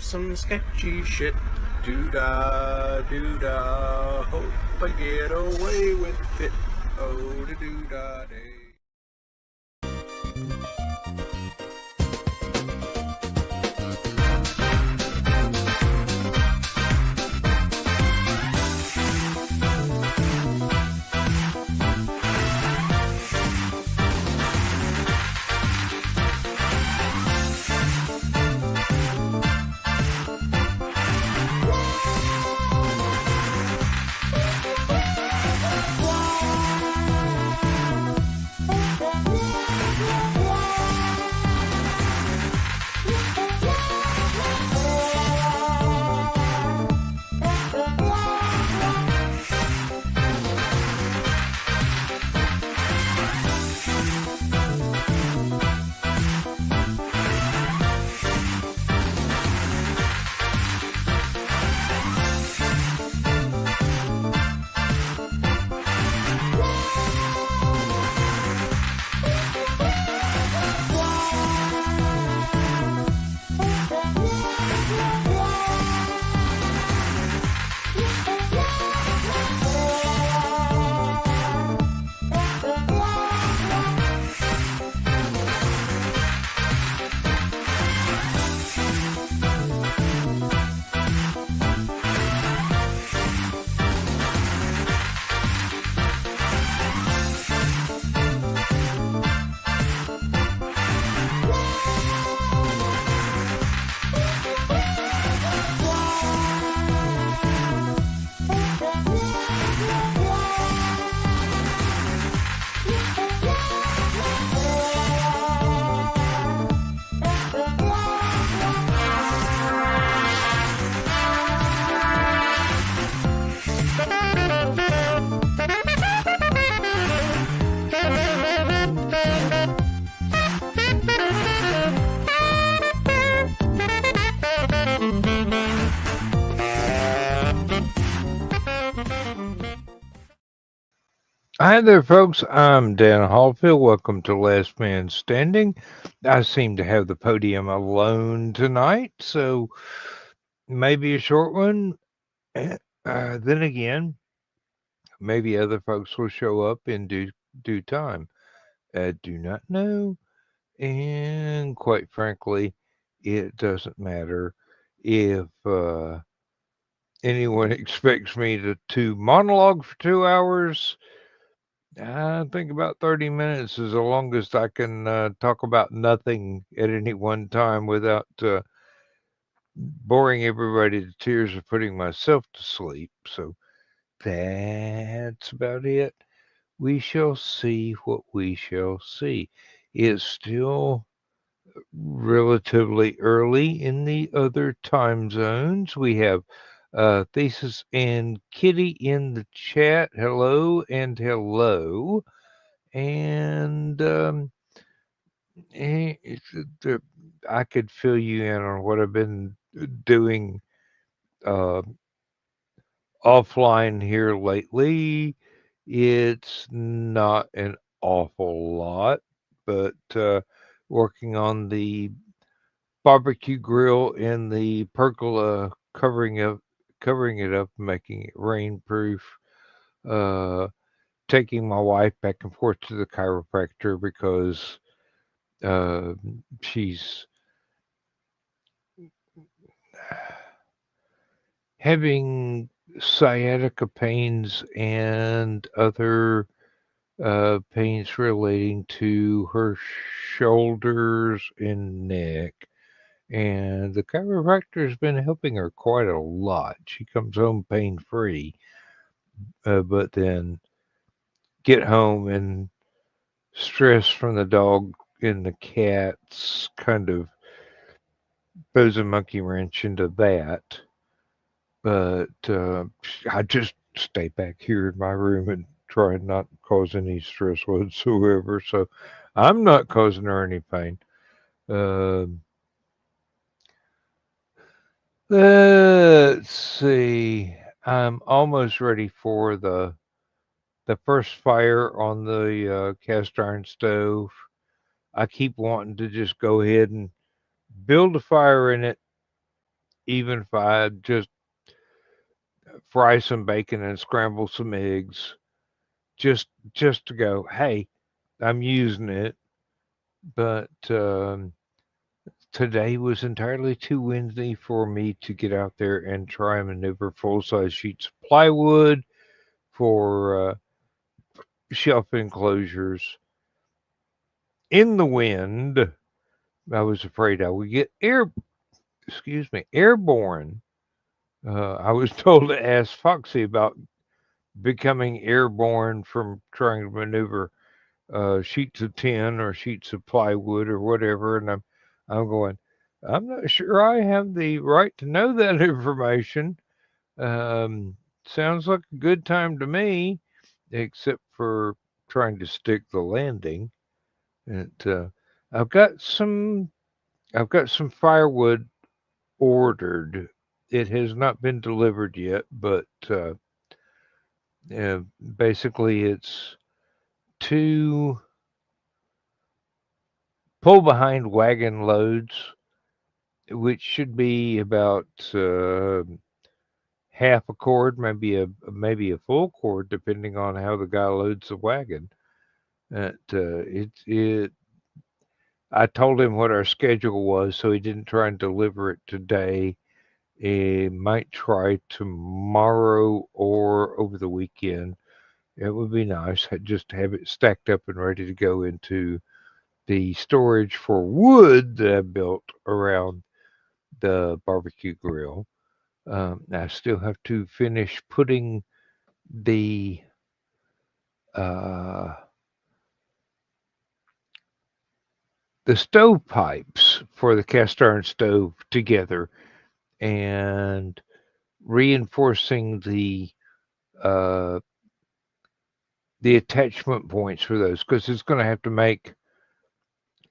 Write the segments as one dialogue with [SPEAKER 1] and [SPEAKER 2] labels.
[SPEAKER 1] some sketchy shit. Doo-dah, doo-dah, hope I get away with it. Oh, da doo-dah day.
[SPEAKER 2] Hi there, folks. I'm Dan Hollifield. Welcome to Last Man Standing. I seem to have the podium alone tonight, so maybe a short one. Then again, maybe other folks will show up in due time. Do not know, and quite frankly, it doesn't matter if anyone expects me to monologue for 2 hours. I think about 30 minutes is the longest I can talk about nothing at any one time without boring everybody to tears or putting myself to sleep. So that's about it. We shall see what we shall see. It's still relatively early in the other time zones. We have Thesis and Kitty in the chat. Hello and hello. And I could fill you in on what I've been doing uh, offline here lately. It's not an awful lot, but working on the barbecue grill in the pergola, covering it up, making it rainproof. Uh, Taking my wife back and forth to the chiropractor because uh, she's having sciatica pains and other pains relating to her shoulders and neck. And the chiropractor has been helping her quite a lot. She comes home pain free, but then get home and stress from the dog and the cats kind of throws a monkey wrench into that. But I just stay back here in my room and try not to cause any stress whatsoever. So I'm not causing her any pain. Um let's see. I'm almost ready for the first fire on the cast iron stove. I keep wanting to just go ahead and build a fire in it even if I just fry some bacon and scramble some eggs, just to go, hey, I'm using it. But today was entirely too windy for me to get out there and try and maneuver full size sheets of plywood for shelf enclosures in the wind. I was afraid I would get airborne. I was told to ask Foxy about becoming airborne from trying to maneuver sheets of tin or sheets of plywood or whatever, and I'm going. I'm not sure I have the right to know that information. Um, Sounds like a good time to me, except for trying to stick the landing. And I've got some I've got some firewood ordered. It has not been delivered yet, but basically it's two pull behind wagon loads, which should be about half a cord, maybe a full cord, depending on how the guy loads the wagon. It. I told him what our schedule was, so he didn't try and deliver it today. He might try tomorrow or over the weekend. It would be nice just to have it stacked up and ready to go into the storage for wood that I built around the barbecue grill. I still have to finish putting the uh, the stove pipes for the cast iron stove together and reinforcing uh, the attachment points for those because it's going to have to make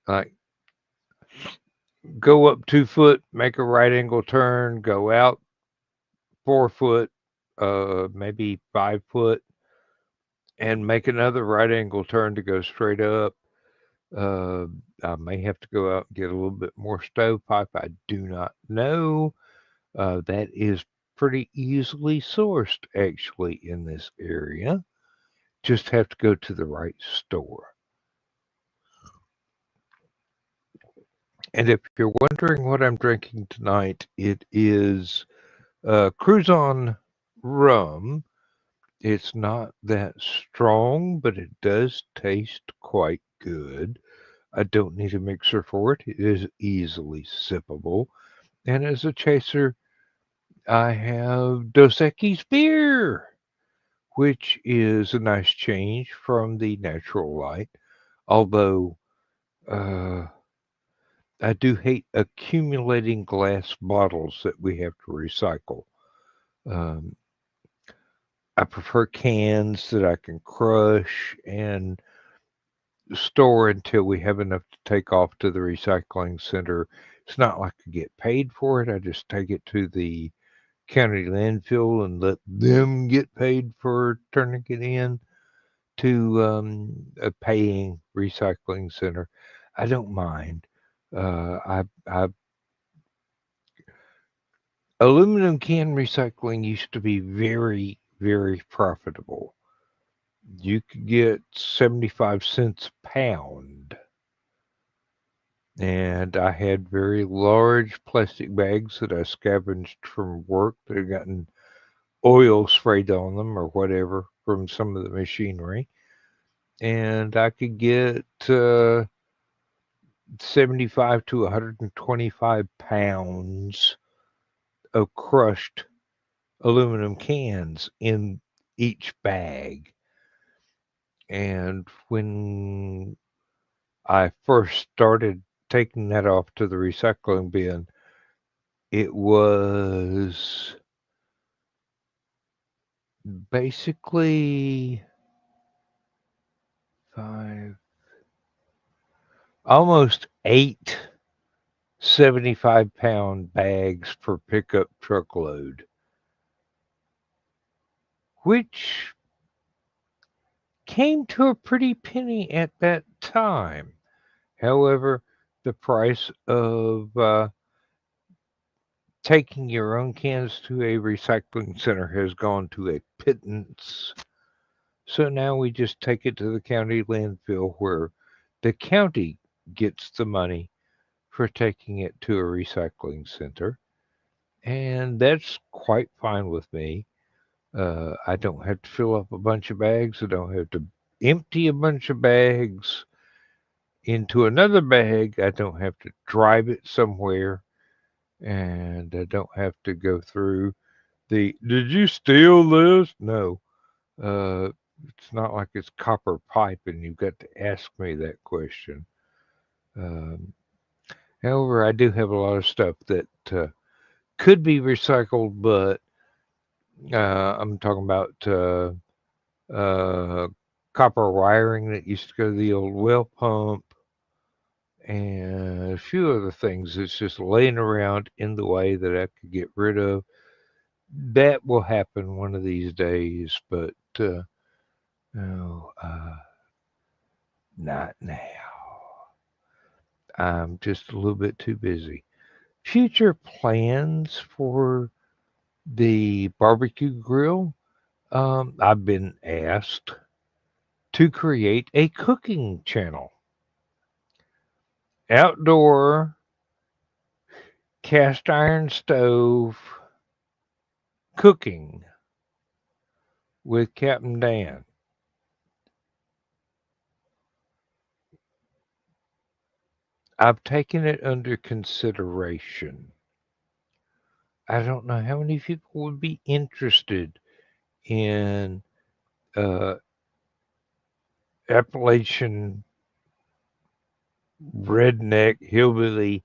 [SPEAKER 2] like go up 2 foot, make a right angle turn, go out 4 foot, maybe 5 foot, and make another right angle turn to go straight up. Uh, I may have to go out and get a little bit more stovepipe. I do not know. That is pretty easily sourced actually in this area. Just have to go to the right store. And if you're wondering what I'm drinking tonight, it is Cruzon rum. It's not that strong, but it does taste quite good. I don't need a mixer for it. It is easily sippable. And as a chaser, I have Dos Equis beer, which is a nice change from the natural light. Although uh, I do hate accumulating glass bottles that we have to recycle. Um, I prefer cans that I can crush and store until we have enough to take off to the recycling center. It's not like I get paid for it. I just take it to the county landfill and let them get paid for turning it in to a paying recycling center. I don't mind. I aluminum can recycling used to be very, very profitable. You could get 75 cents a pound. And I had very large plastic bags that I scavenged from work that had gotten oil sprayed on them or whatever from some of the machinery. And I could get 75 to 125 pounds of crushed aluminum cans in each bag. And when I first started taking that off to the recycling bin, it was basically five, almost 8 75-pound bags per pickup truckload, which came to a pretty penny at that time. However, the price of taking your own cans to a recycling center has gone to a pittance. So now we just take it to the county landfill where the county gets the money for taking it to a recycling center. And that's quite fine with me. I don't have to fill up a bunch of bags. I don't have to empty a bunch of bags into another bag. I don't have to drive it somewhere. And I don't have to go through did you steal this? No. Uh, it's not like it's copper pipe and you've got to ask me that question. Um, However, I do have a lot of stuff that could be recycled, but I'm talking about uh, copper wiring that used to go to the old well pump and a few other things that's just laying around in the way that I could get rid of. That will happen one of these days, but no, not now. I'm just a little bit too busy. Future plans for the barbecue grill. I've been asked to create a cooking channel. Outdoor cast iron stove cooking with Captain Dan. I've taken it under consideration. I don't know how many people would be interested in uh, Appalachian redneck hillbilly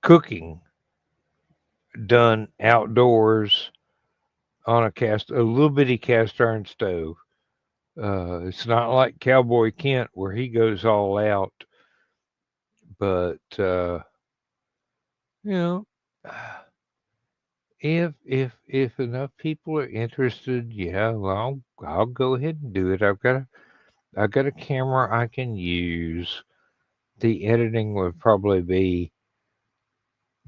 [SPEAKER 2] cooking done outdoors on a little bitty cast iron stove. It's not like Cowboy Kent where he goes all out, but you know, if enough people are interested, yeah, well, I'll go ahead and do it. I've got a camera I can use. The editing would probably be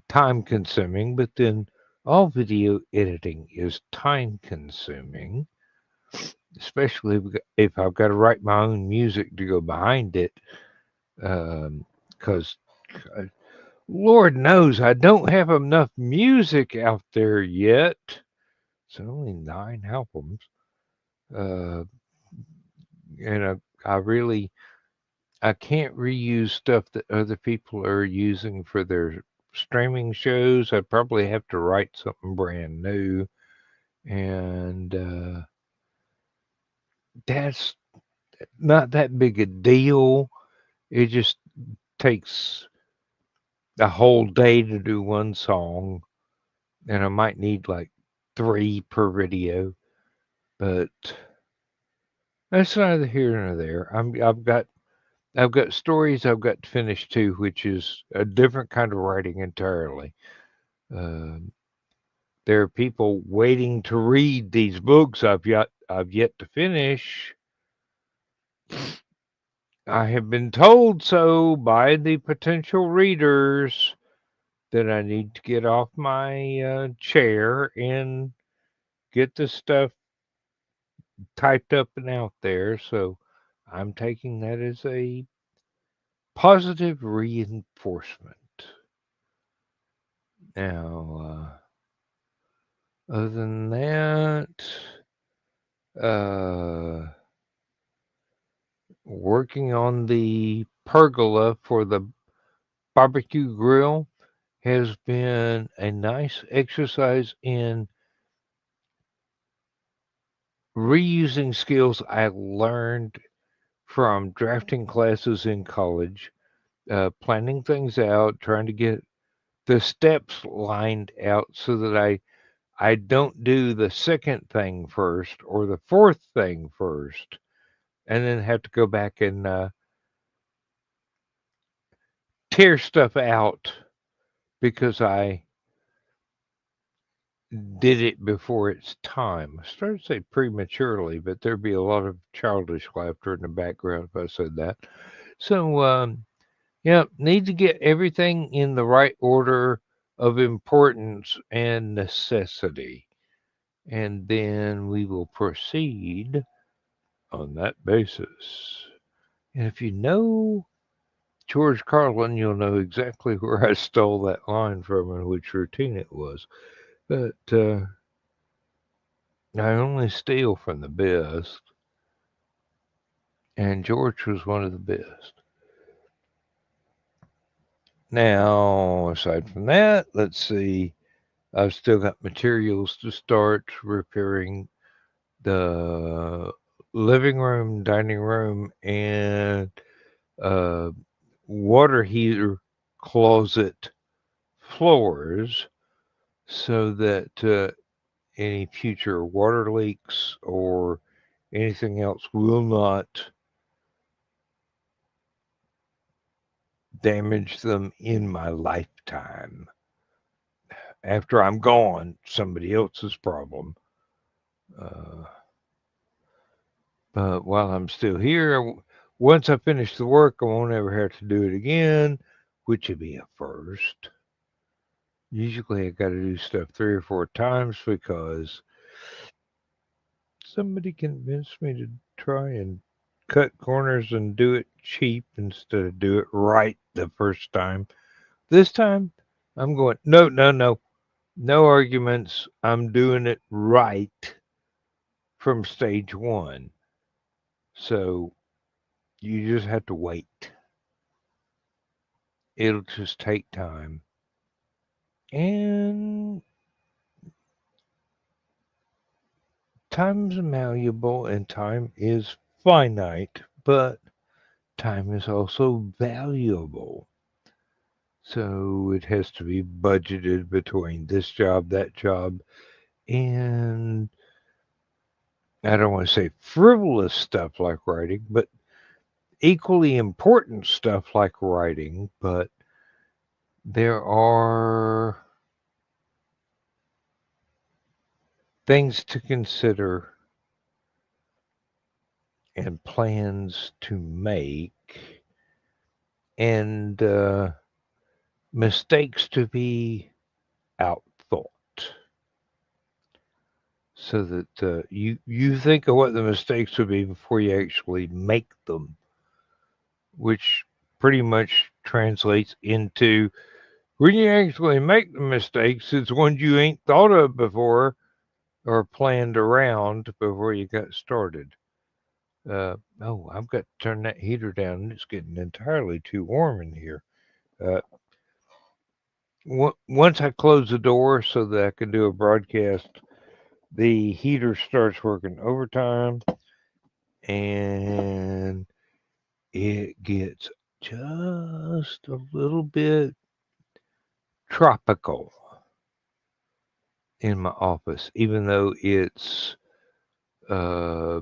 [SPEAKER 2] time consuming, but then all video editing is time consuming, especially if I've got to write my own music to go behind it. Because Lord knows I don't have enough music out there yet. It's only 9 albums. Uh, and I can't reuse stuff that other people are using for their streaming shows. I'd probably have to write something brand new. And that's not that big a deal. It just takes a whole day to do one song, and I might need like 3 per video, but that's neither here nor there. I've got stories I've got to finish too, which is a different kind of writing entirely. Um, there are people waiting to read these books I've yet to finish. I have been told so by the potential readers that I need to get off my chair and get the stuff typed up and out there. So I'm taking that as a positive reinforcement. Now, other than that, uh, working on the pergola for the barbecue grill has been a nice exercise in reusing skills I learned from drafting classes in college, planning things out, trying to get the steps lined out so that I don't do the second thing first or the fourth thing first, and then have to go back and tear stuff out because I did it before its time. I started to say prematurely, but there'd be a lot of childish laughter in the background if I said that. So, yeah, need to get everything in the right order of importance and necessity. And then we will proceed on that basis. And if you know George Carlin, you'll know exactly where I stole that line from and which routine it was. But I only steal from the best, and George was one of the best. Now, aside from that, let's see. I've still got materials to start repairing the living room, dining room, and uh, water heater closet floors so that any future water leaks or anything else will not damage them in my lifetime. After I'm gone, somebody else's problem. Uh, but while I'm still here, once I finish the work, I won't ever have to do it again, which would be a first. Usually I got to do stuff 3 or 4 times because somebody convinced me to try and cut corners and do it cheap instead of do it right the first time. This time I'm going, no, no, no, no arguments. I'm doing it right from stage one. So you just have to wait. It'll just take time. And time is malleable and time is finite, but time is also valuable. So it has to be budgeted between this job, that job, and I don't want to say frivolous stuff like writing, but equally important stuff like writing. But there are things to consider and plans to make and mistakes to be outthought so that you think of what the mistakes would be before you actually make them, which pretty much translates into when you actually make the mistakes, it's ones you ain't thought of before or planned around before you got started. Oh, I've got to turn that heater down. It's getting entirely too warm in here. Uh, once I close the door so that I can do a broadcast, the heater starts working overtime and it gets just a little bit tropical in my office, even though it's uh,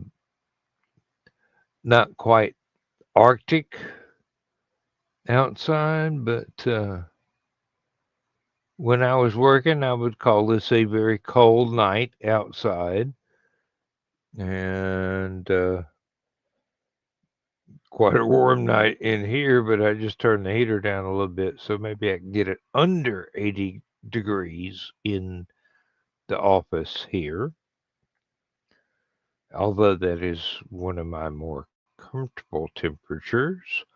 [SPEAKER 2] not quite Arctic outside, but when I was working, I would call this a very cold night outside and quite a warm night in here, but I just turned the heater down a little bit so maybe I can get it under 80 degrees in the office here. Although that is one of my more comfortable temperatures,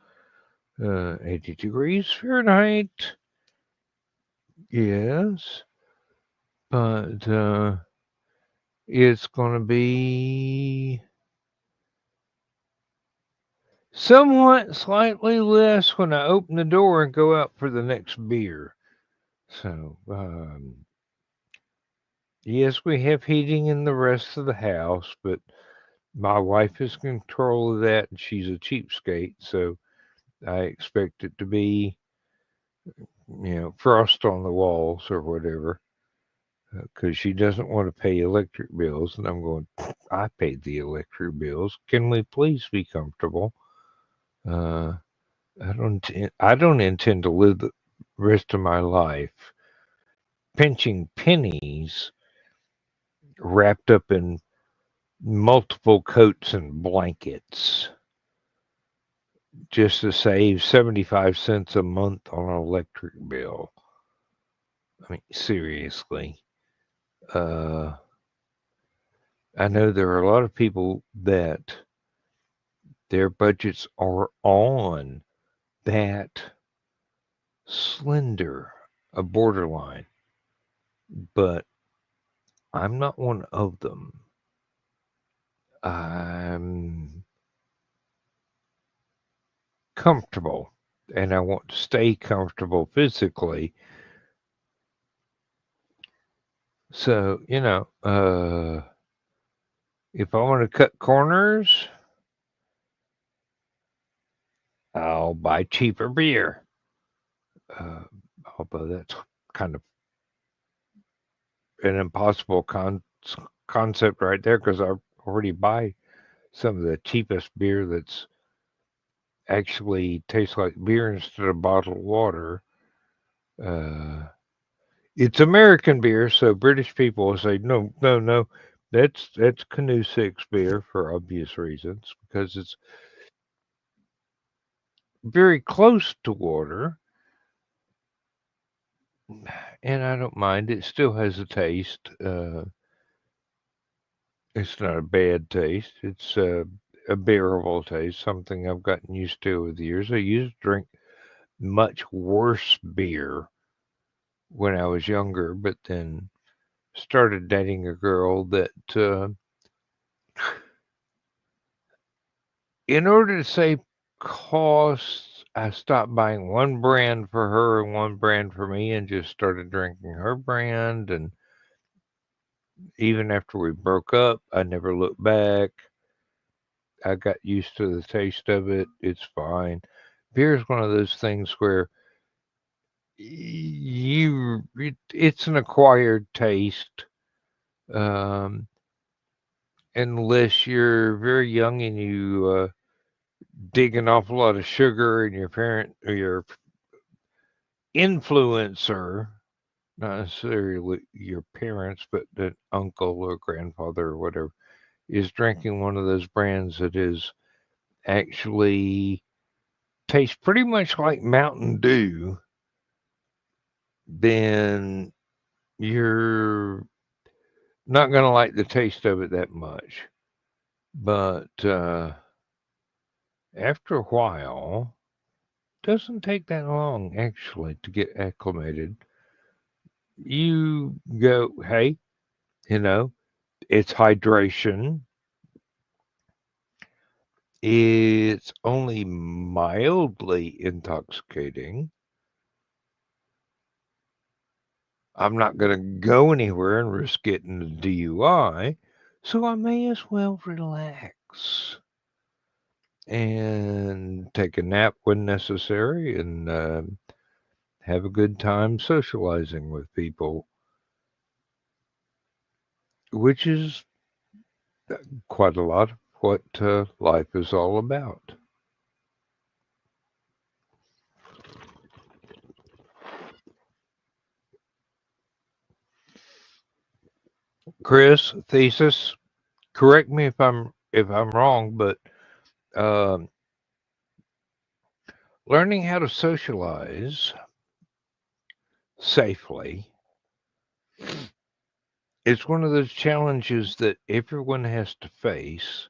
[SPEAKER 2] 80 degrees Fahrenheit. Yes, but it's going to be somewhat slightly less when I open the door and go out for the next beer. So, yes, we have heating in the rest of the house, but my wife has control of that and she's a cheapskate, so I expect it to be, frost on the walls or whatever. Because she doesn't want to pay electric bills. And I'm going, I paid the electric bills. Can we please be comfortable? Uh, I don't intend to live the rest of my life pinching pennies wrapped up in multiple coats and blankets just to save 75 cents a month on an electric bill. I mean, seriously. Uh, I know there are a lot of people that their budgets are on that slender a borderline, but I'm not one of them. I'm comfortable and I want to stay comfortable physically. So, if I want to cut corners, I'll buy cheaper beer. Uh, Although that's kind of an impossible concept right there because I already buy some of the cheapest beer that's actually tastes like beer instead of bottled water. Uh, it's American beer, so British people will say, no, no, no, that's Canoe Six beer for obvious reasons because it's very close to water, and I don't mind. It still has a taste. It's not a bad taste. It's a bearable taste, something I've gotten used to over the years. I used to drink much worse beer when I was younger, but then started dating a girl that, in order to save costs, I stopped buying one brand for her and one brand for me and just started drinking her brand. And even after we broke up, I never looked back. I got used to the taste of it. It's fine. Beer is one of those things where it's an acquired taste. Um, unless you're very young and you dig an awful lot of sugar and your parent or your influencer, not necessarily your parents, but an uncle or grandfather or whatever, is drinking one of those brands that is actually tastes pretty much like Mountain Dew, then you're not going to like the taste of it that much. But after a while, doesn't take that long actually to get acclimated. You go, hey, you know, it's hydration. It's only mildly intoxicating. I'm not going to go anywhere and risk getting a DUI, so I may as well relax and take a nap when necessary and have a good time socializing with people, which is quite a lot of what life is all about. Chris, thesis, correct me if I'm wrong, but um, learning how to socialize safely is one of those challenges that everyone has to face,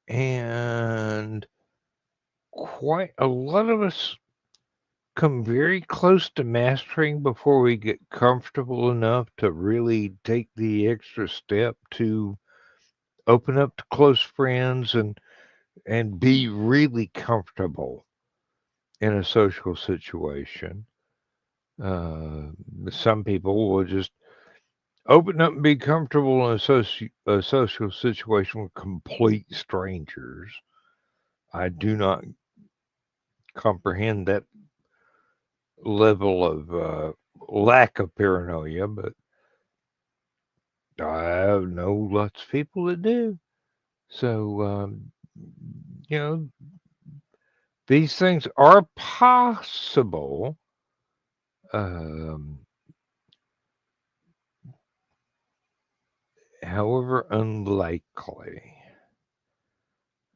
[SPEAKER 2] and quite a lot of us come very close to mastering before we get comfortable enough to really take the extra step to open up to close friends and be really comfortable in a social situation. Uh, some people will just open up and be comfortable in a social situation with complete strangers. I do not comprehend that level of lack of paranoia, but I know lots of people that do. So, you know, these things are possible. Um, However unlikely.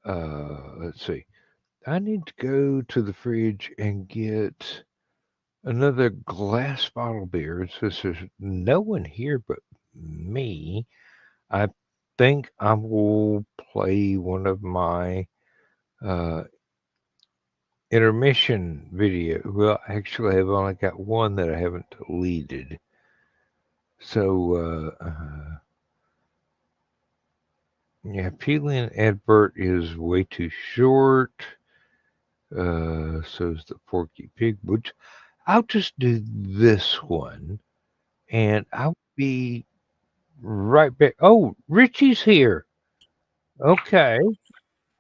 [SPEAKER 2] Let's see. I need to go to the fridge and get Another glass bottle beer. It says there's no one here but me. I think I will play one of my uh, intermission video. Well, actually, I've only got one that I haven't deleted. So, yeah, Aphelion advert is way too short. So's the Porky Pig, which I'll just do this one, and I'll be right back. Oh, Richie's here. Okay.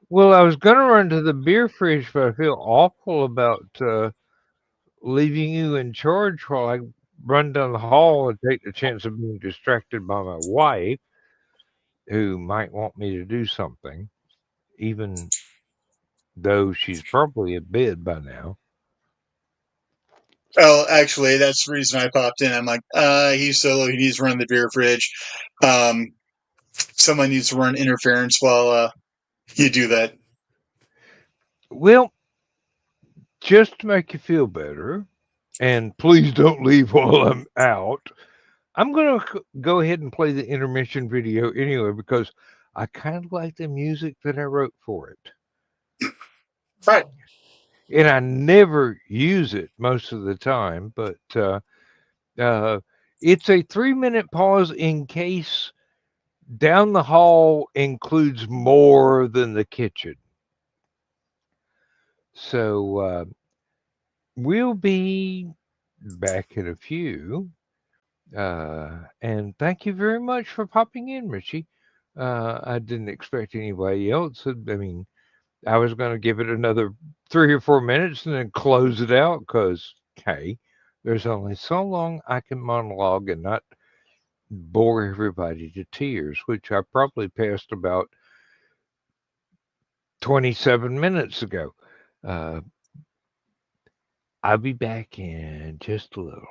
[SPEAKER 2] Well, I was gonna run to the beer fridge, but I feel awful about leaving you in charge while I run down the hall and take the chance of being distracted by my wife, who might want me to do something, even though she's probably in bed by now.
[SPEAKER 3] Oh, actually, that's the reason I popped in. I'm like, he's solo. He needs to run the beer fridge. Someone needs to run interference while you do that.
[SPEAKER 2] Well, just to make you feel better, and please don't leave while I'm out, I'm going to go ahead and play the intermission video anyway because I kind of like the music that I wrote for it.
[SPEAKER 3] Right.
[SPEAKER 2] And I never use it most of the time, but it's a 3-minute pause in case down the hall includes more than the kitchen. So we'll be back in a few. And thank you very much for popping in, Richie. I didn't expect anybody else. I mean, I was going to give it another 3 or 4 minutes and then close it out because, hey, there's only so long I can monologue and not bore everybody to tears, which I probably passed about 27 minutes ago. Uh, I'll be back in just a little.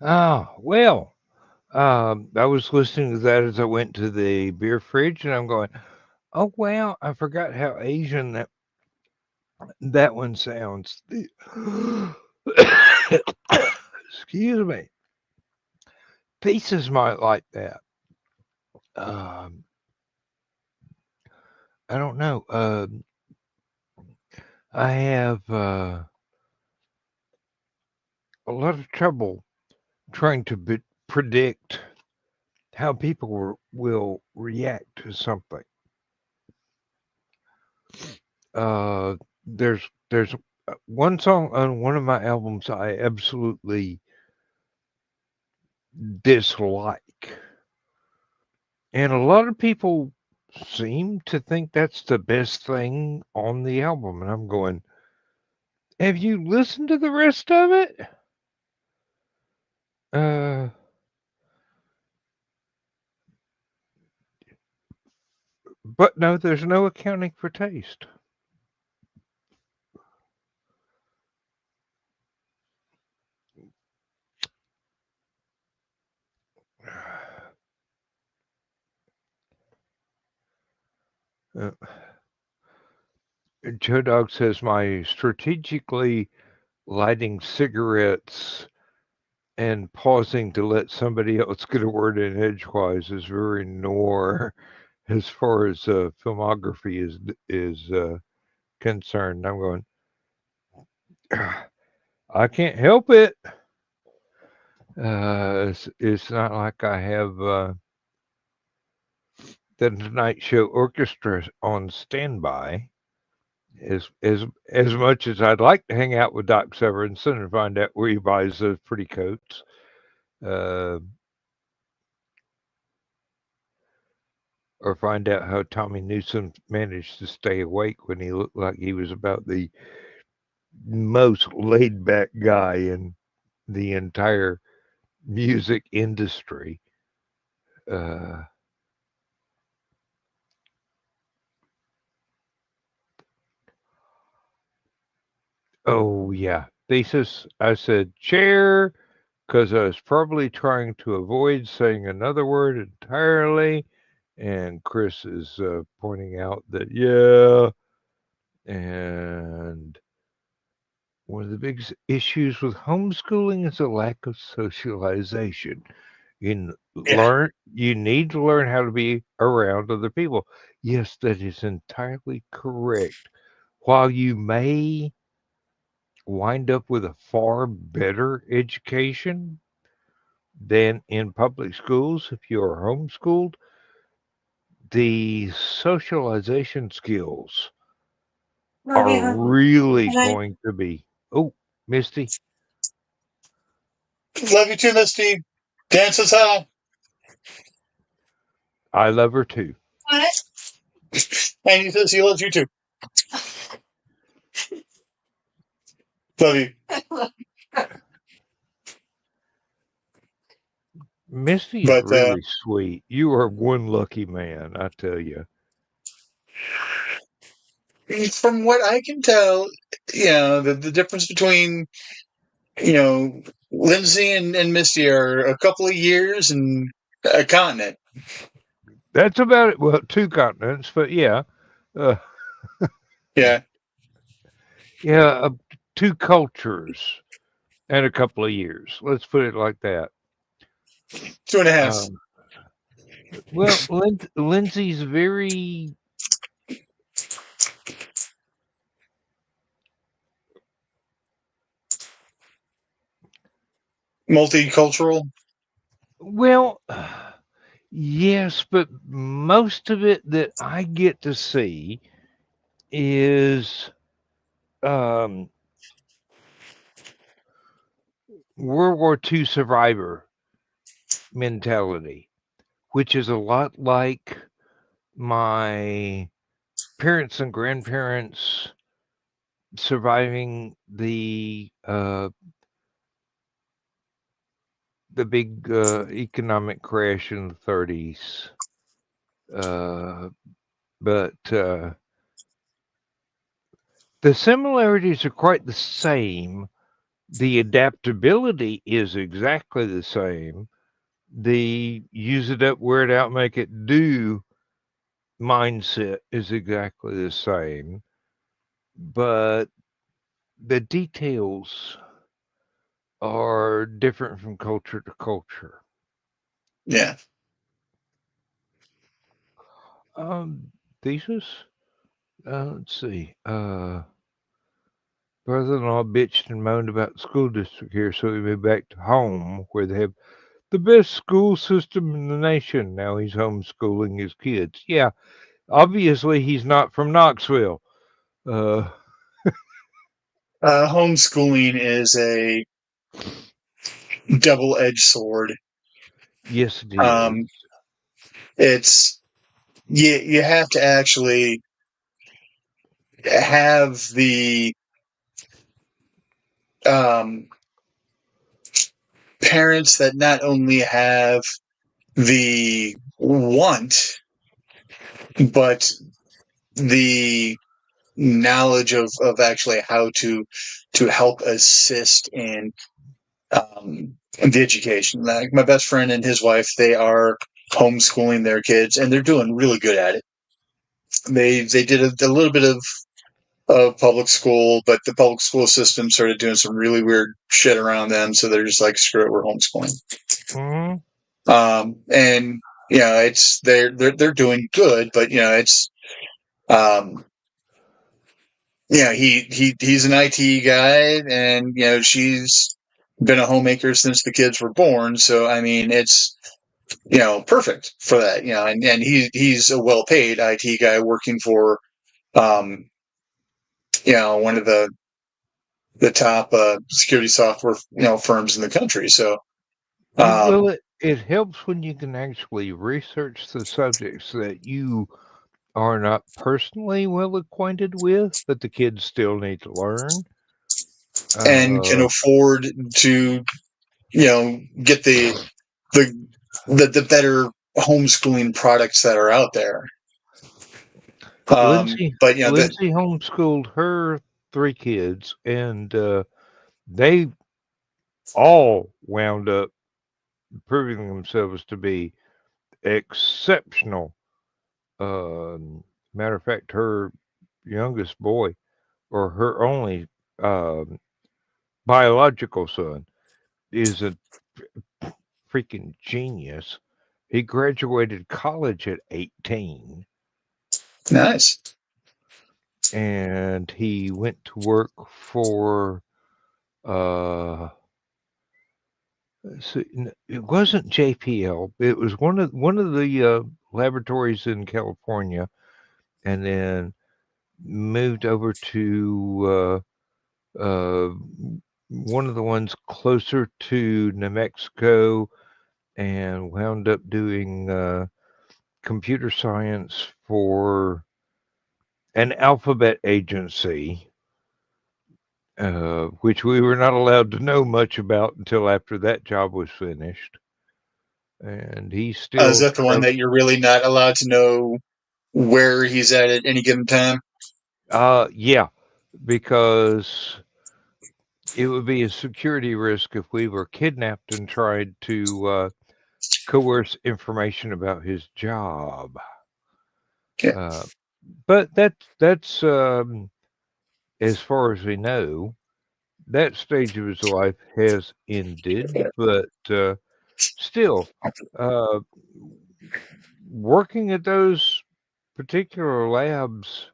[SPEAKER 2] Oh, well, I was listening to that as I went to the beer fridge, and I'm going, oh, wow, I forgot how Asian that That one sounds. Excuse me. Pieces might like that. Um, I don't know. I have a lot of trouble trying to predict how people will react to something. There's one song on one of my albums I absolutely dislike, and a lot of people seem to think that's the best thing on the album, and I'm going, have you listened to the rest of it? Uh, but no, there's no accounting for taste. Uh, Joe Dog says my strategically lighting cigarettes and pausing to let somebody else get a word in edgewise is very Nor as far as filmography is concerned. I'm going, I can't help it. It's not like I have the Tonight Show Orchestra on standby. As much as I'd like to hang out with Doc Severinsen and find out where he buys those pretty coats, uh, or find out how Tommy Newsom managed to stay awake when he looked like he was about the most laid back guy in the entire music industry. Uh, oh, yeah. Thesis, I said chair because I was probably trying to avoid saying another word entirely. And Chris is pointing out that, yeah. And one of the biggest issues with homeschooling is a lack of socialization.
[SPEAKER 3] Yeah.
[SPEAKER 2] You need to learn how to be around other people. Yes, that is entirely correct. While you may wind up with a far better education than in public schools if you are homeschooled, the socialization skills are really going to be. Oh, Misty,
[SPEAKER 3] Love you too, Misty. Dance us out.
[SPEAKER 2] I love her too.
[SPEAKER 3] And he says he loves you too. Love you.
[SPEAKER 2] Misty is
[SPEAKER 3] But
[SPEAKER 2] really sweet. You are one lucky man, I tell you.
[SPEAKER 3] from what I can tell, the difference between, Lindsay and Misty are a couple of years and a continent.
[SPEAKER 2] That's about it. Well, two continents, but yeah. Uh,
[SPEAKER 3] Yeah.
[SPEAKER 2] yeah, two cultures and a couple of years. Let's put it like that.
[SPEAKER 3] 2.5.
[SPEAKER 2] Well, Lindsay's very
[SPEAKER 3] Multicultural.
[SPEAKER 2] well. Yes, but most of it that I get to see is um, World War II survivor mentality, which is a lot like my parents and grandparents surviving the big economic crash in the 30s. But the similarities are quite the same. The adaptability is exactly the same. The use it up, wear it out, make it do mindset is exactly the same. but the details are different from culture to culture.
[SPEAKER 3] Yeah.
[SPEAKER 2] Thesis? Let's see. Brother-in-law bitched and moaned about the school district here, so he moved back to home, where they have the best school system in the nation. Now he's homeschooling his kids. Yeah, obviously he's not from Knoxville.
[SPEAKER 3] Homeschooling is a double-edged sword.
[SPEAKER 2] Yes, it is.
[SPEAKER 3] Um, it's you have to actually have the um, parents that not only have the want, but the knowledge of actually how to help assist in the education. Like my best friend and his wife, they are homeschooling their kids, and they're doing really good at it. They did a little bit of public school, but the public school system started doing some really weird shit around them, so they're just like, screw it, we're homeschooling.
[SPEAKER 2] Mhm.
[SPEAKER 3] And it's they're doing good, but it's um, he's an IT guy, and she's been a homemaker since the kids were born. So I mean, it's perfect for that. And he's a well paid IT guy working for um, one of the top security software firms in the country. So
[SPEAKER 2] Well,
[SPEAKER 3] um,
[SPEAKER 2] it helps when you can actually research the subjects that you are not personally well acquainted with, but the kids still need to learn.
[SPEAKER 3] and can
[SPEAKER 2] Uh,
[SPEAKER 3] afford to get the the better homeschooling products that are out there.
[SPEAKER 2] Lindsay
[SPEAKER 3] But that
[SPEAKER 2] Lindsay homeschooled her 3 kids, and they all wound up proving themselves to be exceptional. Matter of fact, her youngest boy, or her only um, biological son, is a freaking genius. He graduated college at 18,
[SPEAKER 3] nice.
[SPEAKER 2] and he went to work for uh so it wasn't JPL. It was one of the laboratories in California, and then moved over to one of the ones closer to New Mexico, and wound up doing computer science for an alphabet agency, which we were not allowed to know much about until after that job was finished. And he's
[SPEAKER 3] Is
[SPEAKER 2] still
[SPEAKER 3] that the one that you're really not allowed to know where he's at any given time?
[SPEAKER 2] yeah, because it would be a security risk if we were kidnapped and tried to coerce information about his job.
[SPEAKER 3] Yeah.
[SPEAKER 2] Uh, but that's as far as we know, that stage of his life has ended. But still, uh, working at those particular labs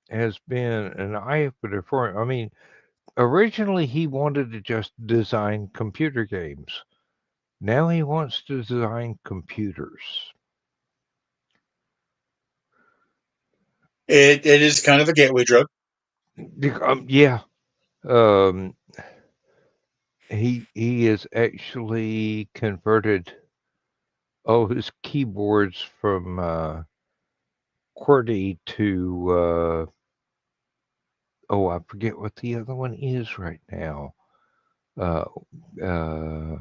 [SPEAKER 2] has been an eye opener for him. I mean, originally he wanted to just design computer games. Now he wants to design computers.
[SPEAKER 3] It is kind of a gateway drug.
[SPEAKER 2] Yeah, um, he has actually converted all his keyboards from QWERTY to oh, I forget what the other one is right now. Uh, uh,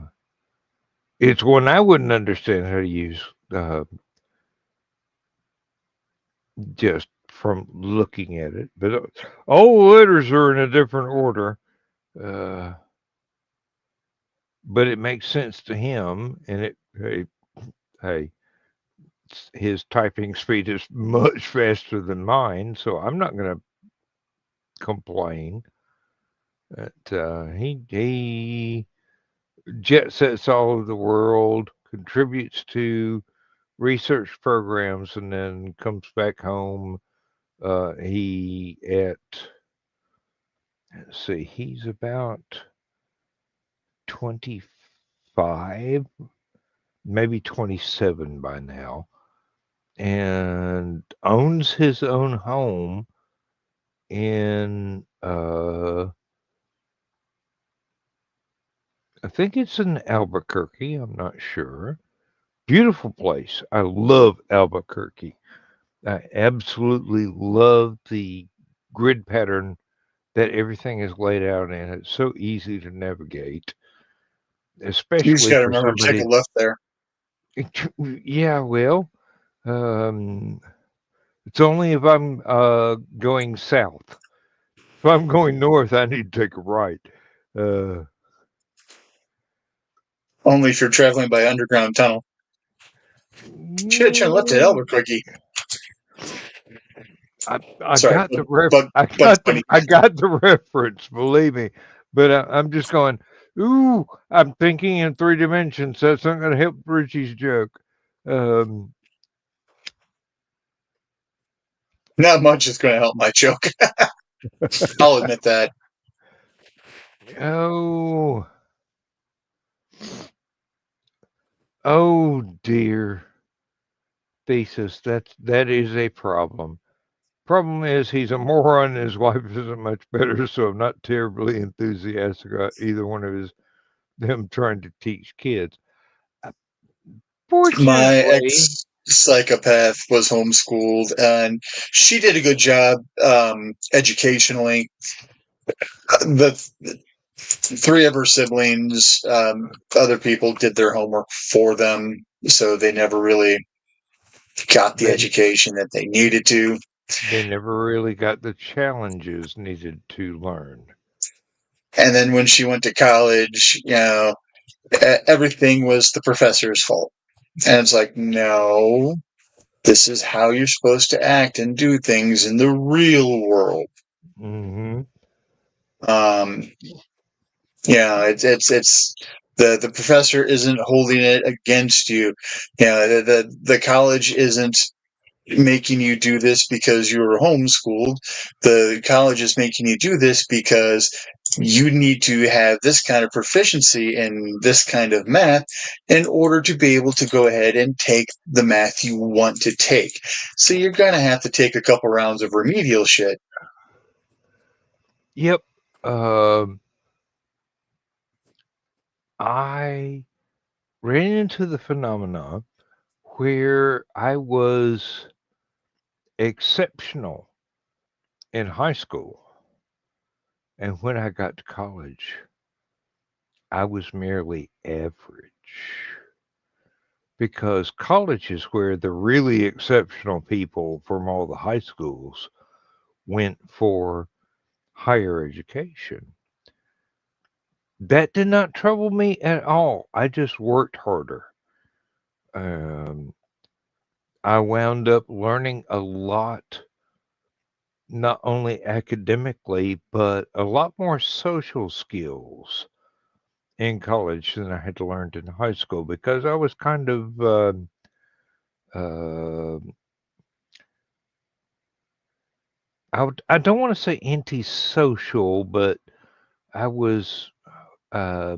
[SPEAKER 2] it's one I wouldn't understand how to use just from looking at it, but all the letters are in a different order. Uh, but it makes sense to him, and hey, his typing speed is much faster than mine, so I'm not going to complain. That he jet sets all over the world, contributes to research programs, and then comes back home. He at let's see, he's about 25, maybe 27 by now, and owns his own home in I think it's in Albuquerque, I'm not sure. Beautiful place. I love Albuquerque. I absolutely love the grid pattern that everything is laid out in. It's so easy to navigate,
[SPEAKER 3] You just
[SPEAKER 2] especially
[SPEAKER 3] got to
[SPEAKER 2] for
[SPEAKER 3] remember to take a
[SPEAKER 2] somebody.
[SPEAKER 3] left there.
[SPEAKER 2] Yeah, well, um, it's only if I'm going south. If I'm going north, I need to take a right. Uh,
[SPEAKER 3] Only if you're traveling by underground tunnel. Should have turned left at
[SPEAKER 2] yeah,
[SPEAKER 3] Albuquerque.
[SPEAKER 2] I
[SPEAKER 3] Sorry,
[SPEAKER 2] got the ref
[SPEAKER 3] Bugs Bunny.
[SPEAKER 2] I got the reference, believe me. But I'm just going, ooh, I'm thinking in 3 dimensions. That's not going to help Richie's joke. Um,
[SPEAKER 3] Not much is going to help my joke. I'll admit that.
[SPEAKER 2] oh, oh dear, thesis. That is a problem. Problem is he's a moron and his wife isn't much better, so I'm not terribly enthusiastic about either one of his them trying to teach kids. Uh,
[SPEAKER 3] My
[SPEAKER 2] Fortunately,
[SPEAKER 3] ex psychopath was homeschooled, and she did a good job educationally. The three of her siblings, other people did their homework for them, so they never really got the
[SPEAKER 2] they
[SPEAKER 3] education that they needed to.
[SPEAKER 2] they never really got the challenges needed to learn.
[SPEAKER 3] And then when she went to college, everything was the professor's fault. And it's like, no, this is how you're supposed to act and do things in the real world.
[SPEAKER 2] Hmm.
[SPEAKER 3] Um, it's the professor isn't holding it against you. The college isn't making you do this because you were homeschooled. The college is making you do this because you need to have this kind of proficiency in this kind of math in order to be able to go ahead and take the math you want to take. So you're going to have to take a couple rounds of remedial shit.
[SPEAKER 2] Yep. Um, I ran into the phenomena where I was exceptional in high school, and when I got to college, I was merely average. Because college is where the really exceptional people from all the high schools went for higher education. That did not trouble me at all. I just worked harder. Um, I wound up learning a lot, not only academically, but a lot more social skills in college than I had learned in high school because I was kind of, uh, I don't want to say antisocial, but I was uh,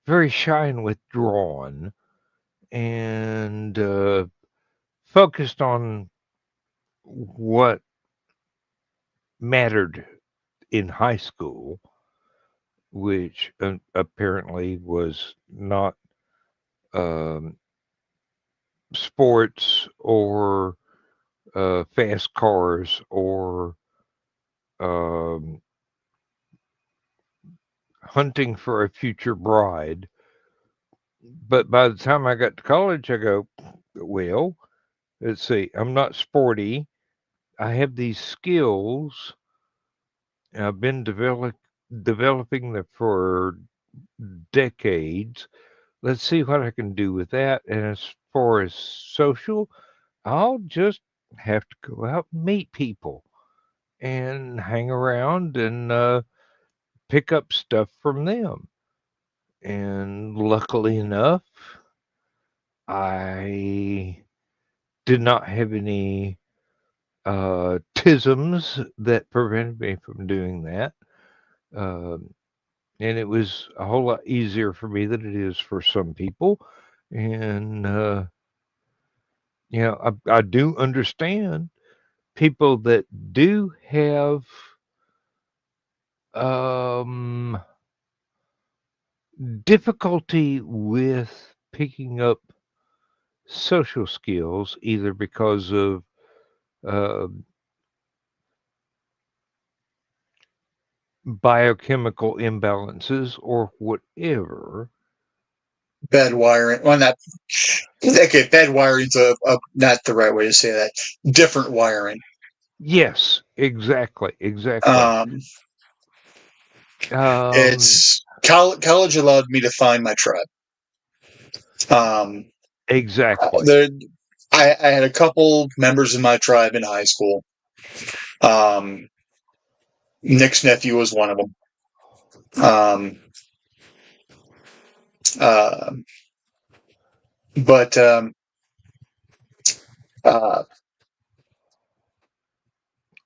[SPEAKER 2] very shy and withdrawn and focused on what mattered in high school, which apparently was not um, sports or fast cars or um, hunting for a future bride. But by the time I got to college, I go, well, let's see, I'm not sporty. I have these skills. I've been developing them for decades. Let's see what I can do with that. And as far as social, I'll just have to go out and meet people. and hang around and pick up stuff from them. And luckily enough, I did not have any tisms that prevented me from doing that. Um, and it was a whole lot easier for me than it is for some people. And I do understand people that do have um, difficulty with picking up social skills, either because of uh, biochemical imbalances or whatever.
[SPEAKER 3] Bad wiring. Well, not okay. Bad wiring's not the right way to say that. Different wiring.
[SPEAKER 2] Yes, exactly.
[SPEAKER 3] Um,
[SPEAKER 2] Um,
[SPEAKER 3] it's college allowed me to find my tribe. Um,
[SPEAKER 2] exactly.
[SPEAKER 3] there, I had a couple members of my tribe in high school. Nick's nephew was one of them. Um, uh, but uh,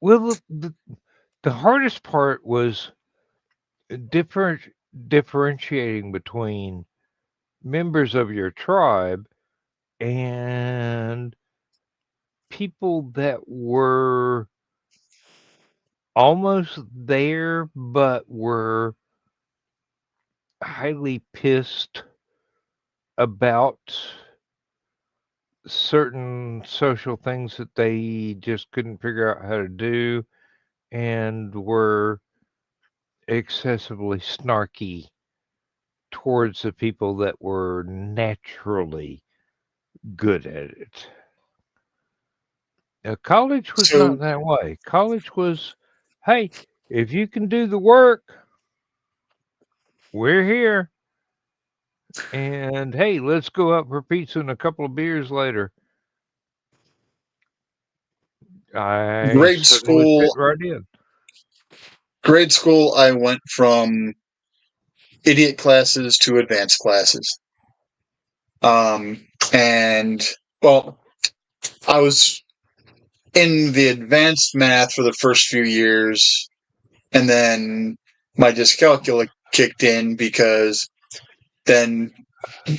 [SPEAKER 2] Well, the hardest part was different differentiating between members of your tribe and people that were almost there but were highly pissed about certain social things that they just couldn't figure out how to do and were excessively snarky towards the people that were naturally good at it. Now, college was
[SPEAKER 3] so
[SPEAKER 2] not that way. College was, hey, if you can do the work, we're here. And hey, let's go out for pizza and a couple of beers later. I
[SPEAKER 3] grade
[SPEAKER 2] certainly fit
[SPEAKER 3] school,
[SPEAKER 2] right in.
[SPEAKER 3] grade school, I went from idiot classes to advanced classes. And well, I was in the advanced math for the first few years, and then my dyscalculia kicked in because then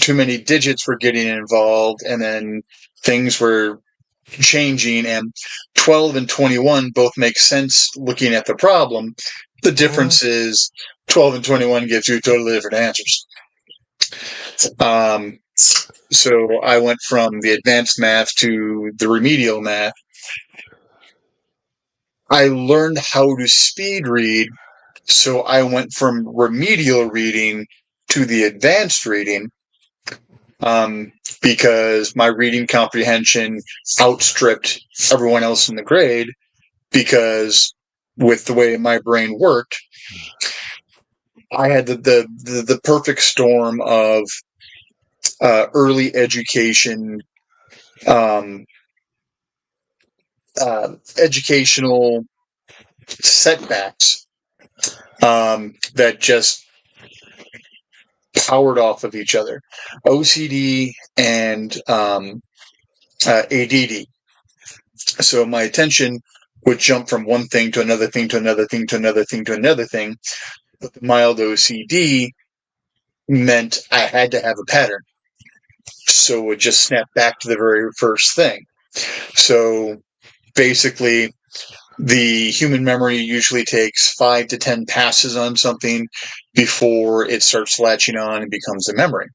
[SPEAKER 3] too many digits were getting involved, and then things were changing, and 12 and 21 both make sense looking at the problem. The
[SPEAKER 2] Mm,
[SPEAKER 3] difference is 12 and 21 gives you totally different answers. So I went from the advanced math to the remedial math. I learned how to speed read, so I went from remedial reading to the advanced reading, because my reading comprehension outstripped everyone else in the grade, because with the way my brain worked, I had the perfect storm of early education, um, educational setbacks, that just powered off of each other. OCD and ADD. So my attention would jump from one thing to another thing to another thing to another thing to another thing. But the mild OCD meant I had to have a pattern. So it would just snap back to the very first thing. So basically, the human memory usually takes 5 to 10 passes on something before it starts latching on and becomes a memory.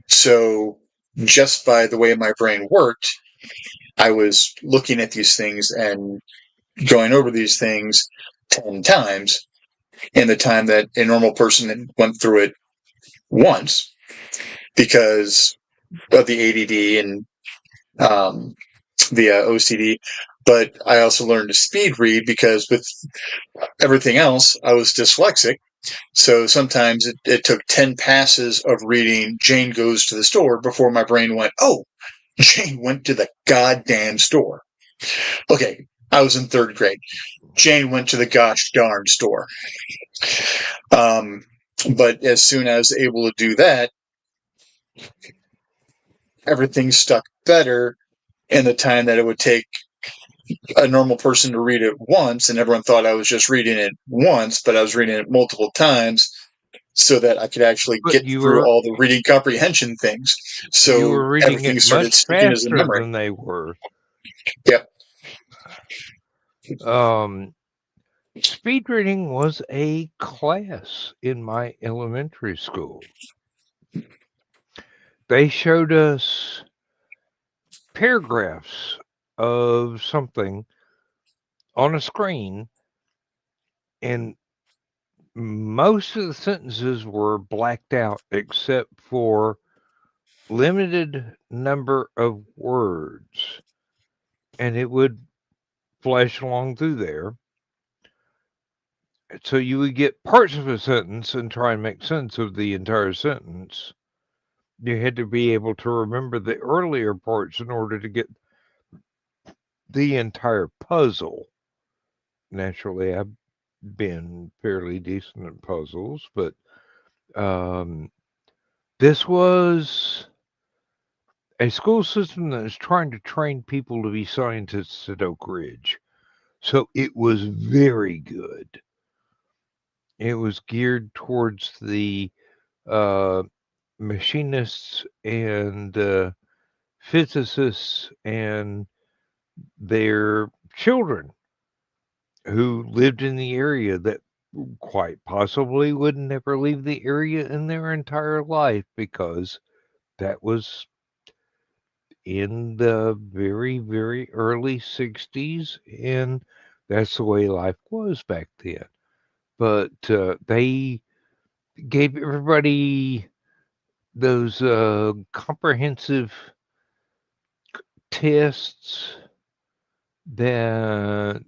[SPEAKER 3] So just by the way my brain worked, I was looking at these things and going over these things 10 times in the time that a normal person went through it once, because of the ADD and the OCD. But I also learned to speed read because with everything else, I was dyslexic. So sometimes it took 10 passes of reading Jane Goes to the Store before my brain went, oh, Jane went to the goddamn store. Okay, I was in third grade. Jane went to the gosh darn store. But as soon as able to do that, everything stuck better in the time that it would take a normal person to read it once, and everyone thought I was just reading it once, but I was reading it multiple times so that I could actually
[SPEAKER 2] But
[SPEAKER 3] get
[SPEAKER 2] you
[SPEAKER 3] through
[SPEAKER 2] were
[SPEAKER 3] all the reading comprehension things.
[SPEAKER 2] you
[SPEAKER 3] So
[SPEAKER 2] were reading
[SPEAKER 3] everything
[SPEAKER 2] it
[SPEAKER 3] started
[SPEAKER 2] much
[SPEAKER 3] sticking as a
[SPEAKER 2] faster
[SPEAKER 3] memory.
[SPEAKER 2] than they were.
[SPEAKER 3] Yep.
[SPEAKER 2] Speed reading was a class in my elementary school. They showed us paragraphs of something on a screen, and most of the sentences were blacked out except for limited number of words, and it would flash along through there. So you would get parts of a sentence and try and make sense of the entire sentence. You had to be able to remember the earlier parts in order to get the entire puzzle. Naturally, I've been fairly decent at puzzles, but this was a school system that is trying to train people to be scientists at Oak Ridge. So it was very good. It was geared towards the machinists and physicists and their children who lived in the area that quite possibly would never leave the area in their entire life because that was in the very, very early 60s, and that's the way life was back then. But they gave everybody those comprehensive tests that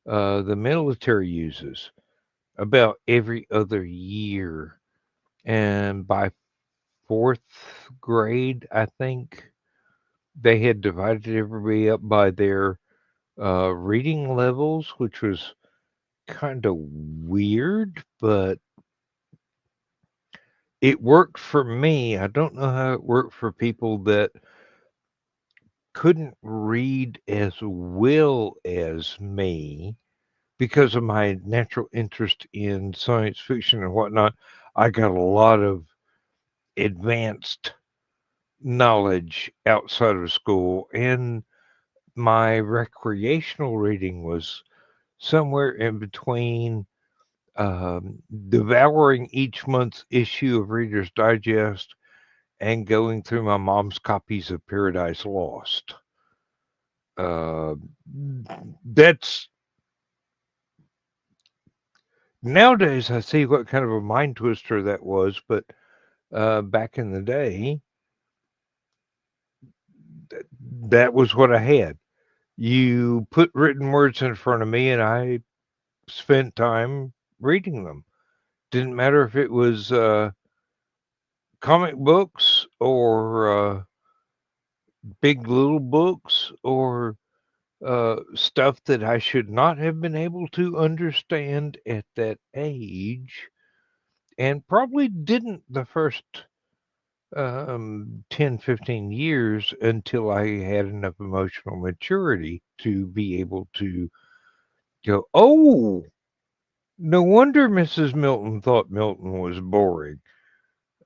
[SPEAKER 2] the military uses about every other year. And by fourth grade, I think, they had divided everybody up by their reading levels, which was kind of weird, but it worked for me. I don't know how it worked for people that couldn't read as well as me because of my natural interest in science fiction and whatnot. I got a lot of advanced knowledge outside of school, and my recreational reading was somewhere in between devouring each month's issue of Reader's Digest and going through my mom's copies of Paradise Lost. That's nowadays I see what kind of a mind twister that was, but back in the day, that was what I had. You put written words in front of me, and I spent time reading them. Didn't matter if it was comic books or big little books or stuff that I should not have been able to understand at that age, and probably didn't the first 10, 15 years until I had enough emotional maturity to be able to go, oh, no wonder Mrs. Milton thought Milton was boring.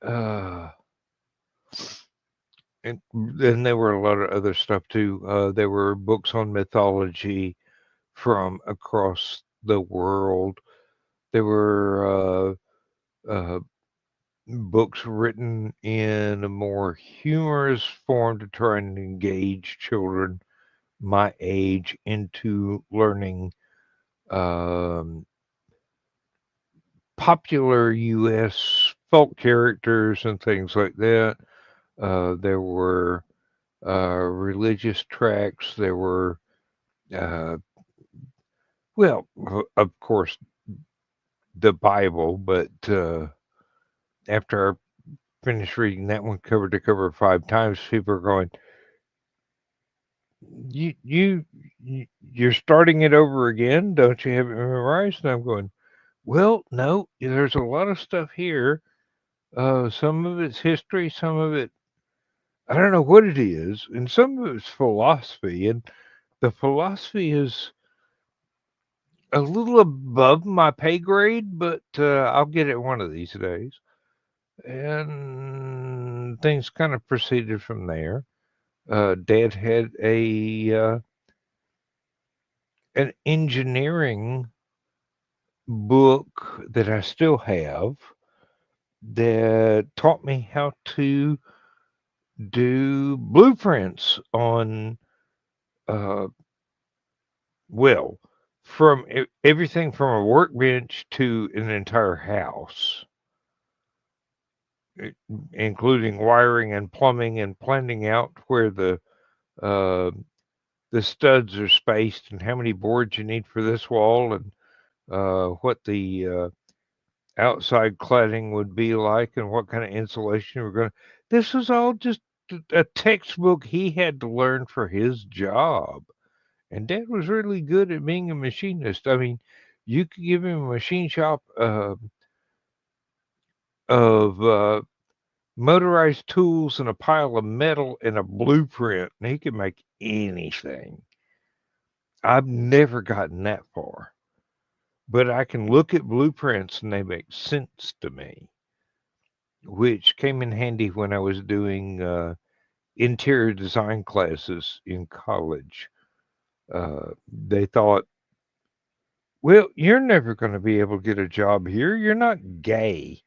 [SPEAKER 2] And then there were a lot of other stuff too. There were books on mythology from across the world. There were books written in a more humorous form to try and engage children my age into learning popular U.S. folk characters and things like that. There were religious tracts. There were, well, of course, the Bible, but after I finished reading that one cover to cover 5 times, people are going, you you're starting it over again. Don't you have it memorized? And I'm going, well, no, there's a lot of stuff here. Some of it's history, some of it, I don't know what it is, and some of it's philosophy. And the philosophy is a little above my pay grade, but I'll get it one of these days. And things kind of proceeded from there. Dad had an engineering book that I still have that taught me how to do blueprints on, uh, well, from everything from a workbench to an entire house, i- including wiring and plumbing and planning out where uh, the studs are spaced and how many boards you need for this wall and what the outside cladding would be like and what kind of insulation we're going to. This was all just a textbook he had to learn for his job. And Dad was really good at being a machinist. I mean, you could give him a machine shop of motorized tools and a pile of metal and a blueprint, and he could make anything. I've never gotten that far, but I can look at blueprints and they make sense to me, which came in handy when I was doing interior design classes in college. They thought, well, you're never going to be able to get a job here. You're not gay.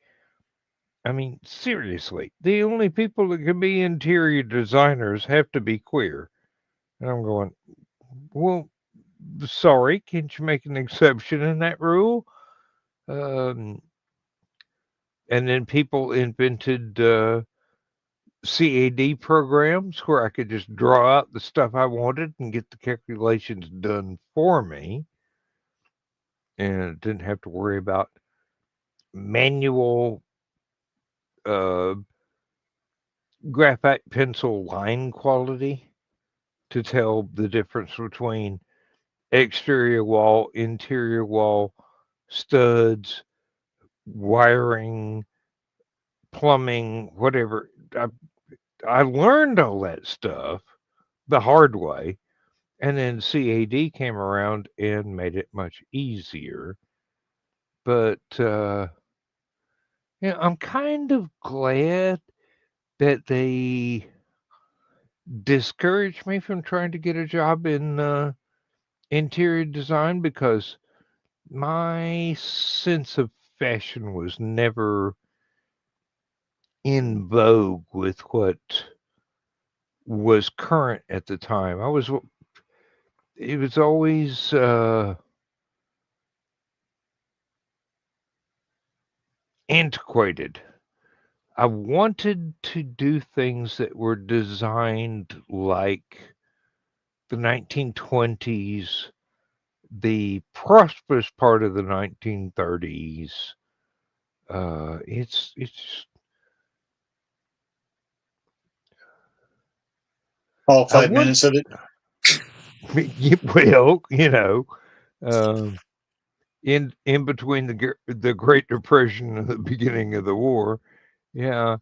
[SPEAKER 2] I mean, seriously, the only people that can be interior designers have to be queer. And I'm going, well, sorry, can't you make an exception in that rule? Um, and then people invented CAD programs where I could just draw out the stuff I wanted and get the calculations done for me, and didn't have to worry about manual uh, graphite pencil line quality to tell the difference between exterior wall, interior wall, studs, wiring, plumbing, whatever. I learned all that stuff the hard way. And then CAD came around and made it much easier. But, I'm kind of glad that they discouraged me from trying to get a job in interior design because my sense of fashion was never in vogue with what was current at the time. It was always antiquated. I wanted to do things that were designed like the 1920s, the prosperous part of the 1930s. It's
[SPEAKER 3] All
[SPEAKER 2] I
[SPEAKER 3] 5 minutes of it.
[SPEAKER 2] well, um, in between the Great Depression and the beginning of the war, yeah,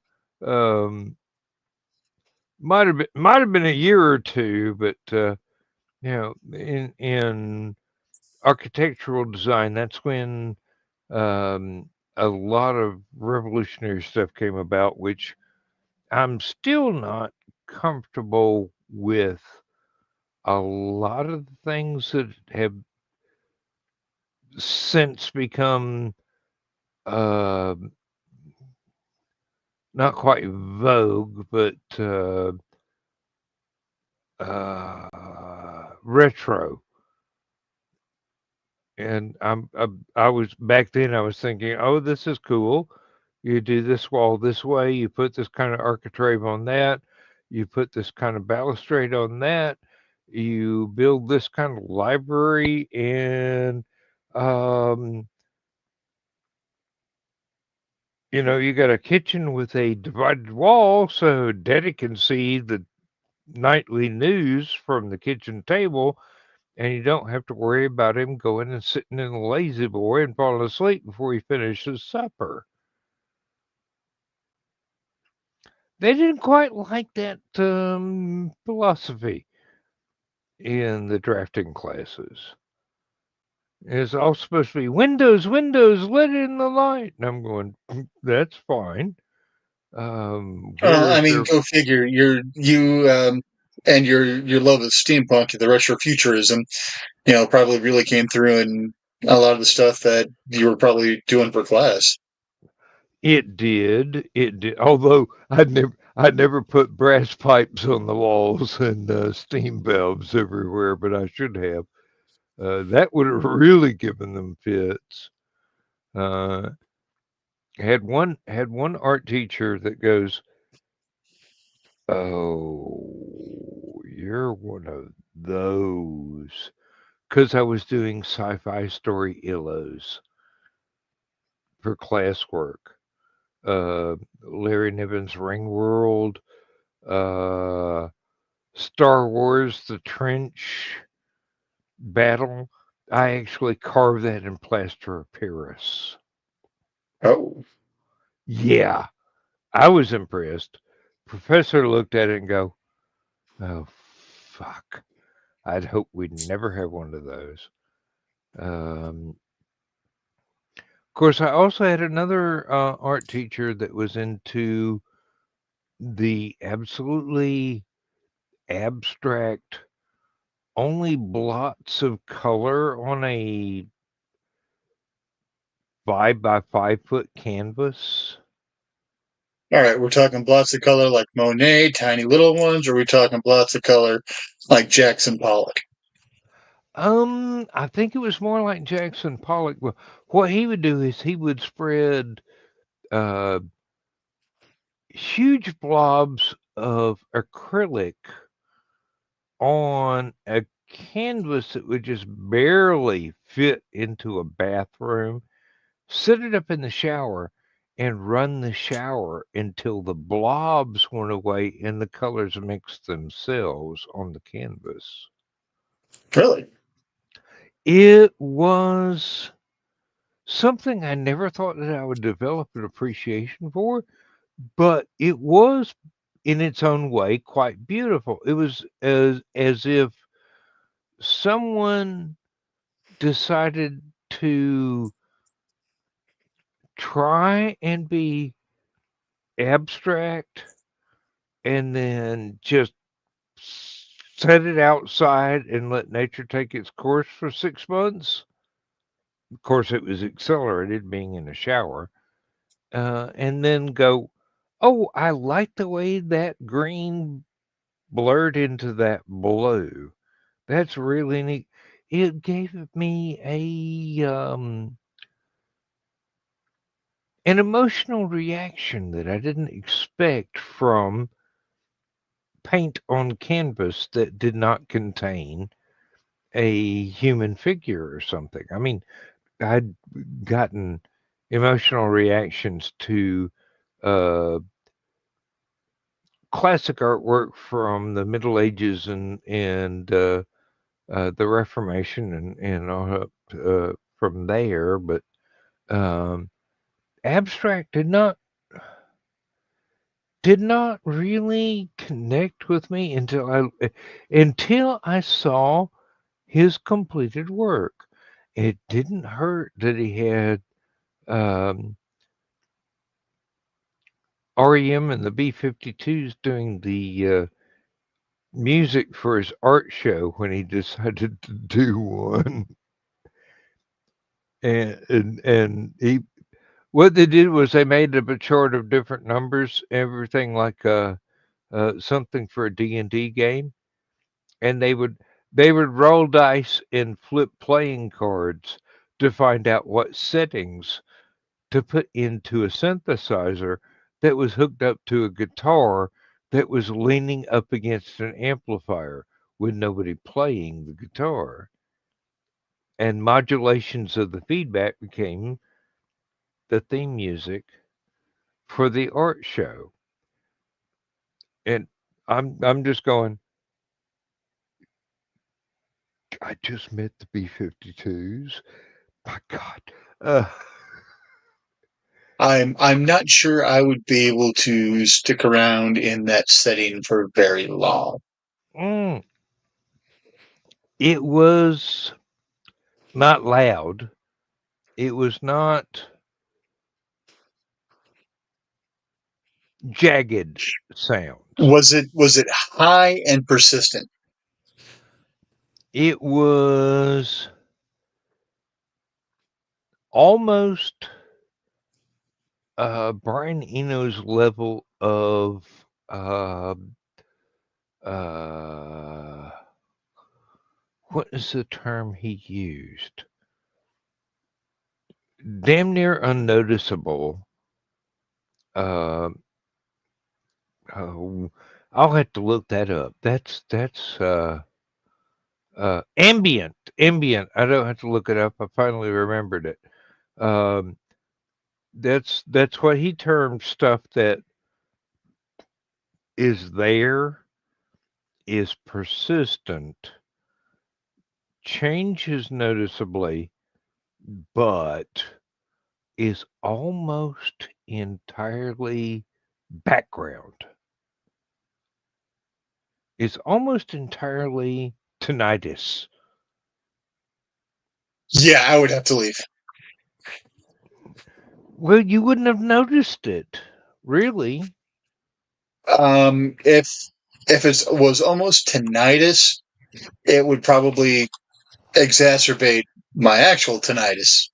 [SPEAKER 2] um, might have been a year or two, but in architectural design, that's when um, a lot of revolutionary stuff came about, which I'm still not comfortable with a lot of the things that have since become uh, not quite vogue, but retro. And I was back then. I was thinking, oh, this is cool. You do this wall this way. You put this kind of architrave on that. You put this kind of balustrade on that. You build this kind of library, and um, you got a kitchen with a divided wall, so Daddy can see the nightly news from the kitchen table, And you don't have to worry about him going and sitting in the lazy boy and falling asleep before he finishes supper. They didn't quite like that philosophy in the drafting classes. It's all supposed to be Windows, Windows, let in the light. And I'm going, that's fine. Where
[SPEAKER 3] I
[SPEAKER 2] is
[SPEAKER 3] mean,
[SPEAKER 2] there?
[SPEAKER 3] go figure. And your love of steampunk, the retrofuturism, probably really came through in a lot of the stuff that you were probably doing for class.
[SPEAKER 2] It did. It did. Although I'd never put brass pipes on the walls and steam valves everywhere, but I should have. That would have really given them fits. Uh, had one art teacher that goes, "Oh, you're one of those," because I was doing sci-fi story illos for classwork. Larry Niven's Ring World, uh, Star Wars: The Trench Battle. I actually carved that in plaster of Paris.
[SPEAKER 3] Oh,
[SPEAKER 2] Yeah, I was impressed. Professor looked at it and go, "Oh, fuck. I'd hope we'd never have one of those." Of course, I also had another art teacher that was into the absolutely abstract, only blots of color on a 5 by 5 foot canvas.
[SPEAKER 3] all right. We're talking blots of color like Monet, tiny little ones, or are we talking blots of color like Jackson Pollock?
[SPEAKER 2] I think it was more like Jackson Pollock. Well, what he would do is he would spread uh, huge blobs of acrylic on a canvas that would just barely fit into a bathroom, set it up in the shower, and run the shower until the blobs went away and the colors mixed themselves on the canvas.
[SPEAKER 3] Really?
[SPEAKER 2] It was something I never thought that I would develop an appreciation for, but it was in its own way quite beautiful. It was as if someone decided to try and be abstract and then just set it outside and let nature take its course for 6 months. Of course, it was accelerated being in a shower. And then go, oh, I like the way that green blurred into that blue. That's really neat. It gave me an emotional reaction that I didn't expect from paint on canvas that did not contain a human figure or something. I mean, I'd gotten emotional reactions to uh, classic artwork from the Middle Ages and the Reformation and all up from there, but um, abstract did not really connect with me until I saw his completed work. It didn't hurt that he had um, REM and the B-52s doing the music for his art show when he decided to do one. And he what they did was they made up a chart of different numbers, everything like something for a D&D game, and they would roll dice and flip playing cards to find out what settings to put into a synthesizer that was hooked up to a guitar that was leaning up against an amplifier with nobody playing the guitar. And modulations of the feedback became the theme music for the art show. And I'm just going, I just met the B-52s. My God. Uh,
[SPEAKER 3] I'm not sure I would be able to stick around in that setting for very long.
[SPEAKER 2] mm, it was not loud. It was not jagged sounds.
[SPEAKER 3] Was it high and persistent?
[SPEAKER 2] It was almost Brian Eno's level of uh, uh, what is the term he used? Damn near unnoticeable. Uh, oh, I'll have to look that up. That's ambient. Ambient. I don't have to look it up. I finally remembered it. Um, that's what he termed stuff that is there, is persistent, changes noticeably, but is almost entirely background. It's almost entirely tinnitus.
[SPEAKER 3] Yeah, I would have to leave.
[SPEAKER 2] Well, you wouldn't have noticed it, really.
[SPEAKER 3] If it was almost tinnitus, it would probably exacerbate my actual tinnitus.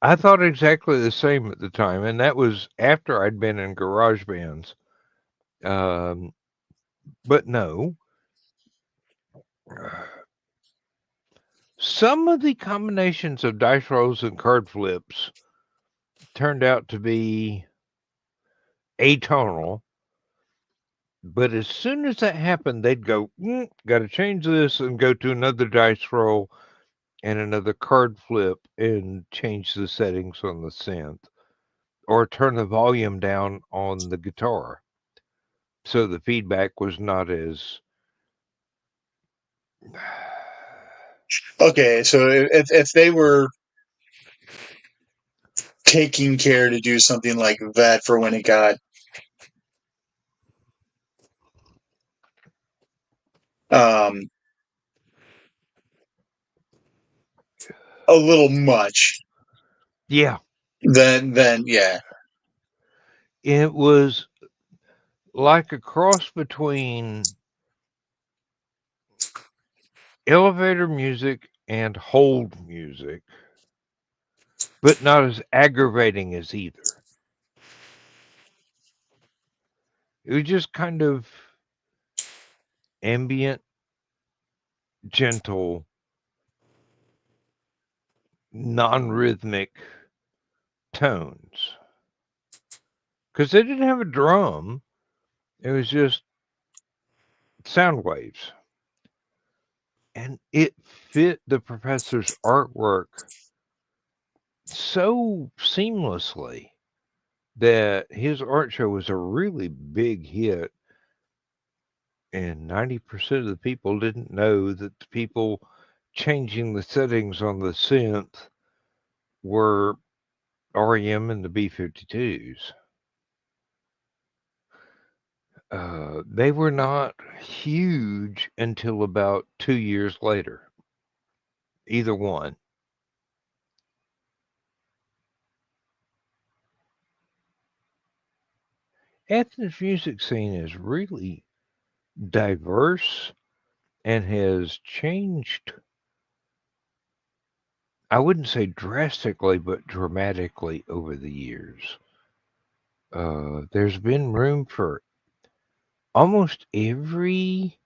[SPEAKER 2] I thought exactly the same at the time, and that was after I'd been in garage bands. Um, but no, some of the combinations of dice rolls and card flips turned out to be atonal. But as soon as that happened, they'd go, got to change this, and go to another dice roll and another card flip and change the settings on the synth or turn the volume down on the guitar. So the feedback was not as.
[SPEAKER 3] Okay, so if they were taking care to do something like that for when it got um, a little much,
[SPEAKER 2] Yeah,
[SPEAKER 3] then yeah.
[SPEAKER 2] it was like a cross between elevator music and hold music, but not as aggravating as either. It was just kind of ambient, gentle, non rhythmic tones. Because they didn't have a drum, it was just sound waves. And it fit the professor's artwork so seamlessly that his art show was a really big hit. And 90% of the people didn't know that the people changing the settings on the synth were REM and the B-52s. They were not huge until about 2 years later, either one. Athens music scene is really diverse and has changed, I wouldn't say drastically, but dramatically over the years. There's been room for almost every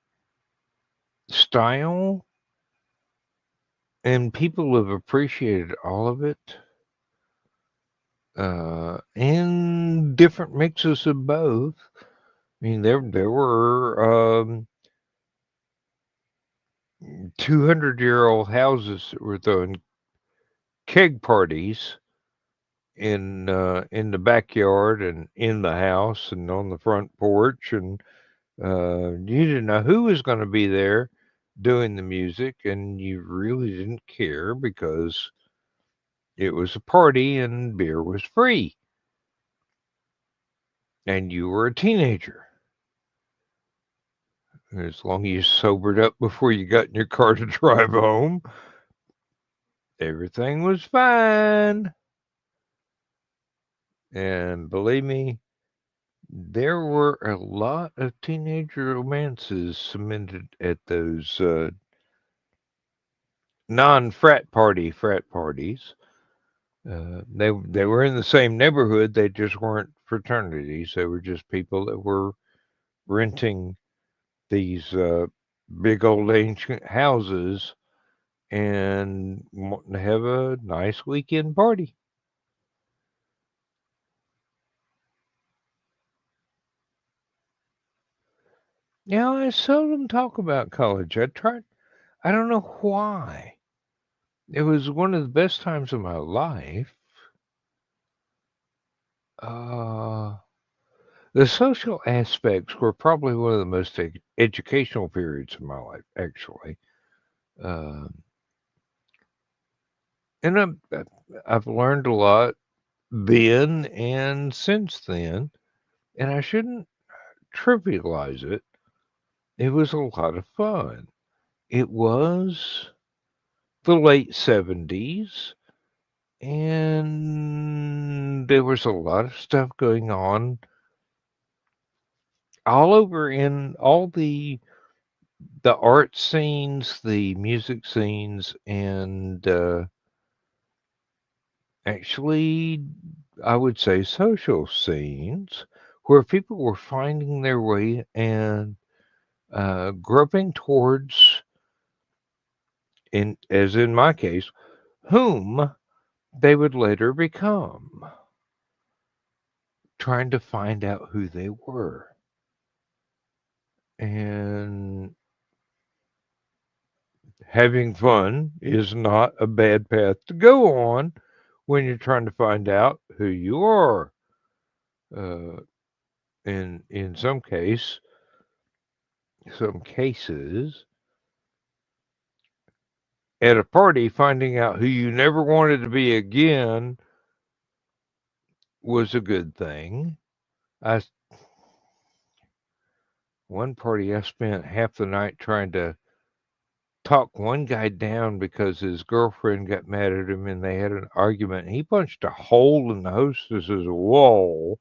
[SPEAKER 2] style, and people have appreciated all of it. And different mixes of both. I mean, there were 200-year-old houses that were throwing keg parties in the backyard and in the house and on the front porch, and You didn't know who was going to be there doing the music, and you really didn't care because it was a party and beer was free, and you were a teenager. As long as you sobered up before you got in your car to drive home, everything was fine. And believe me, there were a lot of teenage romances cemented at those non-frat parties. They were in the same neighborhood. They just weren't fraternities. They were just people that were renting these big old ancient houses and wanting to have a nice weekend party. Now, I seldom talk about college. I don't know why. It was one of the best times of my life. Uh, the social aspects were probably one of the most educational periods of my life, actually. Uh, and I've learned a lot then and since then, and I shouldn't trivialize it. It was a lot of fun. It was the late 70s, and there was a lot of stuff going on all over in all the art scenes, the music scenes, and actually, I would say social scenes where people were finding their way and groping towards, as in my case, whom they would later become, trying to find out who they were. And having fun is not a bad path to go on when you're trying to find out who you are. Uh, in some cases, at a party, finding out who you never wanted to be again was a good thing. I One party I spent half the night trying to talk one guy down because his girlfriend got mad at him and they had an argument. He punched a hole in the hostess's wall.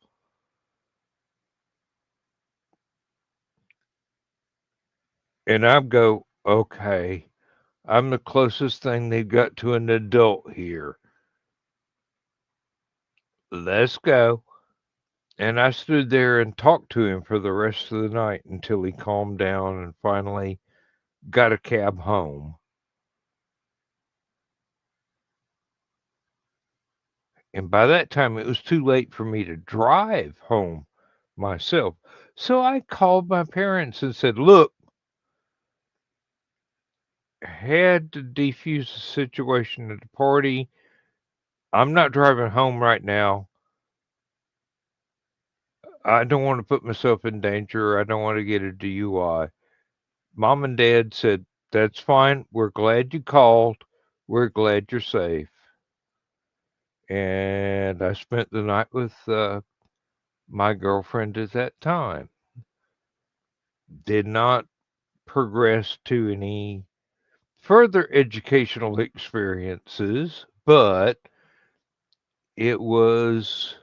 [SPEAKER 2] And I go, okay, I'm the closest thing they've got to an adult here. Let's go. And I stood there and talked to him for the rest of the night until he calmed down and finally got a cab home. And by that time, it was too late for me to drive home myself. So I called my parents and said, look, had to defuse the situation at the party. I'm not driving home right now. I don't want to put myself in danger. I don't want to get a DUI. Mom and Dad said, that's fine. We're glad you called. We're glad you're safe. And I spent the night with my girlfriend at that time. Did not progress to any further educational experiences, but it was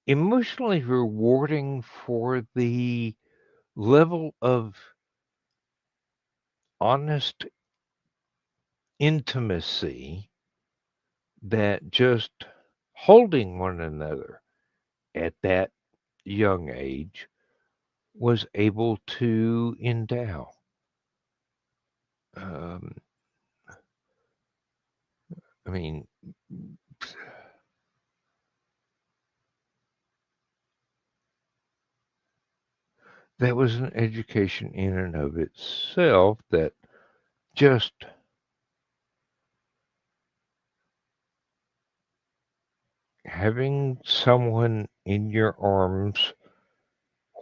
[SPEAKER 2] emotionally rewarding for the level of honest intimacy that just holding one another at that young age was able to endow. Um, I mean, that was an education in and of itself that just having someone in your arms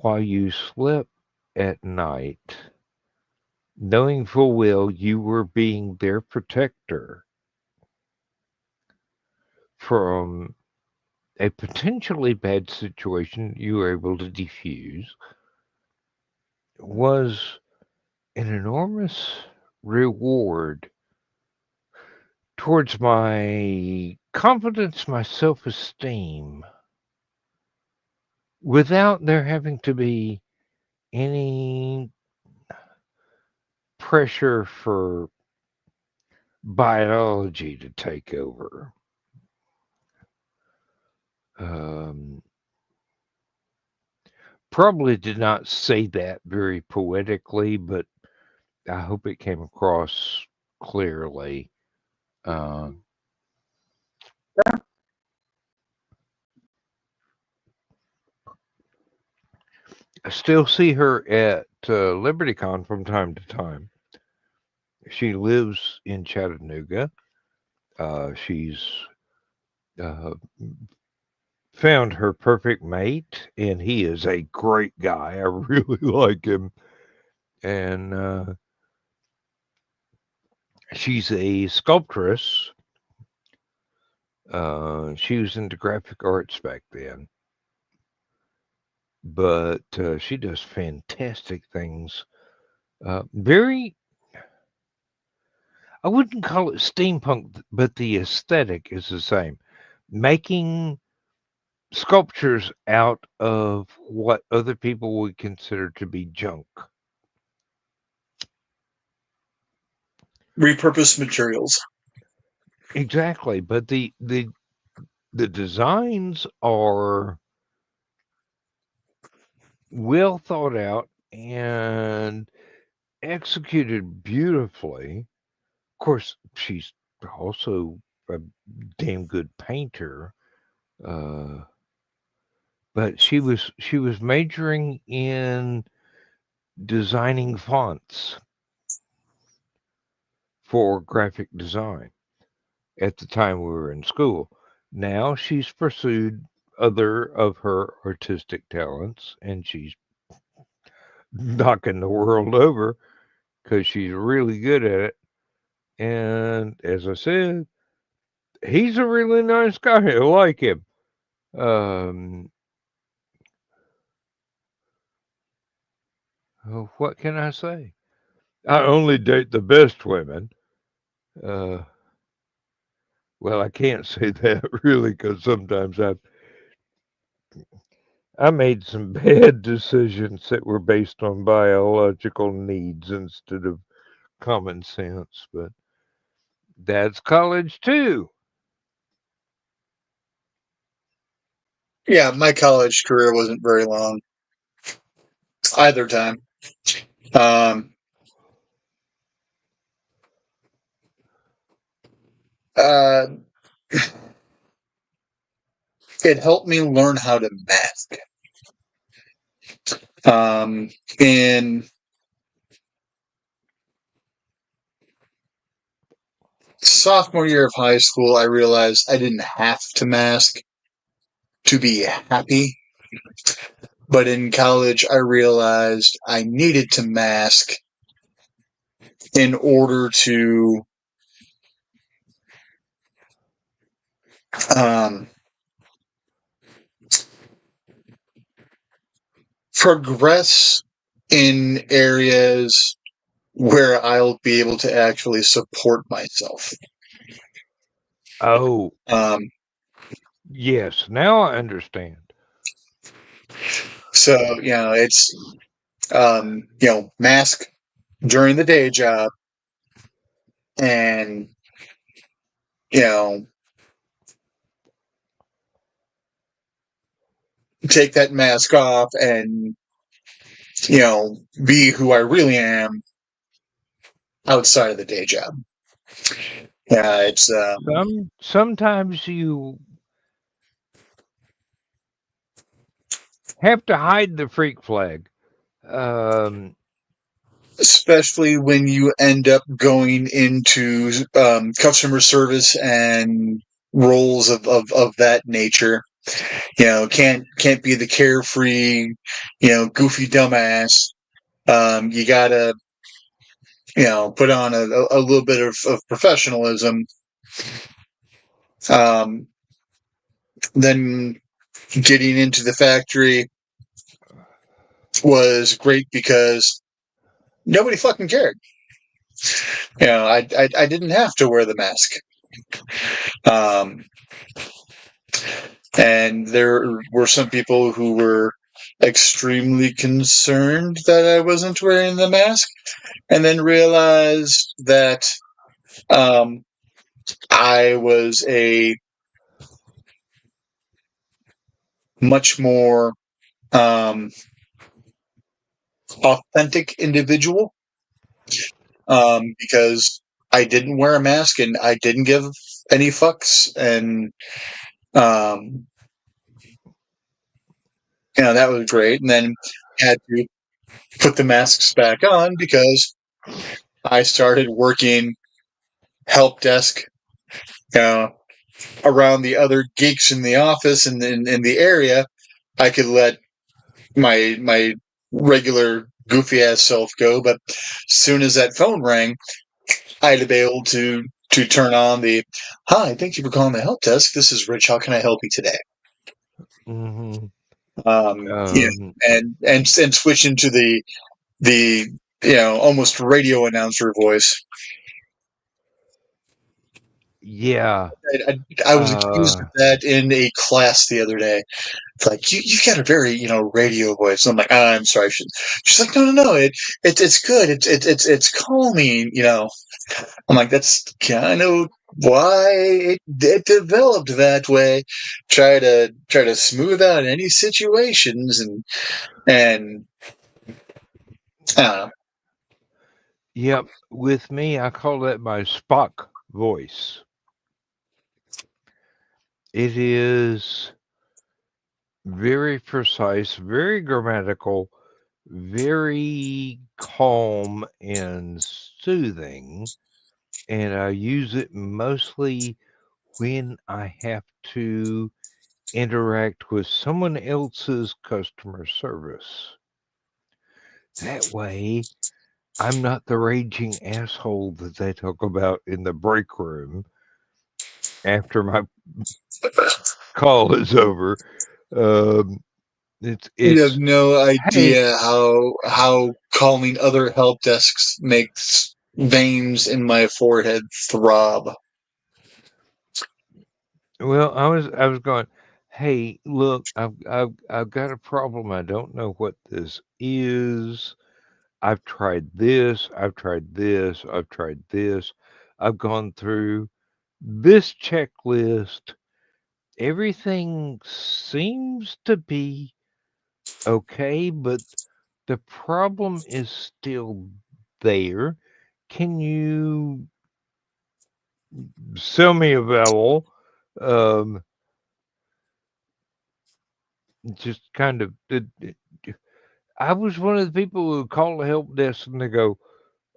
[SPEAKER 2] while you slept at night, knowing full well you were being their protector from a potentially bad situation you were able to defuse, was an enormous reward towards my confidence, my self-esteem, without there having to be any pressure for biology to take over. Probably did not say that very poetically, but I hope it came across clearly. I still see her at LibertyCon from time to time. She lives in Chattanooga. She's found her perfect mate, and he is a great guy. I really like him. And she's a sculptress. She was into graphic arts back then, but she does fantastic things. Very, I wouldn't call it steampunk, but the aesthetic is the same. Making sculptures out of what other people would consider to be junk.
[SPEAKER 3] Repurposed materials.
[SPEAKER 2] Exactly, but the designs are well thought out and executed beautifully. Of course, she's also a damn good painter. Uh, but she was majoring in designing fonts for graphic design at the time we were in school. Now she's pursued other of her artistic talents, and she's knocking the world over because she's really good at it. And as I said, he's a really nice guy. I like him. What can I say? I only date the best women. Uh, well, I can't say that really because sometimes I made some bad decisions that were based on biological needs instead of common sense, but that's college too.
[SPEAKER 3] Yeah, my college career wasn't very long either time. Uh, it helped me learn how to mask. In sophomore year of high school, I realized I didn't have to mask to be happy. But in college, I realized I needed to mask in order to progress in areas where I'll be able to actually support myself.
[SPEAKER 2] Oh,
[SPEAKER 3] Um,
[SPEAKER 2] yes, now I understand.
[SPEAKER 3] so, it's, mask during the day job and, take that mask off and, be who I really am outside of the day job. Yeah, it's
[SPEAKER 2] Sometimes you have to hide the freak flag.
[SPEAKER 3] Especially when you end up going into customer service and roles of that nature. Can't be the carefree, goofy dumbass. You gotta, put on a little bit of professionalism. Then getting into the factory was great because nobody fucking cared. I didn't have to wear the mask. And there were some people who were extremely concerned that I wasn't wearing the mask, and then realized that I was a much more authentic individual because I didn't wear a mask and I didn't give any fucks, and that was great. And then had to put the masks back on because I started working help desk around the other geeks in the office and in the area. I could let my regular goofy ass self go, but as soon as that phone rang, I had to be able to turn on the "Hi, thank you for calling the help desk. This is Rich. How can I help you today?"
[SPEAKER 2] Mm-hmm.
[SPEAKER 3] And switch into the almost radio announcer voice.
[SPEAKER 2] Yeah.
[SPEAKER 3] I was accused of that in a class the other day. It's like, you've got a very, radio voice. I'm like, I'm sorry. She's like, no. It's good. It's calming, I'm like, that's kind of why it developed that way. Try to smooth out any situations and I don't know.
[SPEAKER 2] Yep. With me, I call that my Spock voice. It is very precise, very grammatical, very calm and soothing. And I use it mostly when I have to interact with someone else's customer service. That way, I'm not the raging asshole that they talk about in the break room after my call is over. It's
[SPEAKER 3] You have no
[SPEAKER 2] hey,
[SPEAKER 3] idea how calming other help desks makes veins in my forehead throb.
[SPEAKER 2] well, I was going, hey, look, I've got a problem. I don't know what this is. I've tried this, I've tried this, I've tried this. I've gone through this checklist. Everything seems to be okay, but the problem is still there. Can you sell me a vowel? Um, just kind of. I was one of the people who call the help desk and they go,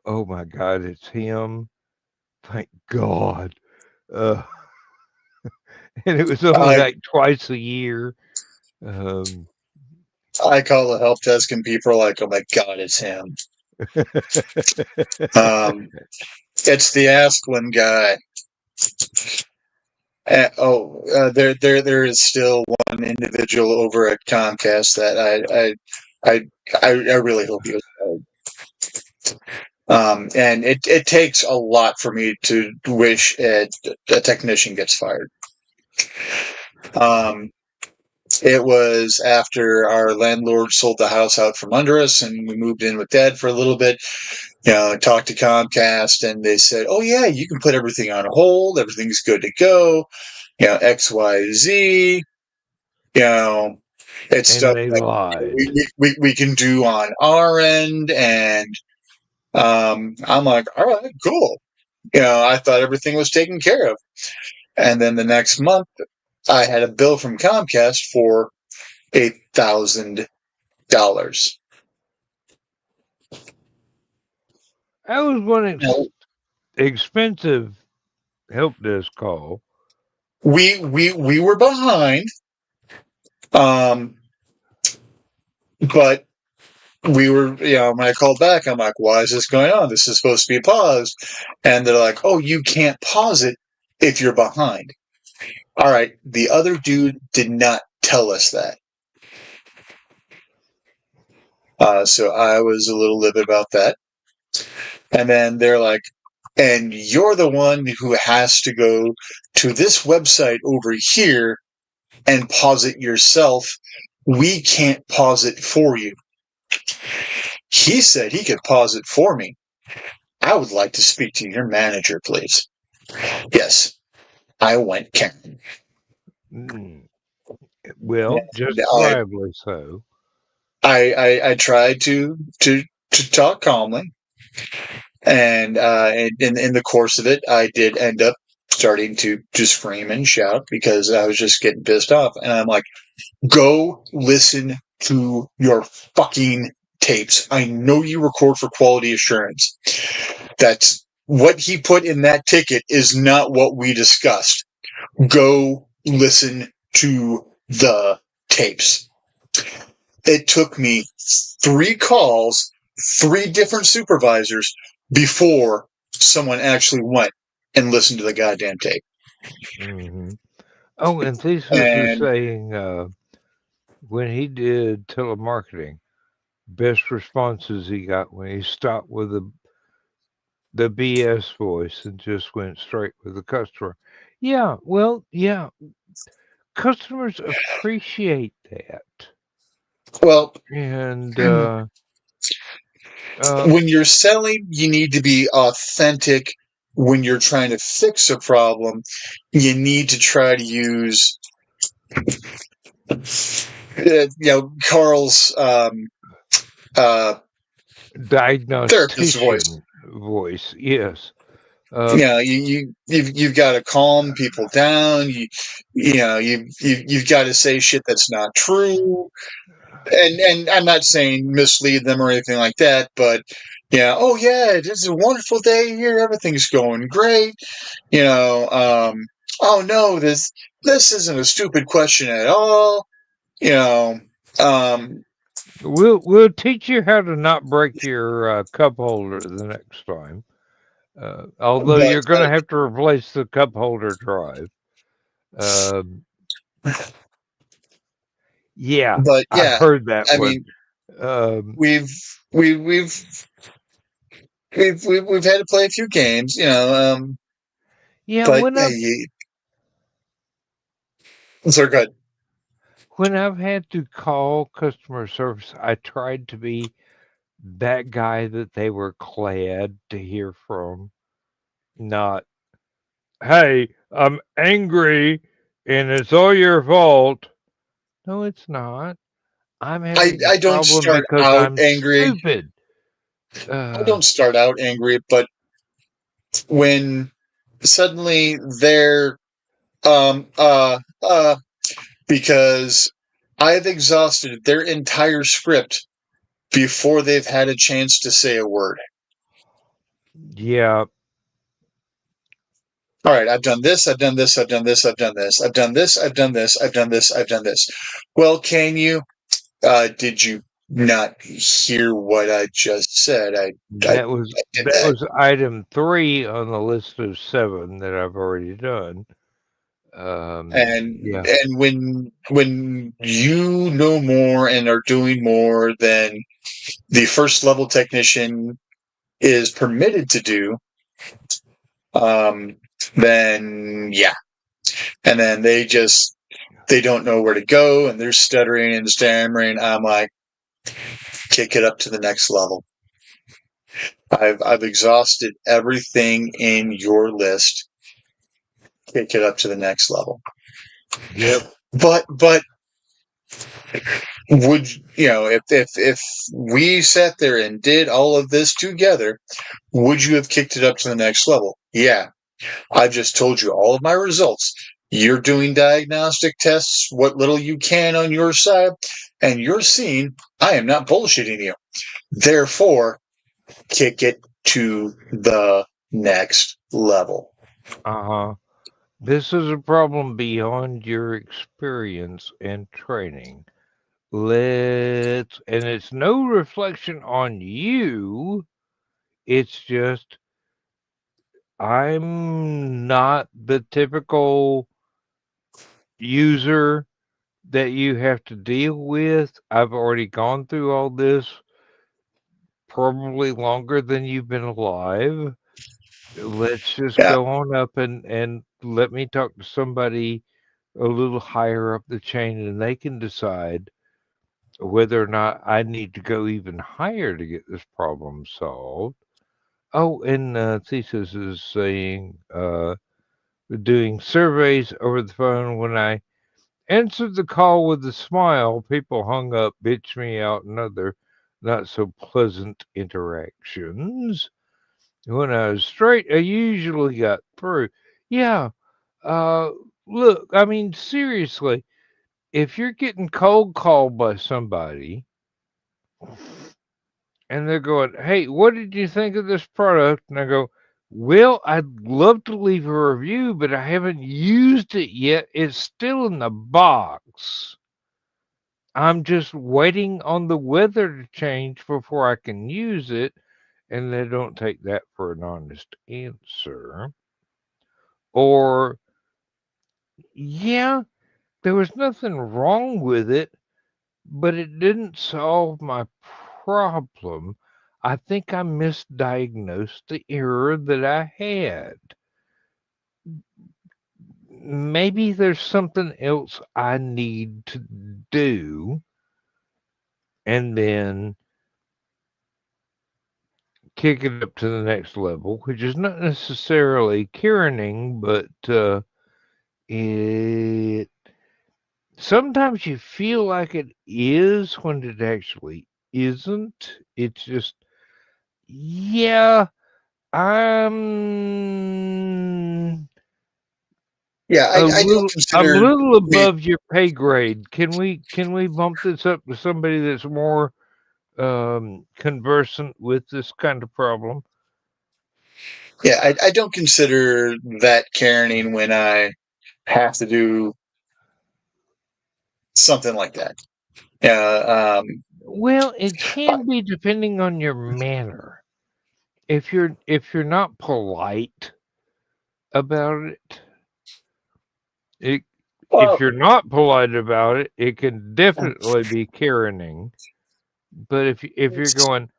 [SPEAKER 2] "Oh my God, it's him! Thank God!" Uh, and it was only
[SPEAKER 3] I
[SPEAKER 2] like twice a year.
[SPEAKER 3] I call the help desk and people are like, "Oh my God, it's him." It's the Ask One guy. There is still one individual over at Comcast that I really hope he was fired. And it takes a lot for me to wish a technician gets fired. It was after our landlord sold the house out from under us, and we moved in with Dad for a little bit. Talked to Comcast, and they said, "Oh yeah, you can put everything on hold. Everything's good to go. X, Y, Z. It's
[SPEAKER 2] and
[SPEAKER 3] stuff
[SPEAKER 2] they
[SPEAKER 3] that
[SPEAKER 2] lied.
[SPEAKER 3] we can do on our end." And I'm like, all right, cool. I thought everything was taken care of. And then the next month, I had a bill from Comcast for $8,000.
[SPEAKER 2] That was one expensive help desk call.
[SPEAKER 3] we were behind, but we were, when I called back, I'm like, why is this going on? This is supposed to be paused. And they're like, oh, you can't pause it if you're behind. All right. The other dude did not tell us that. So I was a little livid about that. And then they're like, and you're the one who has to go to this website over here and pause it yourself. We can't pause it for you. He said he could pause it for me. I would like to speak to your manager, please. Yes, I went Karen.
[SPEAKER 2] Well, justifiably so.
[SPEAKER 3] I tried to talk calmly, and in the course of it, I did end up starting to scream and shout because I was just getting pissed off. And I'm like, go listen to your fucking tapes. I know you record for quality assurance. That's what he put in that ticket is not what we discussed. Go listen to the tapes. It took me 3 calls, 3 different supervisors before someone actually went and listened to the goddamn tape.
[SPEAKER 2] Mm-hmm. Oh, and Thesis was saying when he did telemarketing, best responses he got when he stopped with the BS voice and just went straight with the customer. Yeah, well, yeah, customers appreciate that.
[SPEAKER 3] Well,
[SPEAKER 2] and
[SPEAKER 3] when you're selling, you need to be authentic. When you're trying to fix a problem, you need to try to use, Carl's therapist
[SPEAKER 2] voice. Yes.
[SPEAKER 3] You've got to calm people down. You've got to say shit that's not true. And I'm not saying mislead them or anything like that, but oh yeah, it's a wonderful day here. Everything's going great. Oh no, this isn't a stupid question at all.
[SPEAKER 2] We'll teach you how to not break your cup holder the next time. Although you're going to have to replace the cup holder drive. Yeah,
[SPEAKER 3] but yeah,
[SPEAKER 2] I've heard that
[SPEAKER 3] I
[SPEAKER 2] one.
[SPEAKER 3] mean, we've had to play a few games,
[SPEAKER 2] yeah,
[SPEAKER 3] but so good.
[SPEAKER 2] When I've had to call customer service, I tried to be that guy that they were glad to hear from, not, hey, I'm angry and it's all your fault. No, it's not. I'm having
[SPEAKER 3] I don't start out
[SPEAKER 2] I'm
[SPEAKER 3] angry.
[SPEAKER 2] Stupid.
[SPEAKER 3] I don't start out angry, but when suddenly they're because I've exhausted their entire script before they've had a chance to say a word.
[SPEAKER 2] Yeah.
[SPEAKER 3] All right, I've done this, I've done this, I've done this, I've done this, I've done this, I've done this, I've done this, I've done this. Well, can you did you not hear what I just said?
[SPEAKER 2] That was item 3 on the list of 7 that I've already done.
[SPEAKER 3] And when you know more and are doing more than the first level technician is permitted to do, then yeah, and then they don't know where to go and they're stuttering and stammering. I'm like, kick it up to the next level. I've exhausted everything in your list. Kick it up to the next level.
[SPEAKER 2] Yep.
[SPEAKER 3] But would if we sat there and did all of this together, would you have kicked it up to the next level? Yeah. I've just told you all of my results. You're doing diagnostic tests, what little you can on your side, and you're seeing I am not bullshitting you. Therefore, kick it to the next level.
[SPEAKER 2] Uh-huh. This is a problem beyond your experience and training. And it's no reflection on you. It's just, I'm not the typical user that you have to deal with. I've already gone through all this probably longer than you've been alive. Let's just
[SPEAKER 3] Yeah,
[SPEAKER 2] go on up and let me talk to somebody a little higher up the chain and they can decide whether or not I need to go even higher to get this problem solved. Oh, and Thesis is saying doing surveys over the phone. When I answered the call with a smile, people hung up, bitched me out, and other not so pleasant interactions. When I was straight, I usually got through. Yeah, uh, look, I mean, seriously, if you're getting cold called by somebody and they're going, "Hey, what did you think of this product?" And I go, "Well, I'd love to leave a review, but I haven't used it yet. It's still in the box. I'm just waiting on the weather to change before I can use it." And they don't take that for an honest answer. Or, yeah, there was nothing wrong with it, but it didn't solve my problem. I think I misdiagnosed the error that I had. Maybe there's something else I need to do, and then kick it up to the next level, which is not necessarily Kieraning, but it sometimes you feel like it is when it actually isn't. It's just, yeah, I'm
[SPEAKER 3] yeah. I don't
[SPEAKER 2] I'm a
[SPEAKER 3] consider
[SPEAKER 2] little
[SPEAKER 3] me.
[SPEAKER 2] above your pay grade. Can we bump this up to somebody that's more conversant with this kind of problem?
[SPEAKER 3] Yeah, I don't consider that caring when I have to do something like that. Yeah,
[SPEAKER 2] Well, it
[SPEAKER 3] I-
[SPEAKER 2] can be depending on your manner. If you're not polite about it, it if
[SPEAKER 3] well,
[SPEAKER 2] you're not polite about it, it can definitely be Karening. But if you're going,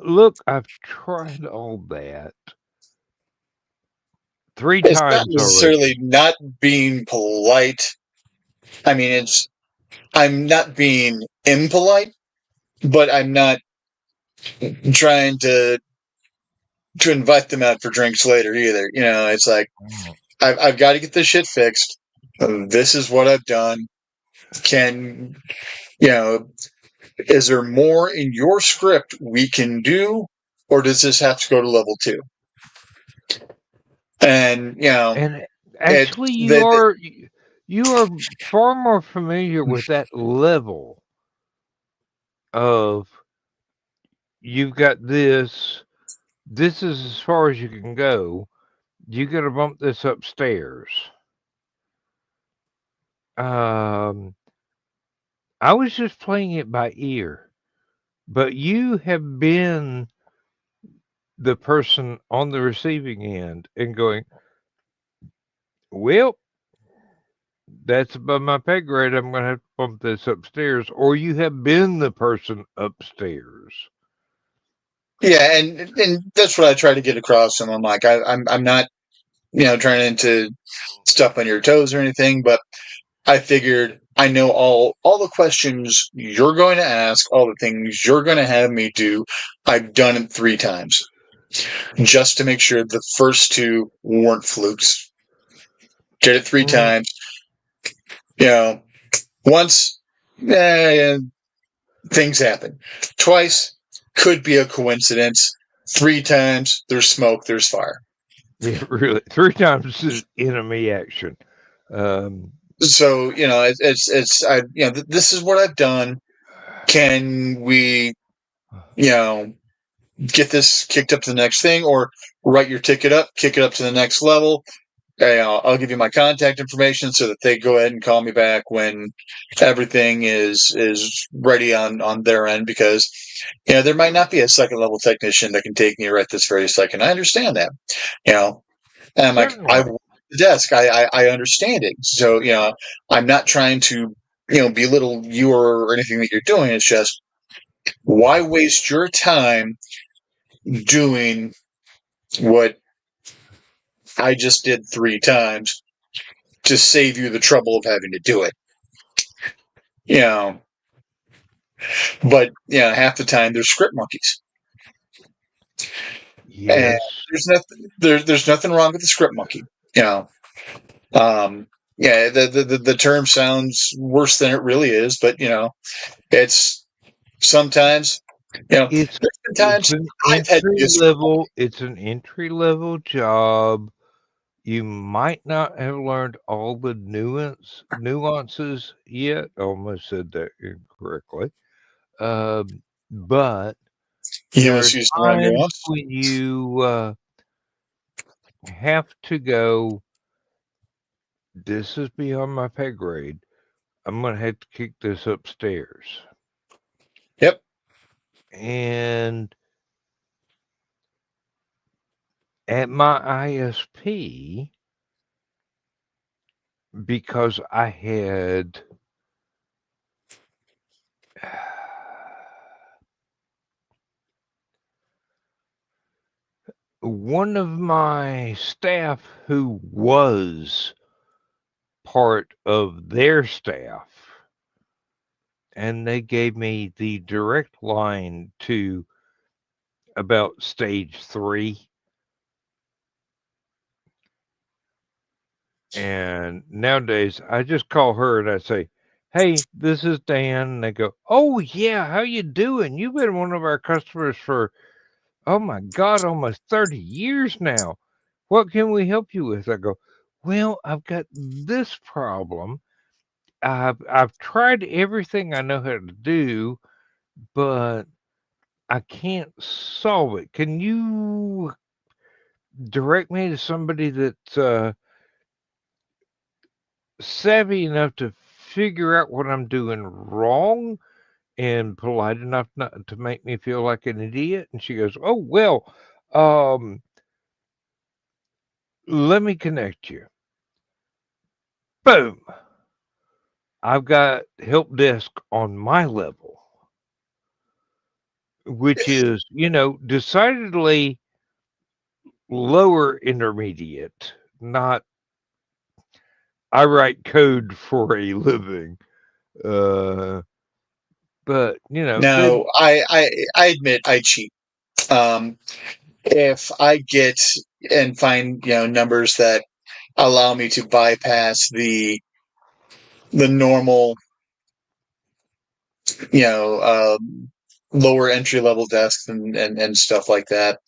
[SPEAKER 2] look, I've tried all that three
[SPEAKER 3] it's not
[SPEAKER 2] times
[SPEAKER 3] necessarily
[SPEAKER 2] already.
[SPEAKER 3] not being polite. I mean, I'm not being impolite, but I'm not trying to invite them out for drinks later either. It's like
[SPEAKER 2] Mm.
[SPEAKER 3] I've got to get this shit fixed. This is what I've done. Can you know? Is there more in your script we can do, or does this have to go to level 2? And
[SPEAKER 2] And
[SPEAKER 3] it
[SPEAKER 2] actually,
[SPEAKER 3] that
[SPEAKER 2] you are far more familiar with that level of you've got this. This is as far as you can go. You got to bump this upstairs. Um, I was just playing it by ear, but you have been the person on the receiving end and going, well, that's above my pay grade. I'm going to have to bump this upstairs. Or you have been the person upstairs.
[SPEAKER 3] yeah, and that's what I try to get across. And I'm like, I'm not trying to step on your toes or anything, but I figured I know all the questions you're going to ask, all the things you're going to have me do. I've done it 3 times just to make sure the first 2 weren't flukes. Did it 3
[SPEAKER 2] Mm,
[SPEAKER 3] times. You know, once, things happen. Twice, could be a coincidence. 3 times, there's smoke, there's fire.
[SPEAKER 2] yeah, really. 3 times is enemy action. Um,
[SPEAKER 3] So it's this is what I've done. Can we get this kicked up to the next thing, or write your ticket up, kick it up to the next level? I'll give you my contact information so that they go ahead and call me back when everything is ready on their end, because there might not be a second level technician that can take me right this very second. I understand that. And I'm like, I
[SPEAKER 2] Certainly.
[SPEAKER 3] work at the desk. I understand it. So I'm not trying to belittle you or anything that you're doing. It's just, why waste your time doing what I just did 3 times to save you the trouble of having to do it? But half the time there's script monkeys, and
[SPEAKER 2] Yes.
[SPEAKER 3] there's nothing wrong with the script monkey. The term sounds worse than it really is, but it's sometimes there's
[SPEAKER 2] It's
[SPEAKER 3] been times
[SPEAKER 2] an
[SPEAKER 3] I've had to be a script monkey.
[SPEAKER 2] it's an entry level job. You might not have learned all the nuances yet. Almost said that incorrectly. But
[SPEAKER 3] You
[SPEAKER 2] there are
[SPEAKER 3] must use the word
[SPEAKER 2] times
[SPEAKER 3] nuance.
[SPEAKER 2] when you have to go, this is beyond my pay grade. I'm going to have to kick this upstairs.
[SPEAKER 3] Yep.
[SPEAKER 2] And at my ISP, because I had one of my staff who was part of their staff, and they gave me the direct line to about stage 3. And nowadays, I just call her and I say, "Hey, this is Dan." And they go, "Oh yeah, how you doing? You've been one of our customers for, oh my God, almost 30 years now. What can we help you with?" I go, "Well, I've got this problem. I've tried everything I know how to do, but I can't solve it. Can you direct me to somebody that's savvy enough to figure out what I'm doing wrong and polite enough not to make me feel like an idiot?" And she goes, "Oh, well, um, let me connect you." Boom. I've got help desk on my level, which is, decidedly lower intermediate, not I write code for a living. But,
[SPEAKER 3] Now, I admit I cheat. If I get and find numbers that allow me to bypass the normal you know lower entry level desks and stuff like that,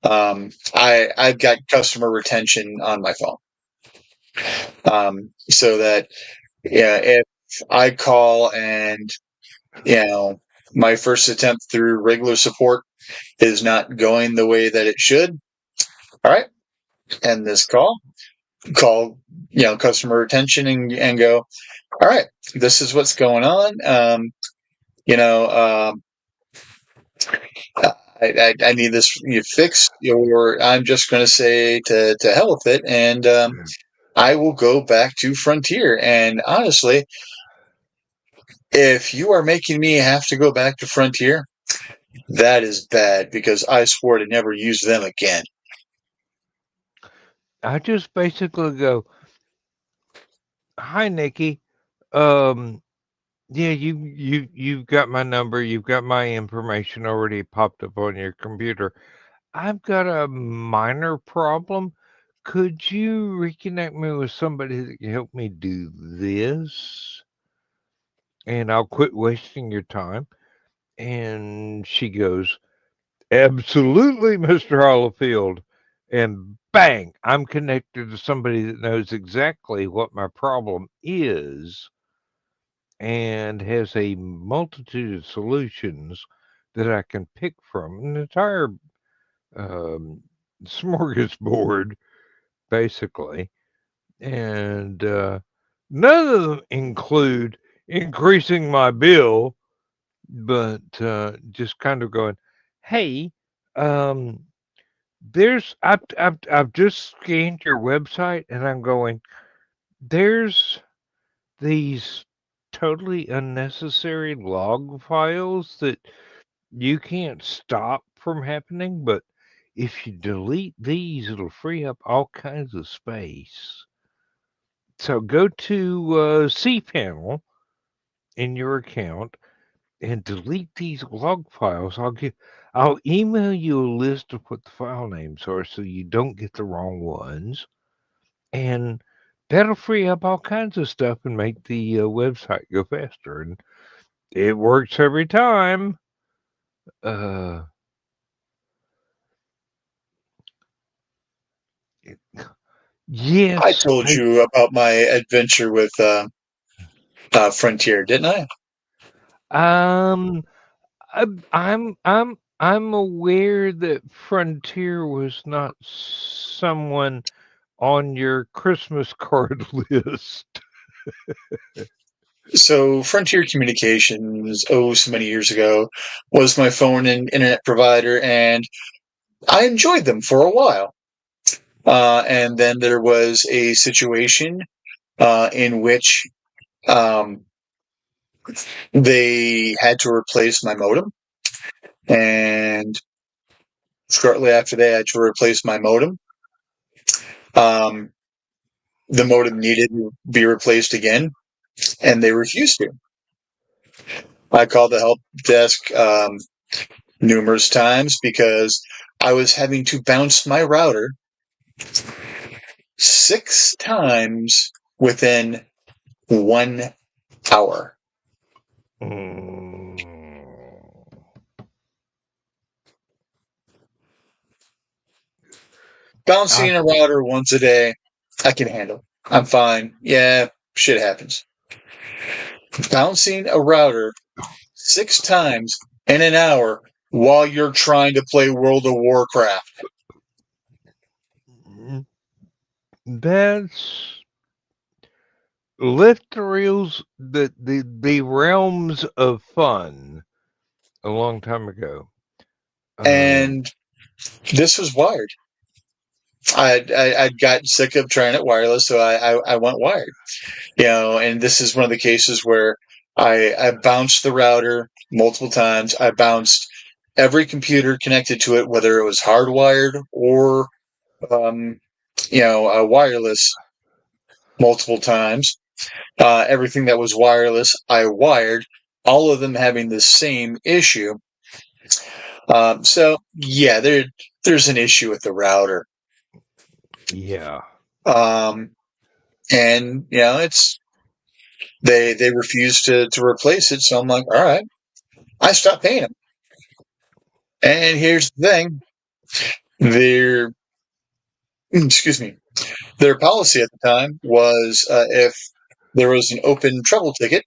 [SPEAKER 3] I've got customer retention on my phone, so that if I call and my first attempt through regular support is not going the way that it should, all right, end this call customer retention, and go, all right, this is what's going on. You know, I need this fixed, or I'm just going to say to hell with it, and I will go back to Frontier. And honestly, if you are making me have to go back to Frontier, that is bad, because I swore to never use them again.
[SPEAKER 2] I just basically go, "Hi, Nikki. Um, yeah, you've got my number. You've got my information already popped up on your computer. I've got a minor problem. Could you reconnect me with somebody that can help me do this? And I'll quit wasting your time." And she goes, "Absolutely, Mr. Hollifield." And bang, I'm connected to somebody that knows exactly what my problem is and has a multitude of solutions that I can pick from. An entire um, smorgasbord, basically. and none of them include increasing my bill, but just kind of going, "Hey, um, I've just scanned your website, and I'm going, there's these totally unnecessary log files that you can't stop from happening, but if you delete these, it'll free up all kinds of space. So go to cPanel in your account and delete these log files. I'll email you a list of what the file names are so you don't get the wrong ones, and that'll free up all kinds of stuff and make the website go faster. And it works every time. Uh,
[SPEAKER 3] I
[SPEAKER 2] yes,
[SPEAKER 3] told you about my adventure with Frontier, didn't I?
[SPEAKER 2] um, I'm aware that Frontier was not someone on your Christmas card list.
[SPEAKER 3] So Frontier Communications, so many years ago, was my phone and internet provider, and I enjoyed them for a while. And then there was a situation in which um, they had to replace my modem, and shortly after they had to replace my modem, um, the modem needed to be replaced again, and they refused to. I called the help desk numerous times because I was having to bounce my router 6 times within 1 hour.
[SPEAKER 2] Mm.
[SPEAKER 3] Bouncing
[SPEAKER 2] I,
[SPEAKER 3] a router once a day, I can handle. I'm fine. Yeah, shit happens. Bouncing a router 6 times in an hour while you're trying to play World of Warcraft.
[SPEAKER 2] that's left the reels, the realms of fun a long time ago.
[SPEAKER 3] And this was wired. I'd gotten sick of trying it wireless, so I went wired. And this is one of the cases where I bounced the router multiple times. I bounced every computer connected to it, whether it was hardwired or um, wireless, multiple times. Everything that was wireless, I wired. All of them having the same issue. So yeah, there's an issue with the router.
[SPEAKER 2] Yeah.
[SPEAKER 3] And it's they refused to replace it. So I'm like, all right, I stopped paying them. And here's the thing: their excuse me, their policy at the time was if there was an open trouble ticket,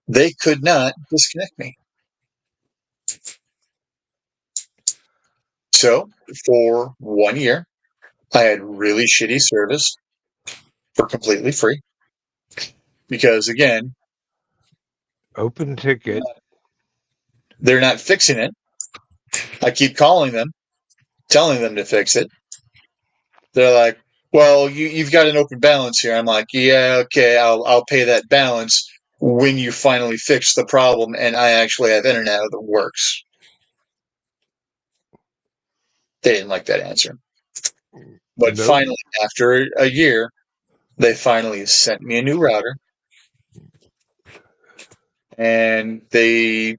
[SPEAKER 3] they could not disconnect me. So for 1 year, I had really shitty service for completely free because again,
[SPEAKER 2] Open ticket.
[SPEAKER 3] they're not fixing it. I keep calling them, telling them to fix it. They're like, well, you've got an open balance here. I'm like, yeah, okay, I'll pay that balance when you finally fix the problem and I actually have internet that works. They didn't like that answer. But
[SPEAKER 2] Nope.
[SPEAKER 3] finally, after a year, they finally sent me a new router. And they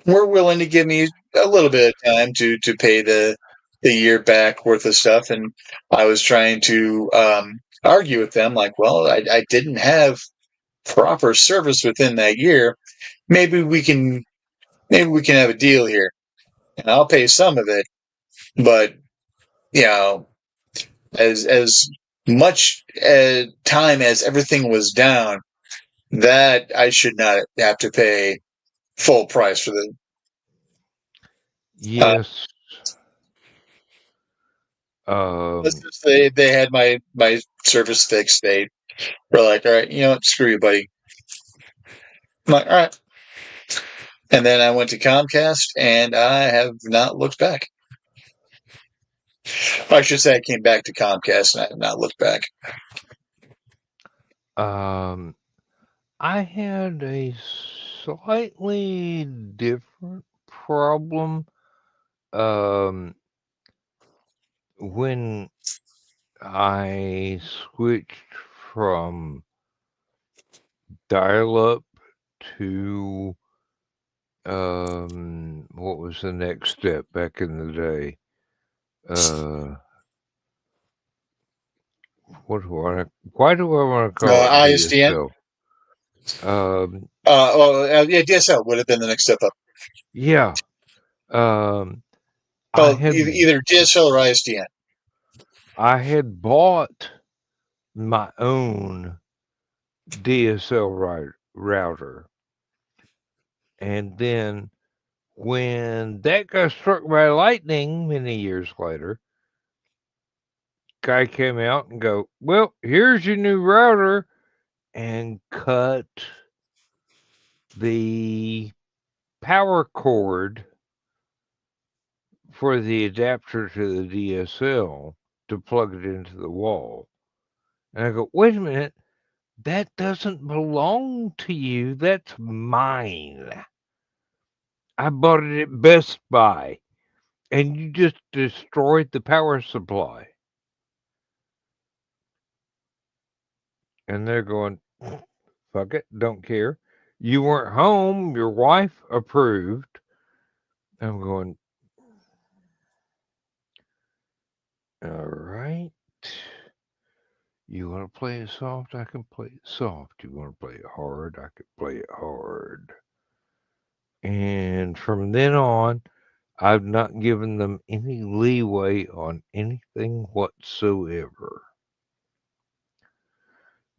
[SPEAKER 3] were willing to give me a little bit of time to pay the year back worth of stuff. And I was trying to argue with them, like, well, I didn't have proper service within that year. Maybe we can have a deal here, and I'll pay some of it. But as much time as everything was down, that I should not have to pay full price for the.
[SPEAKER 2] Yes.
[SPEAKER 3] Let's just say they had my service fixed. They were like, all right, you know what, screw you, buddy. I'm like, all right. And then I went to Comcast, and I have not looked back. I should say I came back to Comcast, and I have not looked back.
[SPEAKER 2] I had a slightly different problem when I switched from dial-up to what was the next step back in the day? Why do I want to call it
[SPEAKER 3] ISDN?
[SPEAKER 2] DSL?
[SPEAKER 3] Yeah, DSL would have been the next step up.
[SPEAKER 2] Yeah. I
[SPEAKER 3] Well,
[SPEAKER 2] had
[SPEAKER 3] either DSL or ISDN.
[SPEAKER 2] I had bought my own DSL router, and then when that got struck by lightning many years later, guy came out and go, well, here's your new router, and cut the power cord for the adapter to the DSL to plug it into the wall. And I go, wait a minute, that doesn't belong to you. That's mine. I bought it at Best Buy, and you just destroyed the power supply. And they're going, fuck it, don't care. You weren't home, your wife approved. I'm going, all right. You want to play it soft? I can play it soft. You want to play it hard? I can play it hard. And from then on, I've not given them any leeway on anything whatsoever.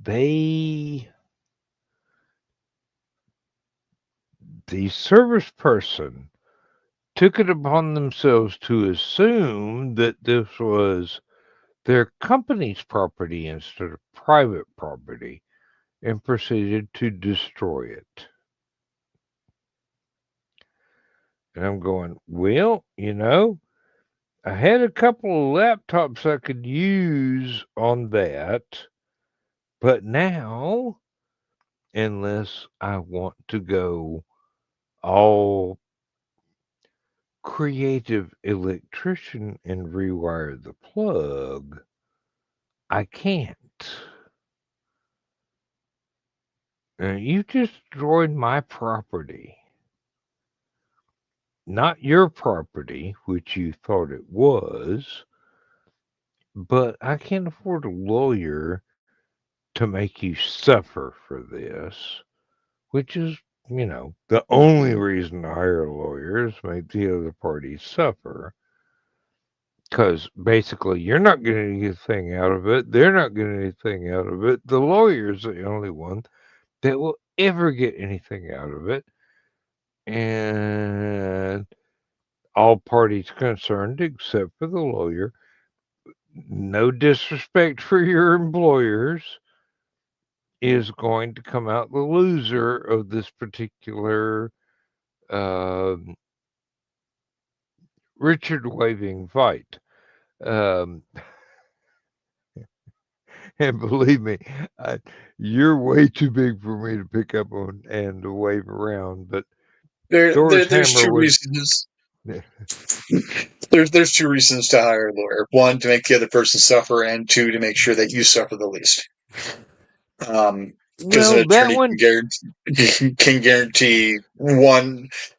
[SPEAKER 2] The service person took it upon themselves to assume that this was their company's property instead of private property and proceeded to destroy it. And I'm going, well, I had a couple of laptops I could use on that, but now, unless I want to go all creative electrician and rewire the plug, I can't. You destroyed my property. Not your property, which you thought it was, but I can't afford a lawyer to make you suffer for this, which is, the only reason to hire a lawyer is make the other party suffer. Because basically, you're not getting anything out of it. They're not getting anything out of it. The lawyer's the only one that will ever get anything out of it. And all parties concerned, except for the lawyer, no disrespect for your employers, is going to come out the loser of this particular Richard waving fight. And believe me, you're way too big for me to pick up on and to wave around. But
[SPEAKER 3] There's two reasons. There's two reasons to hire a lawyer. One, to make the other person suffer, and two, to make sure that you suffer the least. Because an attorney can guarantee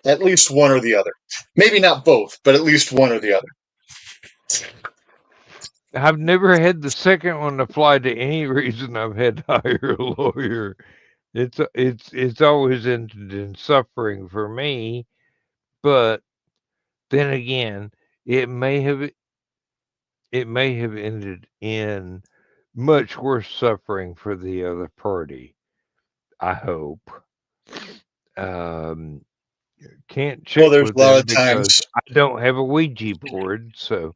[SPEAKER 3] at least one or the other. Maybe not both, but at least one or the other.
[SPEAKER 2] I've never had the second one apply to any reason I've had to hire a lawyer. It's always ended in suffering for me, but then again, it may have ended in much worse suffering for the other party. I hope. Can't check
[SPEAKER 3] Well, there's
[SPEAKER 2] with
[SPEAKER 3] a lot
[SPEAKER 2] them
[SPEAKER 3] of
[SPEAKER 2] because
[SPEAKER 3] times
[SPEAKER 2] I don't have a Ouija board, so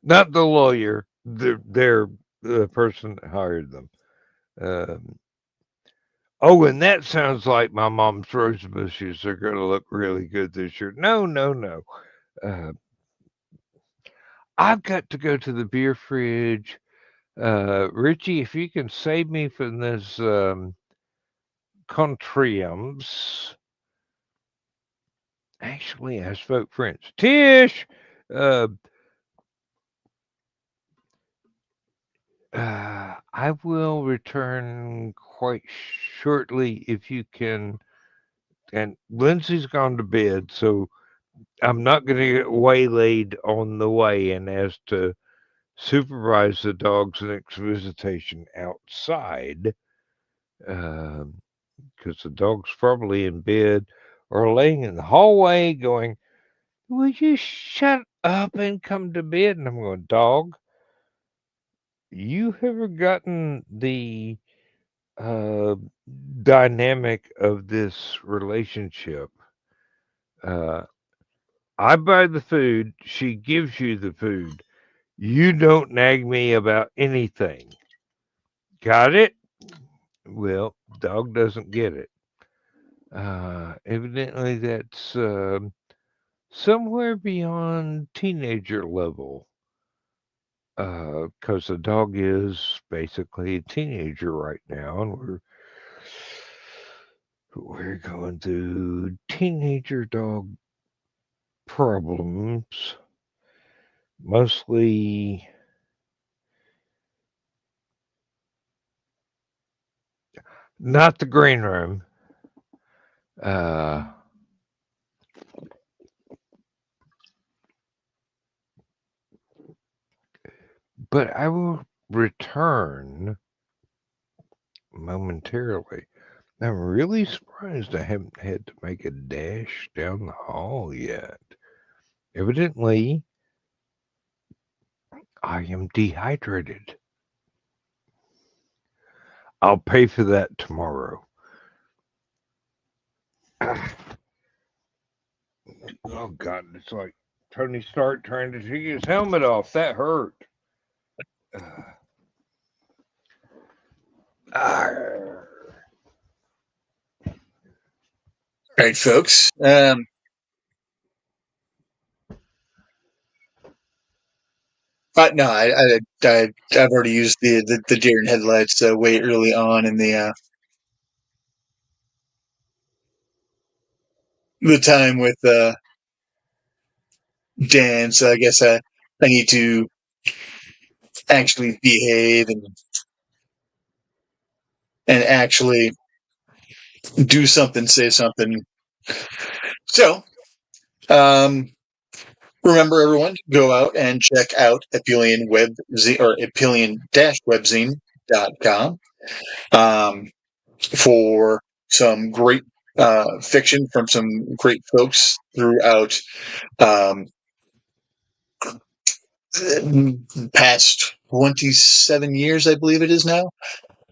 [SPEAKER 2] Not the lawyer, they're the person that hired them. Oh, and that sounds like my mom's rose bushes are going to look really good this year. No, no, no. I've got to go to the beer fridge. Richie, if you can save me from this contriums. Actually, I spoke French. Tish! I will return quite shortly if you can. And Lindsay's gone to bed, so I'm not going to get waylaid on the way and asked to supervise the dog's next visitation outside. Because the dog's probably in bed or laying in the hallway going, "Will you shut up and come to bed?" And I'm going, "Dog, you have gotten the uh, dynamic of this relationship. Uh, I buy the food, she gives you the food. You don't nag me about anything. Got it?" Well, dog doesn't get it. Evidently, that's somewhere beyond teenager level. Because the dog is basically a teenager right now, and we're going through teenager dog problems, mostly not the green room. But I will return momentarily. I'm really surprised I haven't had to make a dash down the hall yet. Evidently, I am dehydrated. I'll pay for that tomorrow. Oh, God, it's like Tony Stark trying to take his helmet off. That hurt.
[SPEAKER 3] All right, folks. No, I've already used the deer and headlights way early on in the time with Dan, so I guess I need to actually behave and actually do something, say something. So, remember, everyone, go out and check out Aphelion or Aphelion-webzine.com for some great fiction from some great folks throughout past 27 years, I believe it is now.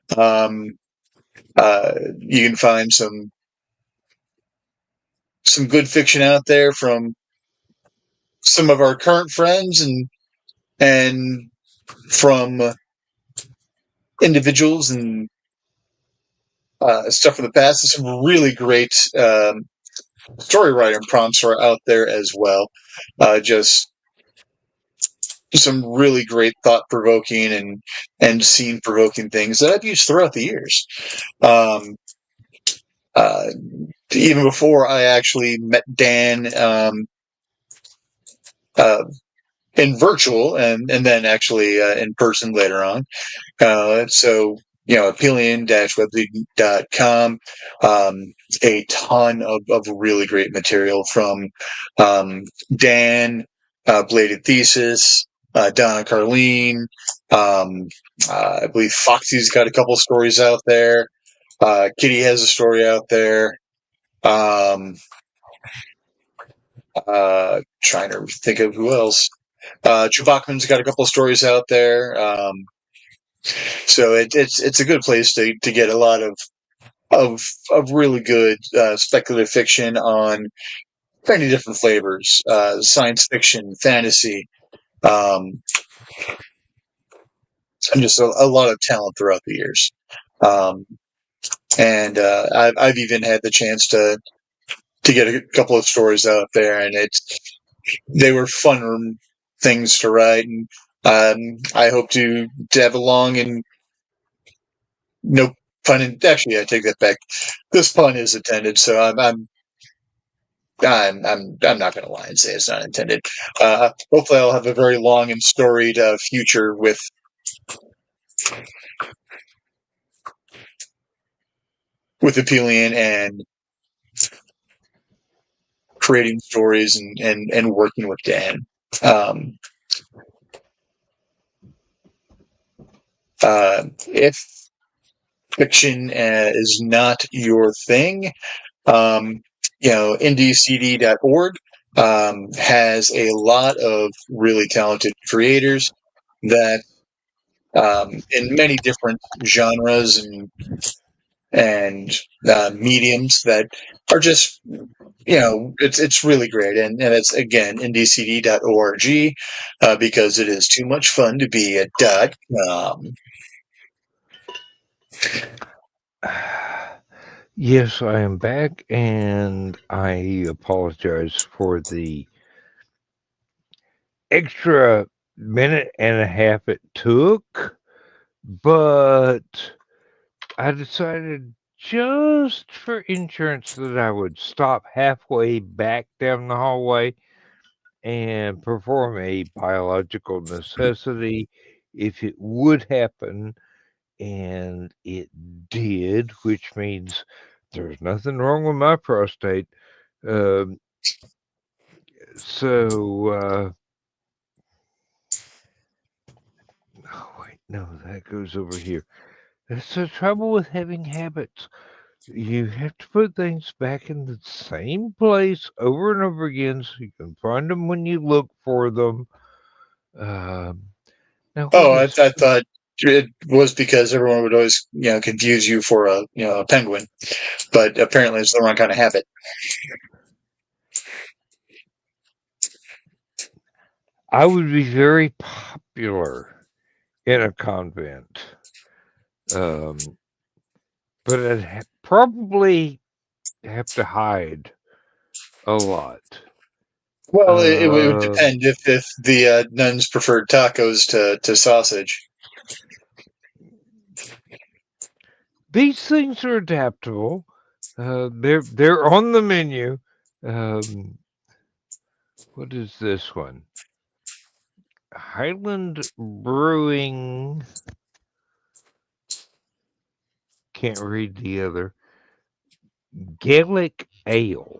[SPEAKER 3] You can find some good fiction out there from some of our current friends and from individuals and stuff from the past. There's some really great story writing prompts are out there as well. Just some really great thought-provoking and scene-provoking things that I've used throughout the years. Even before I actually met Dan in virtual and then actually in person later on. So, Aphelion-webzine.com, a ton of really great material from Dan, Bladed Thesis, Donna Carlene. I believe Foxy's got a couple stories out there. Kitty has a story out there. Trying to think of who else. Chewbacca's got a couple of stories out there. So it's a good place to get a lot of really good speculative fiction on many different flavors, science fiction, fantasy, and just a lot of talent throughout the years. And I've even had the chance to get a couple of stories out there, and they were fun things to write. And I hope to have a long and no pun. Actually, I take that back. This pun is intended, so I'm not going to lie and say it's not intended. Hopefully, I'll have a very long and storied future with Aphelion and creating stories and working with Dan. If fiction is not your thing, indiecd.org has a lot of really talented creators that in many different genres and mediums that are just it's really great, and it's again indiecd.org because it is too much fun to be a .com.
[SPEAKER 2] Yes, I am back, and I apologize for the extra minute and a half it took, but I decided just for insurance that I would stop halfway back down the hallway and perform a biological necessity if it would happen, and it did, which means there's nothing wrong with my prostate. So, oh wait, no, that goes over here. That's the trouble with having habits. You have to put things back in the same place over and over again so you can find them when you look for them. Now,
[SPEAKER 3] I thought it was because everyone would always confuse you for a penguin, but apparently it's the wrong kind of habit.
[SPEAKER 2] I would be very popular in a convent, but I'd probably have to hide a lot.
[SPEAKER 3] Well, it would depend if the nuns preferred tacos to sausage.
[SPEAKER 2] These things are adaptable. They're on the menu. What is this one? Highland Brewing. Can't read the other. Gaelic Ale.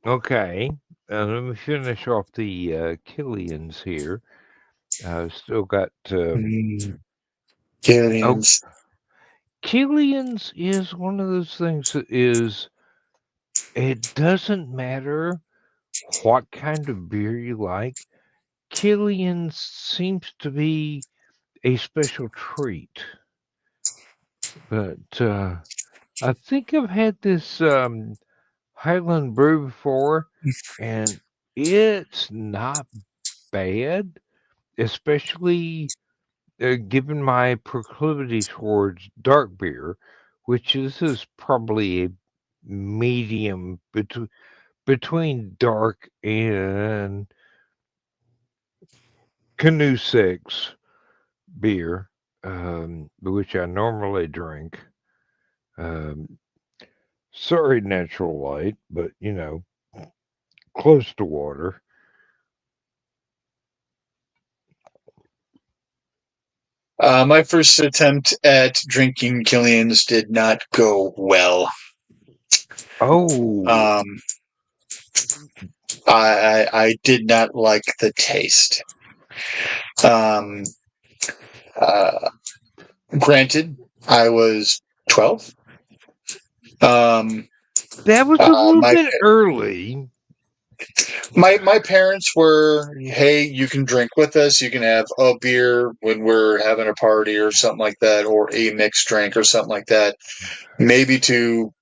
[SPEAKER 2] Okay. Let me finish off the Killians here. Still got.
[SPEAKER 3] Killians.
[SPEAKER 2] Killians is one of those things that is. It doesn't matter what kind of beer you like. Killian's seems to be a special treat. But I think I've had this Highland Brew before, and it's not bad, especially given my proclivity towards dark beer, which is probably a medium between dark and Canoe 6 beer, which I normally drink. Sorry, natural light, but close to water.
[SPEAKER 3] My first attempt at drinking Killian's did not go well.
[SPEAKER 2] Oh,
[SPEAKER 3] I did not like the taste. Granted, I was 12.
[SPEAKER 2] that was a little bit early.
[SPEAKER 3] My parents were, hey, you can drink with us. You can have a beer when we're having a party or something like that, or a mixed drink or something like that. Maybe to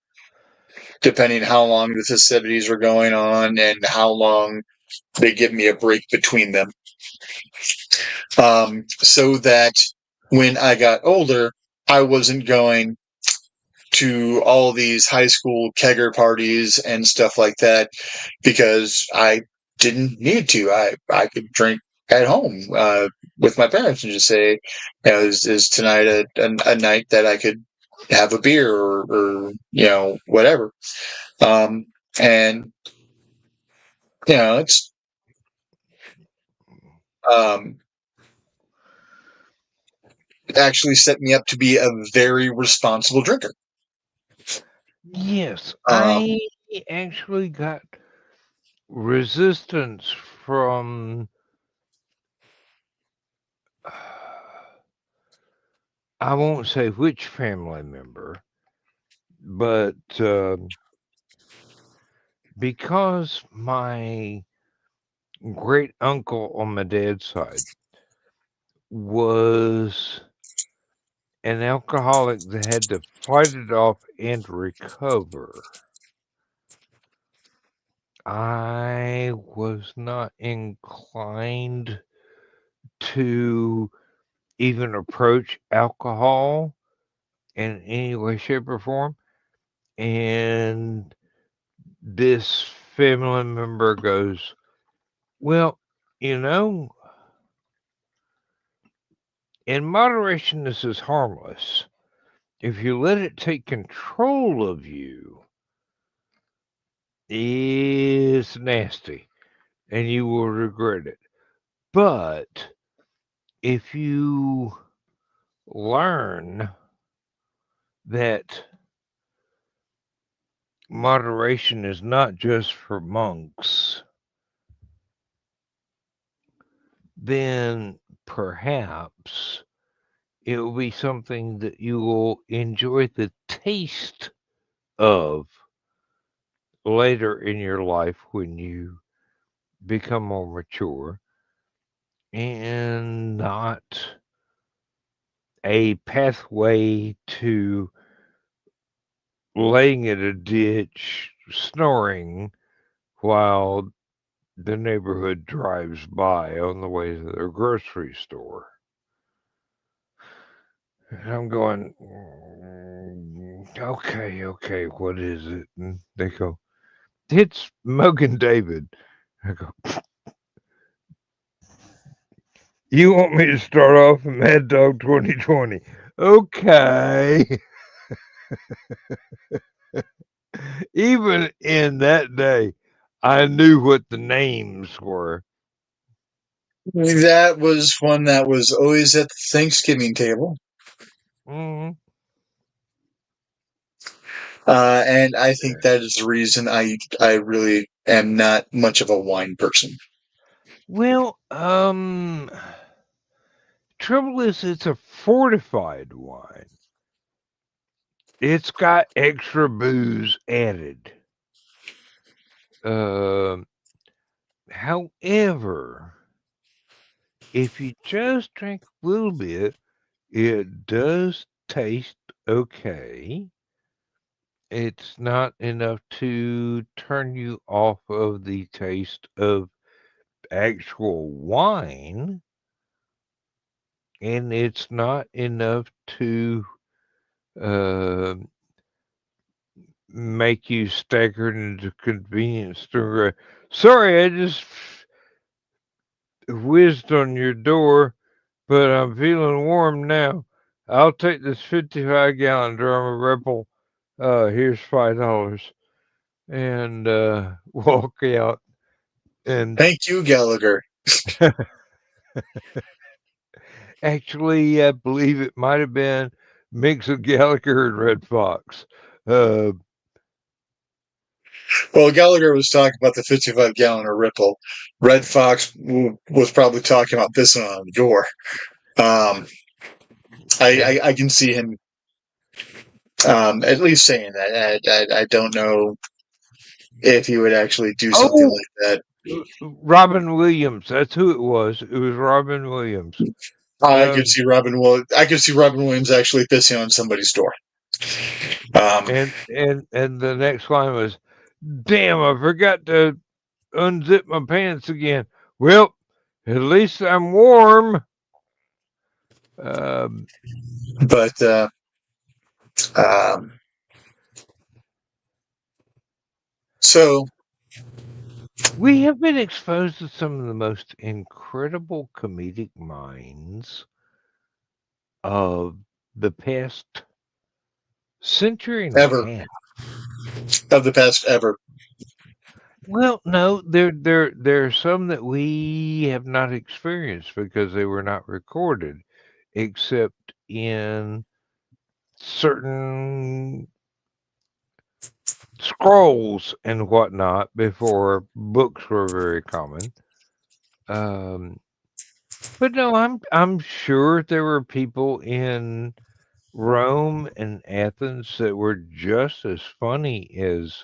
[SPEAKER 3] depending how long the festivities are going on and how long they give me a break between them. So that when I got older, I wasn't going to all these high school kegger parties and stuff like that because I didn't need to. I could drink at home with my parents and just say, is tonight a night that I could have a beer or whatever. And it's it actually set me up to be a very responsible drinker.
[SPEAKER 2] Yes, I actually got resistance from I won't say which family member, but because my great uncle on my dad's side was an alcoholic that had to fight it off and recover, I was not inclined to even approach alcohol in any way, shape, or form. And this family member goes, well, in moderation, this is harmless. If you let it take control of you, it's nasty and you will regret it. But if you learn that moderation is not just for monks, then perhaps it will be something that you will enjoy the taste of later in your life when you become more mature, and not a pathway to laying in a ditch snoring while the neighborhood drives by on the way to their grocery store. And I'm going, okay, what is it? And they go, it's Mogan David. I go, you want me to start off Mad Dog 2020? Okay. Even in that day, I knew what the names were.
[SPEAKER 3] That was one that was always at the Thanksgiving table.
[SPEAKER 2] Mm-hmm.
[SPEAKER 3] And I think that is the reason I really am not much of a wine person.
[SPEAKER 2] Well, trouble is it's a fortified wine. It's got extra booze added. However, if you just drink a little bit, it does taste okay. It's not enough to turn you off of the taste of actual wine, and it's not enough to make you staggered into convenience store. Sorry, I just whizzed on your door, but I'm feeling warm now. I'll take this 55-gallon drum of Ripple. Here's $5, and walk out. And
[SPEAKER 3] thank you, Gallagher.
[SPEAKER 2] actually, I believe it might have been mix of Gallagher and Red Fox.
[SPEAKER 3] Well, Gallagher was talking about the 55-gallon of Ripple. Red Fox was probably talking about this one on the door. I can see him at least saying that. I don't know if he would actually do something like that.
[SPEAKER 2] Robin Williams. That's who it was. It was Robin Williams.
[SPEAKER 3] I could see Robin Williams actually pissing on somebody's door.
[SPEAKER 2] And the next line was, "Damn, I forgot to unzip my pants again. Well, at least I'm warm."
[SPEAKER 3] But so
[SPEAKER 2] We have been exposed to some of the most incredible comedic minds of the past century and a
[SPEAKER 3] ever
[SPEAKER 2] half.
[SPEAKER 3] of the past ever.
[SPEAKER 2] Well, no, there are some that we have not experienced because they were not recorded, except in certain scrolls and whatnot before books were very common. But no, I'm sure there were people in Rome and Athens that were just as funny as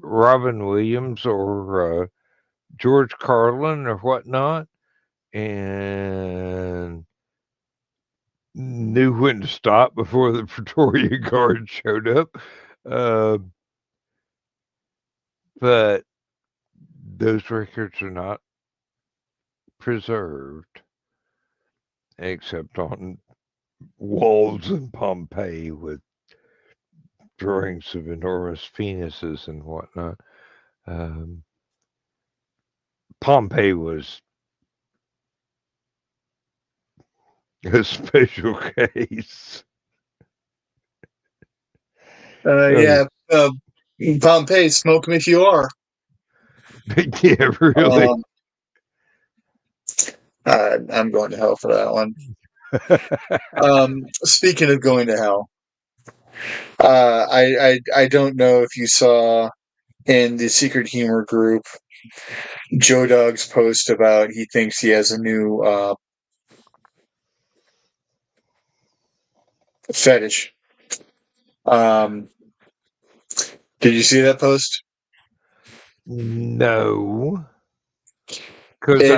[SPEAKER 2] Robin Williams or George Carlin or whatnot, and knew when to stop before the Praetorian Guard showed up. Uh, but those records are not preserved except on walls in Pompeii with drawings of enormous penises and whatnot. Um, Pompeii was a special case.
[SPEAKER 3] Yeah, Pompeii, smoke 'em if you are.
[SPEAKER 2] Yeah, really.
[SPEAKER 3] I'm going to hell for that one. Speaking of going to hell, I don't know if you saw in the Secret Humor group Joe Dog's post about he thinks he has a new fetish. Did you see that post?
[SPEAKER 2] No, because
[SPEAKER 3] It is.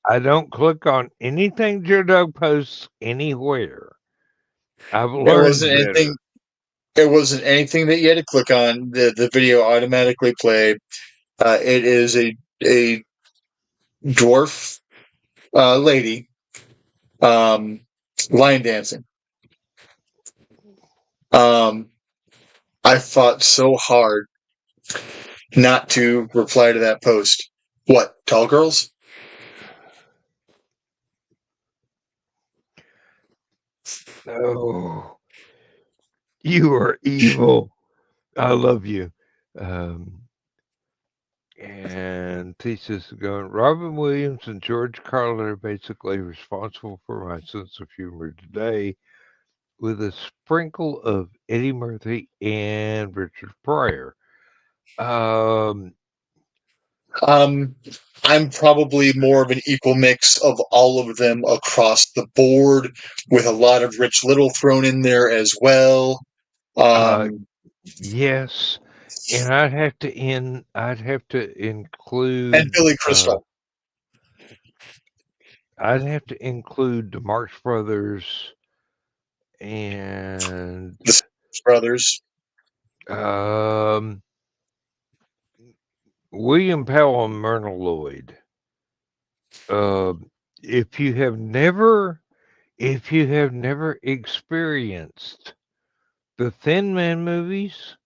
[SPEAKER 2] I don't click on anything Joe Dog posts anywhere. I've
[SPEAKER 3] It
[SPEAKER 2] learned
[SPEAKER 3] wasn't
[SPEAKER 2] better.
[SPEAKER 3] anything. It wasn't anything that you had to click on. The video automatically played. It is a dwarf lady line dancing. I fought so hard not to reply to that post. What, tall girls?
[SPEAKER 2] Oh, you are evil. I love you. Um, and thesis going, Robin Williams and George Carlin are basically responsible for my sense of humor today, with a sprinkle of Eddie Murphy and Richard Pryor.
[SPEAKER 3] I'm probably more of an equal mix of all of them across the board, with a lot of Rich Little thrown in there as well.
[SPEAKER 2] Uh, yes, and I'd have to
[SPEAKER 3] And
[SPEAKER 2] include.
[SPEAKER 3] Billy Crystal,
[SPEAKER 2] I'd have to include the Marx Brothers and
[SPEAKER 3] the brothers.
[SPEAKER 2] um, William Powell and Myrna Lloyd. Uh, if you have never experienced the Thin Man movies,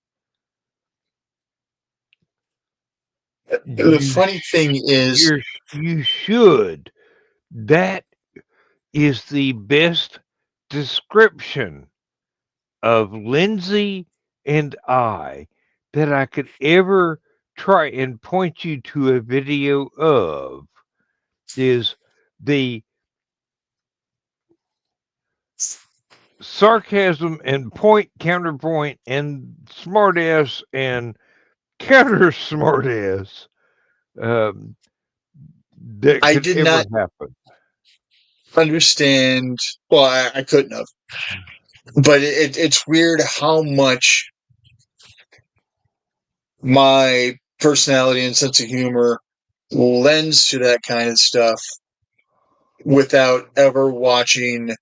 [SPEAKER 3] The
[SPEAKER 2] you
[SPEAKER 3] funny thing is,
[SPEAKER 2] you should. That is the best description of Lindsay and I that I could ever try and point you to a video of, is the sarcasm and point counterpoint and smartass and counter smartass that
[SPEAKER 3] I
[SPEAKER 2] could
[SPEAKER 3] did
[SPEAKER 2] ever
[SPEAKER 3] not
[SPEAKER 2] happen.
[SPEAKER 3] understand. Well, I couldn't have. But it's weird how much my personality and sense of humor lends to that kind of stuff without ever watching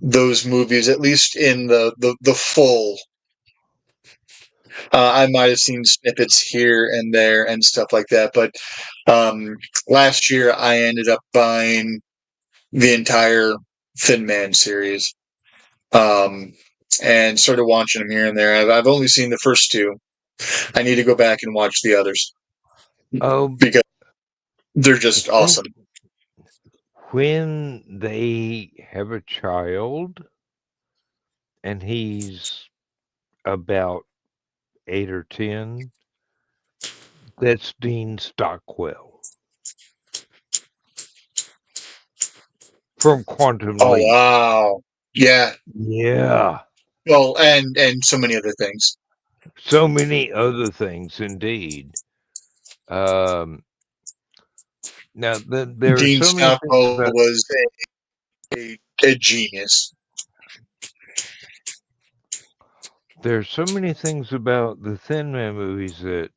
[SPEAKER 3] those movies, at least in the full I might have seen snippets here and there and stuff like that, but last year I ended up buying the entire Thin Man series, and started watching them here and there. I've only seen the first two. I need to go back and watch the others
[SPEAKER 2] Oh,
[SPEAKER 3] because they're just
[SPEAKER 2] when,
[SPEAKER 3] awesome.
[SPEAKER 2] when they have a child and he's about 8 or 10, that's Dean Stockwell from Quantum
[SPEAKER 3] Oh
[SPEAKER 2] Leap.
[SPEAKER 3] wow, yeah.
[SPEAKER 2] Yeah.
[SPEAKER 3] Well, and so many other things.
[SPEAKER 2] So many other things, indeed. Um, now, there are
[SPEAKER 3] Dean
[SPEAKER 2] so many things
[SPEAKER 3] Stockwell
[SPEAKER 2] about
[SPEAKER 3] was a genius.
[SPEAKER 2] there's so many things about the Thin Man movies that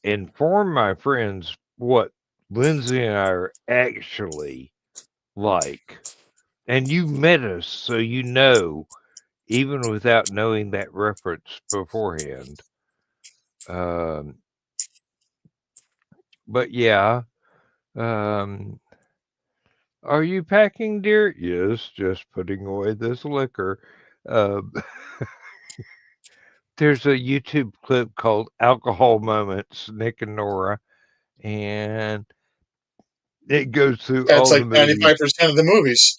[SPEAKER 2] inform my friends what Lindsay and I are actually like. And you met us, so you know, even without knowing that reference beforehand. Um, but yeah, um, are you packing, dear? Yes, just putting away this liquor. Um, there's a YouTube clip called Alcohol Moments, Nick and Nora, and it goes through
[SPEAKER 3] That's
[SPEAKER 2] all the
[SPEAKER 3] like
[SPEAKER 2] movies.
[SPEAKER 3] 95% of the movies.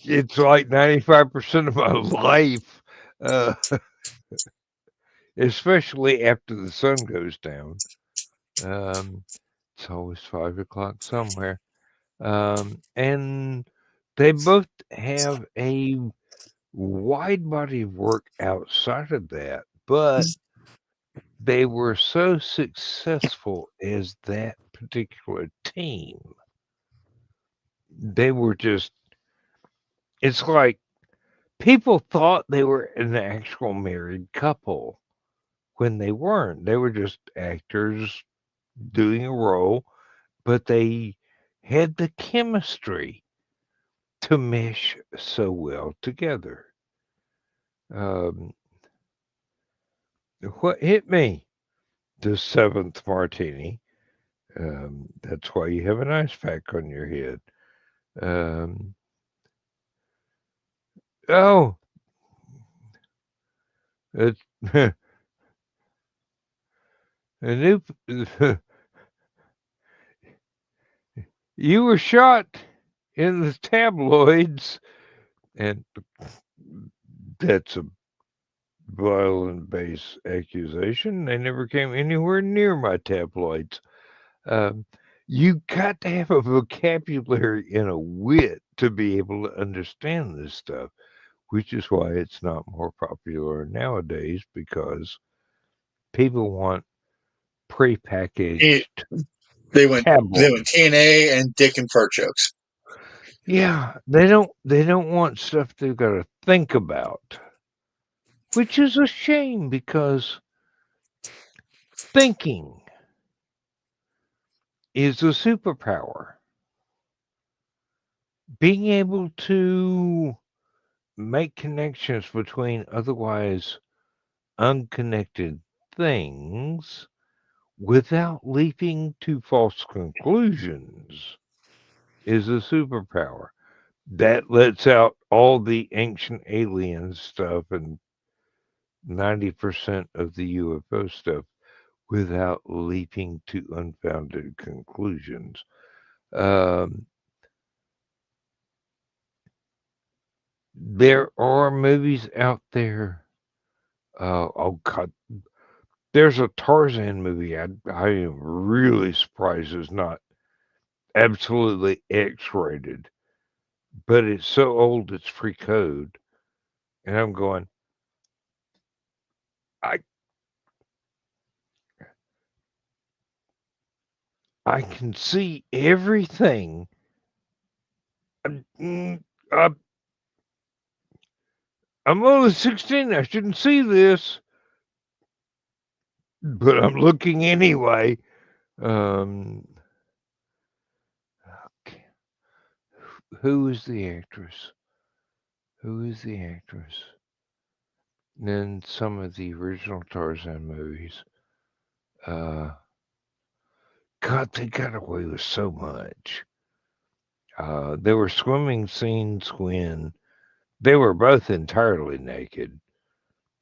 [SPEAKER 2] It's like 95% of my life, uh, especially after the sun goes down. Um, it's always 5 o'clock somewhere. And they both have a wide body of work outside of that, but they were so successful as that particular team. They were just, it's like people thought they were an actual married couple when they weren't. They were just actors doing a role, but they had the chemistry to mesh so well together. Um, what hit me? The seventh martini. That's why you have an ice pack on your head. Um, oh, it's a new. You were shot in the tabloids, and that's a violent base accusation. They never came anywhere near my tabloids. Um, you got to have a vocabulary and a wit to be able to understand this stuff, which is why it's not more popular nowadays because people want
[SPEAKER 3] He-
[SPEAKER 2] prepackaged
[SPEAKER 3] They went
[SPEAKER 2] tabloids.
[SPEAKER 3] TNA and dick and fart jokes.
[SPEAKER 2] Yeah, they don't want stuff they've got to think about, which is a shame because thinking is a superpower. Being able to make connections between otherwise unconnected things without leaping to false conclusions is a superpower. That lets out all the ancient alien stuff and 90% of the UFO stuff without leaping to unfounded conclusions. Um, there are movies out there. Oh God, there's a Tarzan movie. I am really surprised it's not absolutely X-rated, but it's so old it's free code, and I'm going. I I can see everything. Mm, I, I'm only 16. I shouldn't see this, but I'm looking anyway. Um, who is the actress? Who is the actress? than some of the original Tarzan movies. God, they got away with so much. There were swimming scenes when they were both entirely naked,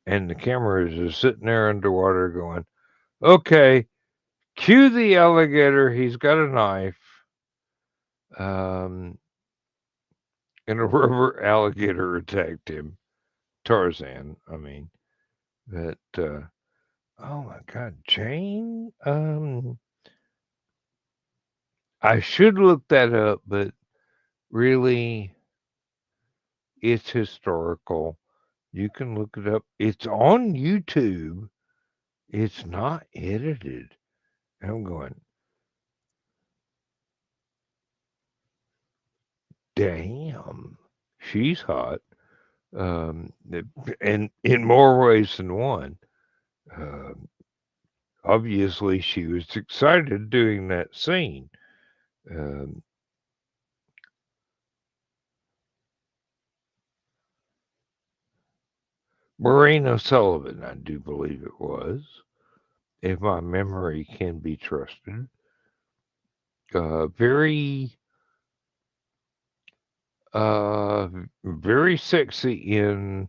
[SPEAKER 2] and the cameras are sitting there underwater going, okay, cue the alligator. He's got a knife. And a rubber alligator attacked him. Tarzan, I mean. But, oh my God, Jane? I should look that up, but really, it's historical. You can look it up. It's on YouTube. It's not edited. I'm going, damn, she's hot. And in more ways than one. Um, Obviously, she was excited doing that scene. Um, Maureen O'Sullivan, I do believe it was, if my memory can be trusted. Very, uh, very sexy in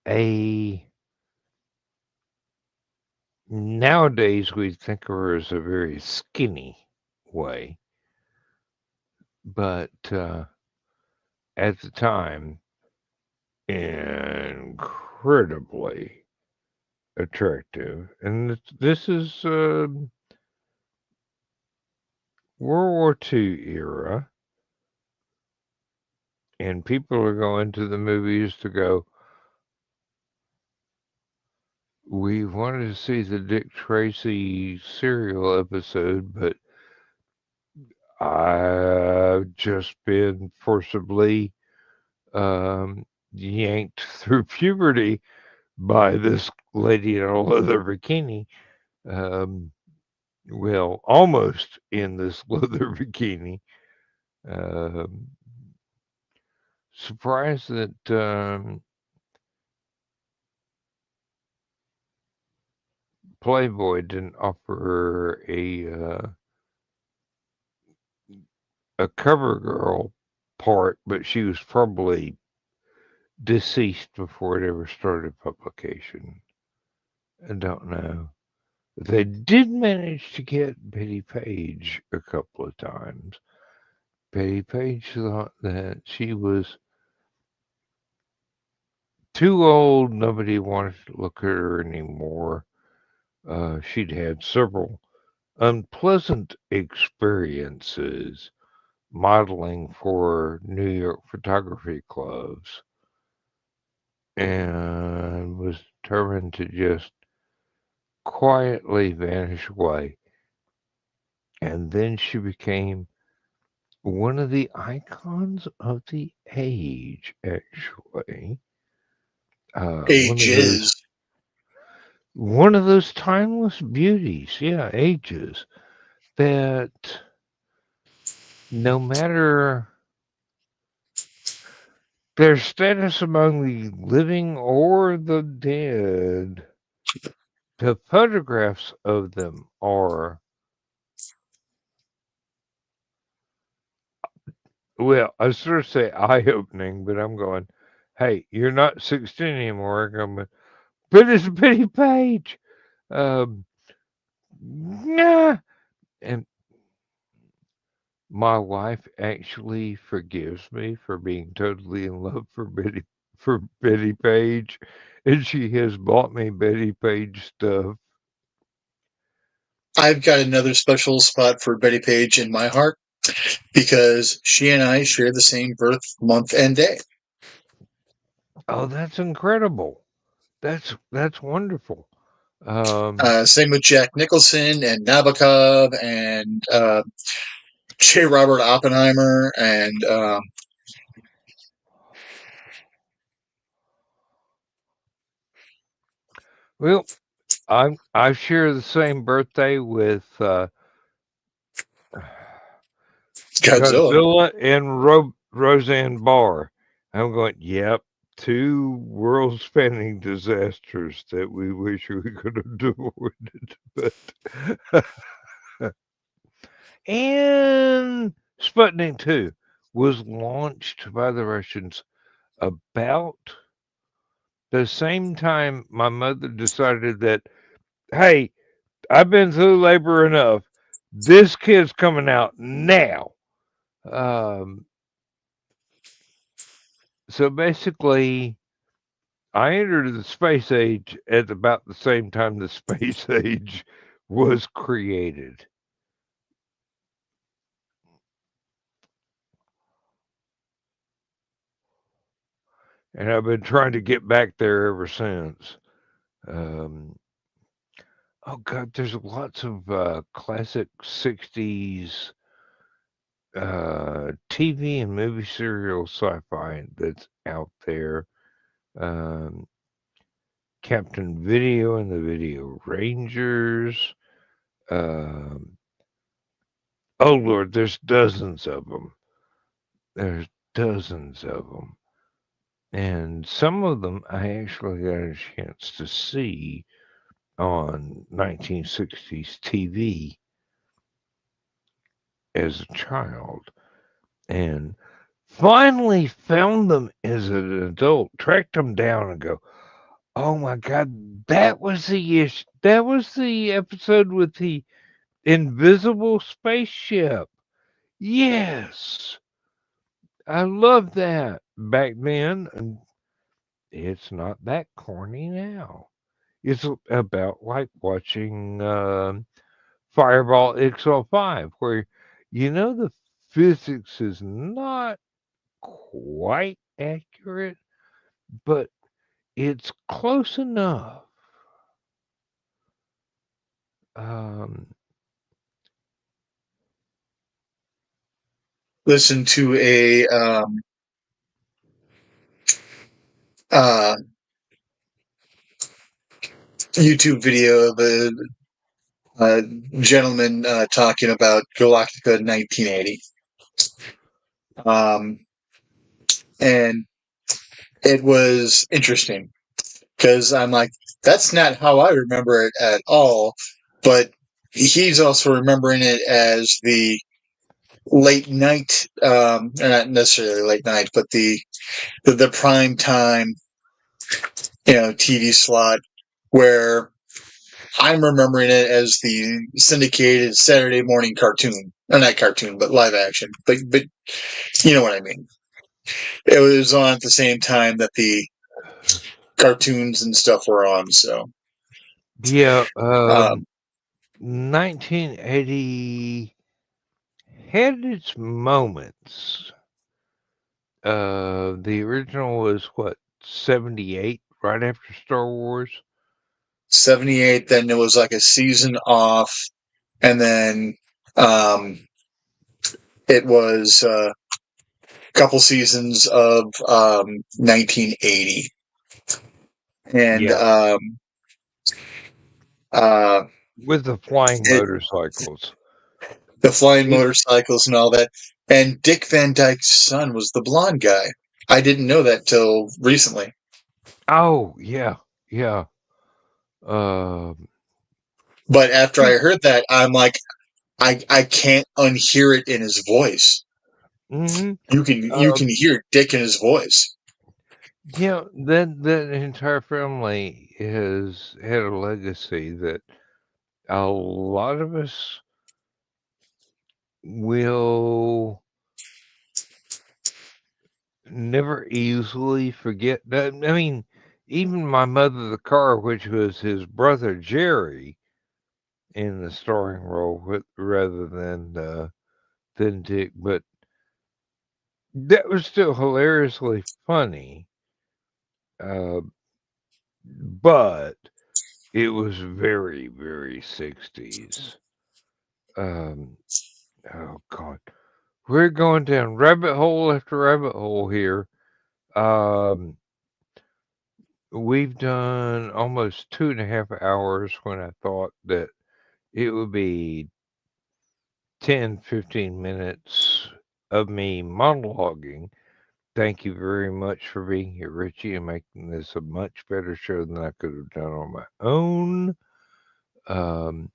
[SPEAKER 2] a. Nowadays, we think of her as a very skinny way, but at the time, incredibly attractive. And this is World War II era, and people are going to the movies to go, we wanted to see the Dick Tracy serial episode, but I've just been forcibly yanked through puberty by this lady in a leather bikini. Um, well, almost in this leather bikini. Um, Surprised that Playboy didn't offer a cover girl part, but she was probably deceased before it ever started publication. I don't know. They did manage to get Betty Page a couple of times. Betty Page thought that she was too old. Nobody wanted to look at her anymore. She'd had several unpleasant experiences modeling for New York photography clubs and was determined to just quietly vanish away. And then she became one of the icons of the age, actually.
[SPEAKER 3] Ages.
[SPEAKER 2] One of those timeless beauties, yeah, ages that no matter their status among the living or the dead, the photographs of them are, well, I sort of say eye opening, but I'm going, hey, you're not 16 anymore. I'm going, but it's Betty Page. Um, nah. And my wife actually forgives me for being totally in love for Betty Page, and she has bought me Betty Page stuff.
[SPEAKER 3] I've got another special spot for Betty Page in my heart because she and I share the same birth month and day.
[SPEAKER 2] Oh, that's incredible. That's wonderful.
[SPEAKER 3] Same with Jack Nicholson and Nabokov and J. Robert Oppenheimer and
[SPEAKER 2] Well, I share the same birthday with
[SPEAKER 3] Godzilla.
[SPEAKER 2] Godzilla and Roseanne Barr. I'm going, yep, 2 world-spanning disasters that we wish we could have avoided, but and Sputnik 2 was launched by the Russians about the same time my mother decided that, hey, I've been through labor enough. This kid's coming out now. Um, so basically, I entered the space age at about the same time the space age was created. And I've been trying to get back there ever since. Um, oh, God, there's lots of classic 60s TV and movie serial sci fi that's out there. Um, Captain Video and the Video Rangers. Um, oh Lord, there's dozens of them. There's dozens of them, and some of them I actually got a chance to see on 1960s TV as a child, and finally found them as an adult. Tracked them down and go, oh my God, that was the issue. That was the episode with the invisible spaceship. Yes, I love that back then, and it's not that corny now. It's about like watching Fireball XL5, where the physics is not quite accurate, but it's close enough. Um,
[SPEAKER 3] Listen to a uh, YouTube video of a gentleman talking about Galactica 1980. And it was interesting because I'm like, that's not how I remember it at all. But he's also remembering it as the late night, or not necessarily late night, but the prime time, TV slot where I'm remembering it as the syndicated Saturday morning cartoon. Or not cartoon, but live action. But you know what I mean. It was on at the same time that the cartoons and stuff were on. So
[SPEAKER 2] yeah,
[SPEAKER 3] um,
[SPEAKER 2] 1980 had its moments. The original was what, 78, right after Star Wars?
[SPEAKER 3] 78, then it was like a season off, and then it was a couple seasons of 1980. And
[SPEAKER 2] Yeah,
[SPEAKER 3] uh,
[SPEAKER 2] with the flying
[SPEAKER 3] it,
[SPEAKER 2] motorcycles.
[SPEAKER 3] the flying
[SPEAKER 2] It,
[SPEAKER 3] motorcycles and all that. And Dick Van Dyke's son was the blonde guy. I didn't know that till recently.
[SPEAKER 2] oh, yeah, yeah. Um,
[SPEAKER 3] But after I heard that, I'm like, I can't unhear it in his voice.
[SPEAKER 2] mm-hmm.
[SPEAKER 3] You can hear Dick in his voice.
[SPEAKER 2] Yeah, that entire family has had a legacy that a lot of us will never easily forget. I mean, even my mother, the car, which was his brother Jerry in the starring role, rather than Dick, but that was still hilariously funny. Uh, but it was very, very 60s. Um, oh God, we're going down rabbit hole after rabbit hole here. Um, we've done almost 2.5 hours when I thought that it would be 10, 15 minutes of me monologuing. Thank you very much for being here, Richie, and making this a much better show than I could have done on my own. Um,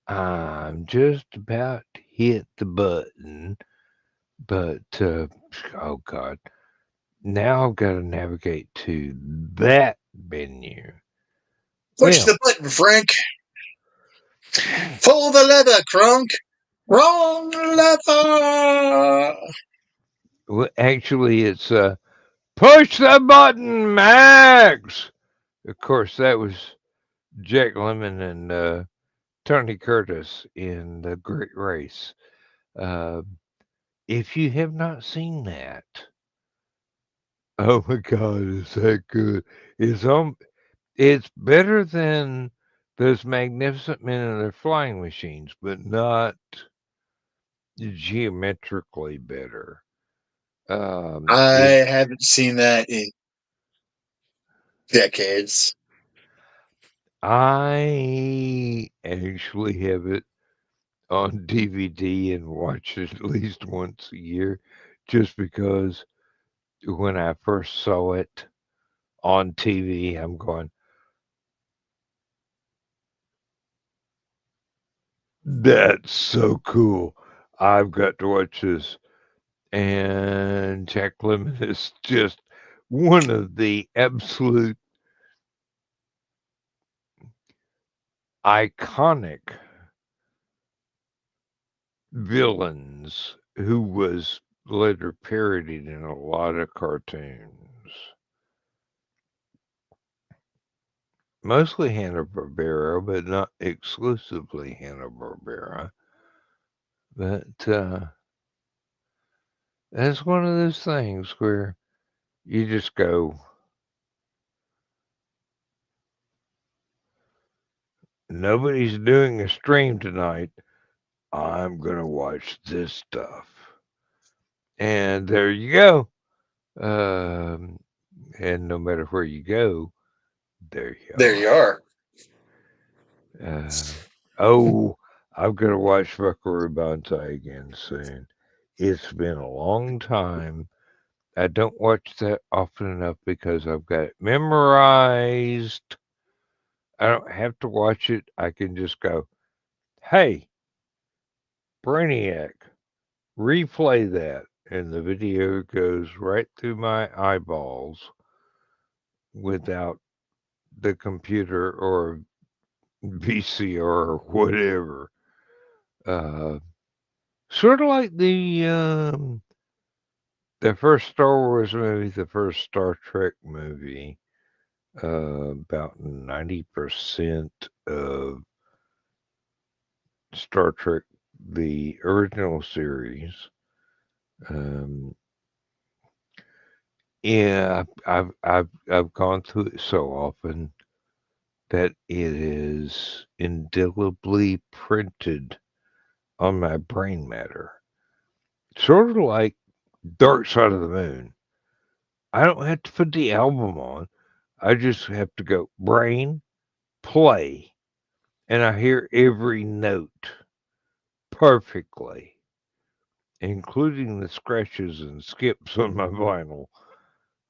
[SPEAKER 2] I'm just about to hit the button, but oh god, now I've got to navigate to that venue.
[SPEAKER 3] Push
[SPEAKER 2] Now,
[SPEAKER 3] the button, Frank. Pull the lever, Crunk. Wrong lever.
[SPEAKER 2] well, actually, it's push the button, Max. Of course, that was Jack Lemmon and Tony Curtis in The Great Race. Uh, if you have not seen that, oh my God, is that good? It's better than those magnificent men and their flying machines, but not geometrically better.
[SPEAKER 3] I haven't seen that in decades.
[SPEAKER 2] I actually have it on DVD and watch it at least once a year, just because when I first saw it on TV, I'm going, that's so cool. I've got to watch this. And Jack Lemmon is just one of the absolute iconic villains who was later parodied in a lot of cartoons. Mostly Hanna-Barbera, but not exclusively Hanna-Barbera. But that's one of those things where you just go, nobody's doing a stream tonight. I'm going to watch this stuff. And there you go. Um, and no matter where you go, there you
[SPEAKER 3] There you
[SPEAKER 2] are.
[SPEAKER 3] are.
[SPEAKER 2] Oh, I'm going to watch Buckaroo Banzai again soon. It's been a long time. I don't watch that often enough because I've got it memorized. I don't have to watch it. I can just go, hey, Brainiac, replay that. And the video goes right through my eyeballs without the computer or VCR or whatever. Sort of like the first Star Wars movie, the first Star Trek movie. About 90% of Star Trek, the original series. Um, yeah, I've gone through it so often that it is indelibly printed on my brain matter. Sort of like Dark Side of the Moon. I don't have to put the album on. I just have to go brain play, and I hear every note perfectly, including the scratches and skips on my vinyl,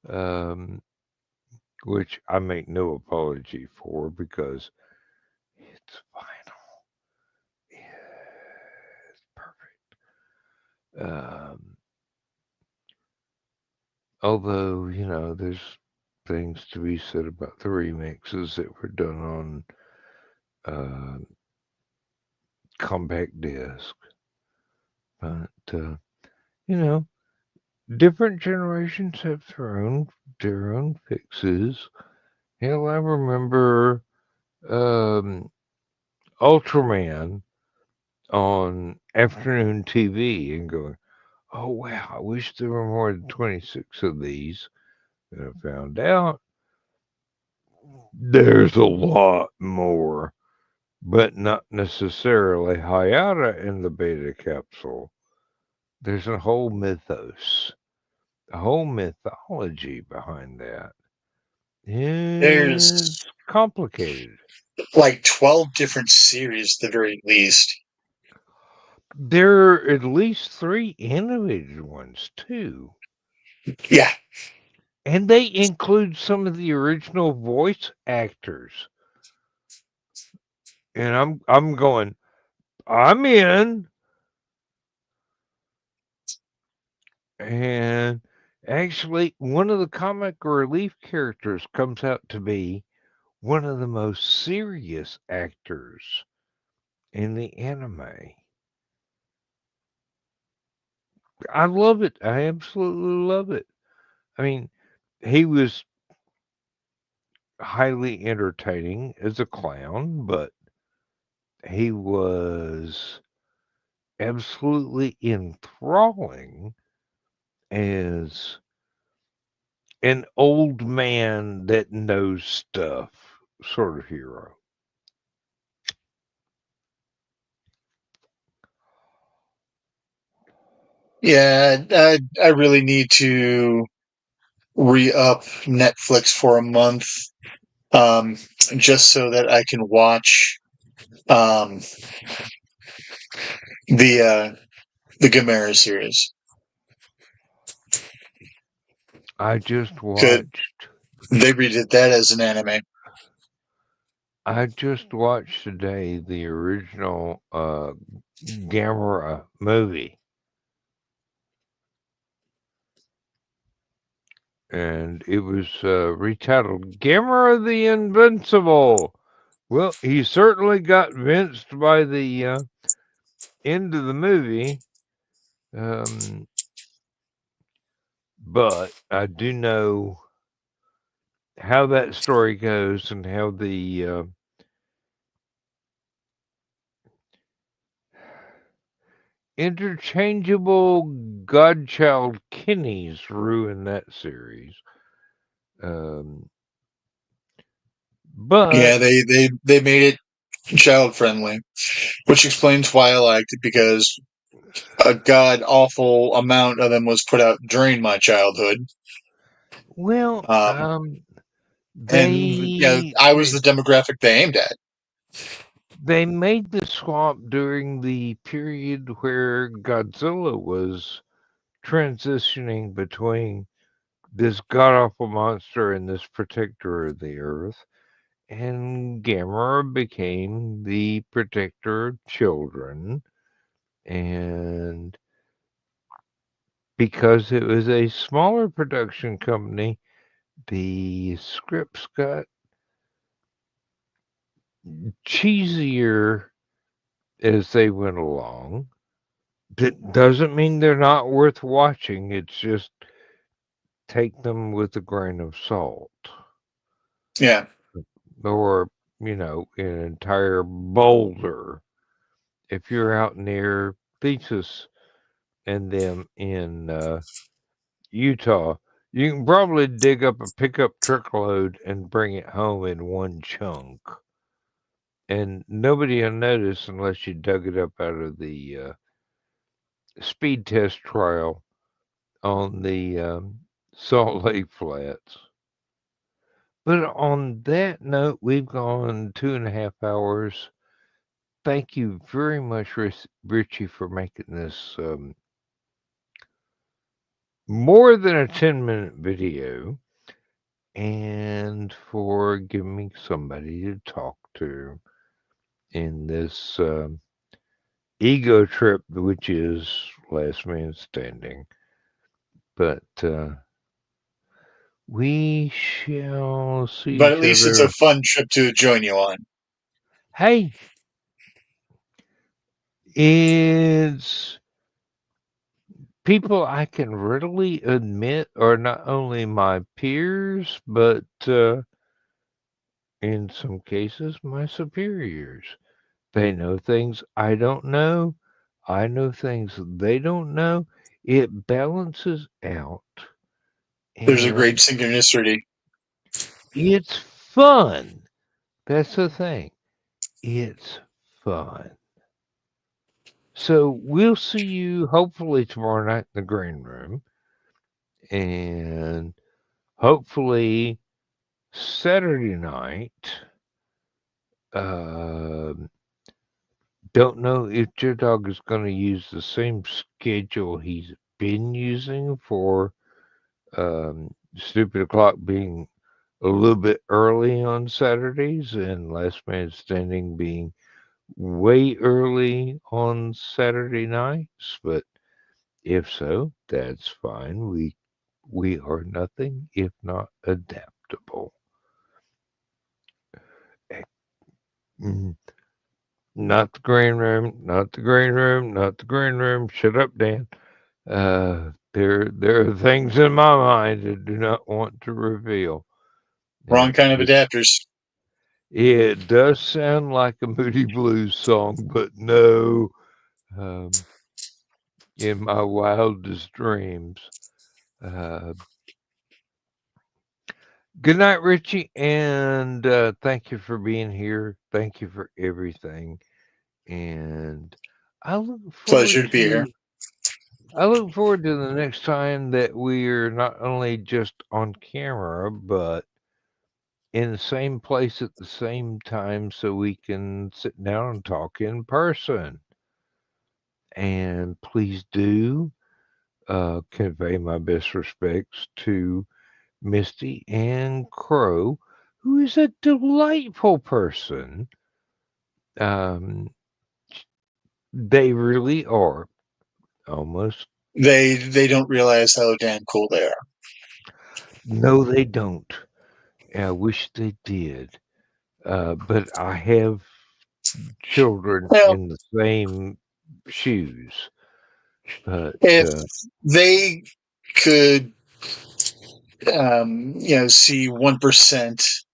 [SPEAKER 2] um, which I make no apology for because it's vinyl. It's perfect. Although, there's things to be said about the remixes that were done on compact disc. But, you know, different generations have their own fixes. Hell, I remember um, Ultraman on afternoon TV and going, "Oh wow, I wish there were more than 26 of these." And I found out there's a lot more, but not necessarily Hayata in the beta capsule. There's a whole mythos, a whole mythology behind that.
[SPEAKER 3] There's
[SPEAKER 2] It's complicated.
[SPEAKER 3] like 12 different series at the very least.
[SPEAKER 2] There are at least three animated ones too.
[SPEAKER 3] Yeah.
[SPEAKER 2] And they include some of the original voice actors. And I'm going, I'm in. And actually, one of the comic relief characters comes out to be one of the most serious actors in the anime. I love it. I absolutely love it. I mean, he was highly entertaining as a clown, but he was absolutely enthralling as an old man that knows stuff sort of hero.
[SPEAKER 3] Yeah, I really need to re-up Netflix for a month, um, just so that I can watch um, the Gamera series.
[SPEAKER 2] I just
[SPEAKER 3] Could
[SPEAKER 2] watched
[SPEAKER 3] they redid that as an anime?
[SPEAKER 2] I just watched today the original Gamera movie, and it was retitled Gamera the Invincible. Well, he certainly got vinced by the end of the movie, um, but I do know how that story goes and how the interchangeable godchild Kennies ruin that series. Um, but
[SPEAKER 3] Yeah, they made it child friendly, which explains why I liked it, because a god awful amount of them was put out during my childhood.
[SPEAKER 2] well,
[SPEAKER 3] Um, and I was
[SPEAKER 2] they
[SPEAKER 3] the demographic they aimed at.
[SPEAKER 2] they made the swap during the period where Godzilla was transitioning between this god awful monster and this protector of the earth, and Gamera became the protector of children. And because it was a smaller production company, the scripts got cheesier as they went along. That doesn't mean they're not worth watching. It's just take them with a grain of salt.
[SPEAKER 3] Yeah,
[SPEAKER 2] Or, an entire boulder. If you're out near Thesis and them in Utah, you can probably dig up a pickup truckload and bring it home in one chunk. And nobody will notice unless you dug it up out of the speed test trial on the Salt Lake Flats. But on that note, we've gone 2.5 hours. Thank you very much, Richie, for making this more than a 10-minute video and for giving me somebody to talk to in this ego trip, which is Last Man Standing. But we shall see
[SPEAKER 3] but at
[SPEAKER 2] each
[SPEAKER 3] least it's a
[SPEAKER 2] other.
[SPEAKER 3] fun trip to join you on.
[SPEAKER 2] Hey, it's people I can readily admit are not only my peers, but in some cases, my superiors. They know things I don't know. I know things they don't know. It balances out,
[SPEAKER 3] There's a
[SPEAKER 2] and
[SPEAKER 3] great synchronicity.
[SPEAKER 2] it's fun. That's the thing. It's fun. So we'll see you hopefully tomorrow night in the green room, and hopefully Saturday night. Don't know if J Dog is going to use the same schedule he's been using for Stupid o'clock being a little bit early on Saturdays, and Last Man Standing being way early on Saturday nights. But if so, that's fine. We are nothing if not adaptable. Mm, Not the green room, not the green room, not the green room. Shut up, Dan. There are things in my mind I do not want to reveal.
[SPEAKER 3] Wrong kind of adapters.
[SPEAKER 2] It does sound like a Moody Blues song, but no. In my wildest dreams. Good night, Richie, and thank you for being here. Thank you for everything, and I look
[SPEAKER 3] Pleasure
[SPEAKER 2] forward
[SPEAKER 3] to be here.
[SPEAKER 2] I look forward to the next time that we're not only just on camera, but in the same place at the same time, so we can sit down and talk in person. And please do convey my best respects to Misty and Crow, who is a delightful person. They really are. Almost.
[SPEAKER 3] They don't realize how damn cool they are.
[SPEAKER 2] No, they don't. I wish they did. But I have children
[SPEAKER 3] Well,
[SPEAKER 2] in the same shoes. But
[SPEAKER 3] if they could, see 1%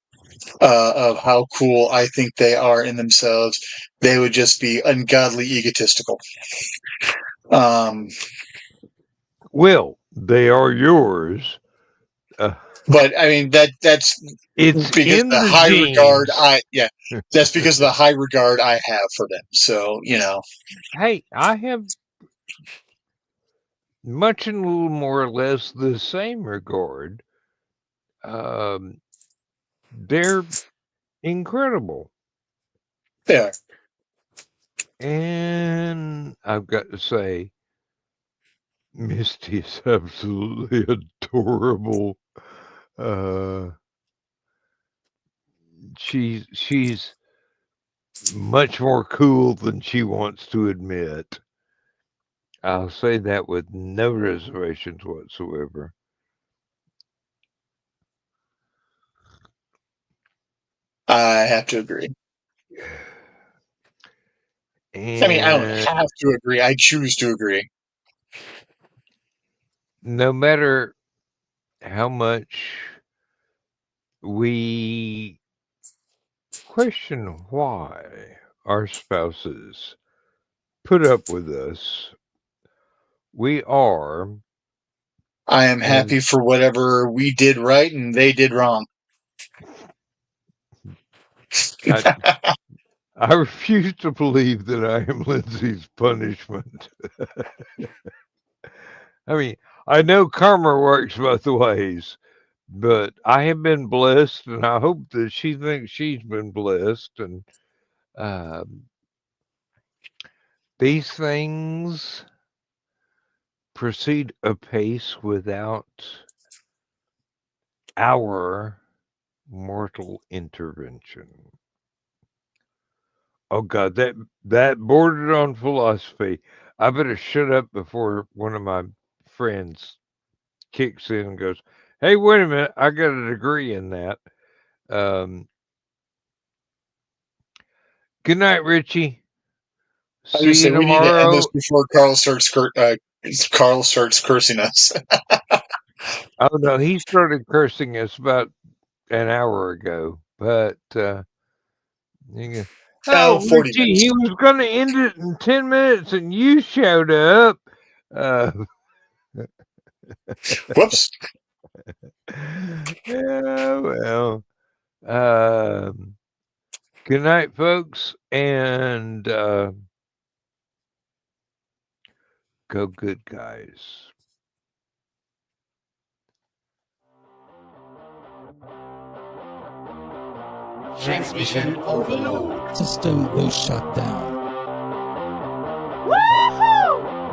[SPEAKER 3] of how cool I think they are in themselves, they would just be ungodly egotistical.
[SPEAKER 2] Well, they are yours.
[SPEAKER 3] But I mean that's
[SPEAKER 2] It's
[SPEAKER 3] because
[SPEAKER 2] in
[SPEAKER 3] the
[SPEAKER 2] the
[SPEAKER 3] high regard
[SPEAKER 2] genes.
[SPEAKER 3] that's because of the high regard I have for them. So,
[SPEAKER 2] Hey, I have much and a little more or less the same regard. They're incredible.
[SPEAKER 3] they are.
[SPEAKER 2] And I've got to say, Misty is absolutely adorable. She's much more cool than she wants to admit. I'll say that with no reservations whatsoever.
[SPEAKER 3] I have to agree.
[SPEAKER 2] And
[SPEAKER 3] I mean, I don't have to agree. I choose to agree.
[SPEAKER 2] No matter how much we question why our spouses put up with us, we are.
[SPEAKER 3] I am happy for whatever we did right and they did wrong.
[SPEAKER 2] I refuse to believe that I am Lindsay's punishment. I mean, I know karma works both ways, but I have been blessed, and I hope that she thinks she's been blessed. And these things proceed apace without our mortal intervention. Oh God, that bordered on philosophy. I better shut up before one of my friends kicks in and goes, "Hey, wait a minute! I got a degree in that." Good night, Richie. See you
[SPEAKER 3] We need to end this
[SPEAKER 2] tomorrow.
[SPEAKER 3] before Carl starts cursing us.
[SPEAKER 2] Oh no, he started cursing us about an hour ago, but you go,
[SPEAKER 3] 40
[SPEAKER 2] Richie,
[SPEAKER 3] minutes.
[SPEAKER 2] he was going to end it in 10 minutes, and you showed up.
[SPEAKER 3] Whoops.
[SPEAKER 2] Yeah, well. Good night, folks, and go good guys.
[SPEAKER 4] Transmission overload.
[SPEAKER 5] System will shut down.
[SPEAKER 4] Woohoo!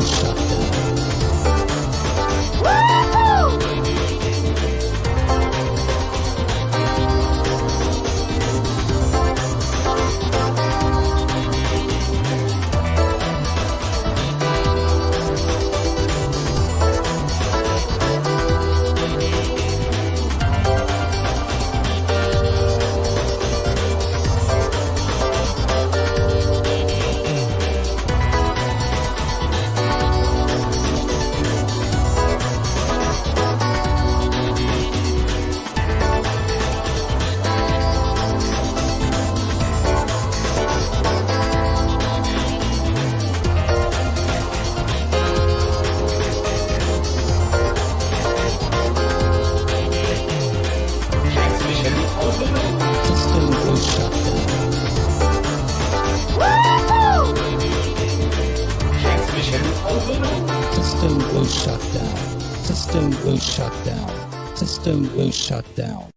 [SPEAKER 5] was shut down.
[SPEAKER 4] Transmission overload.
[SPEAKER 5] System was shut down.
[SPEAKER 4] Transmission overload.
[SPEAKER 5] System was shut down. System was shut down. System was shut down.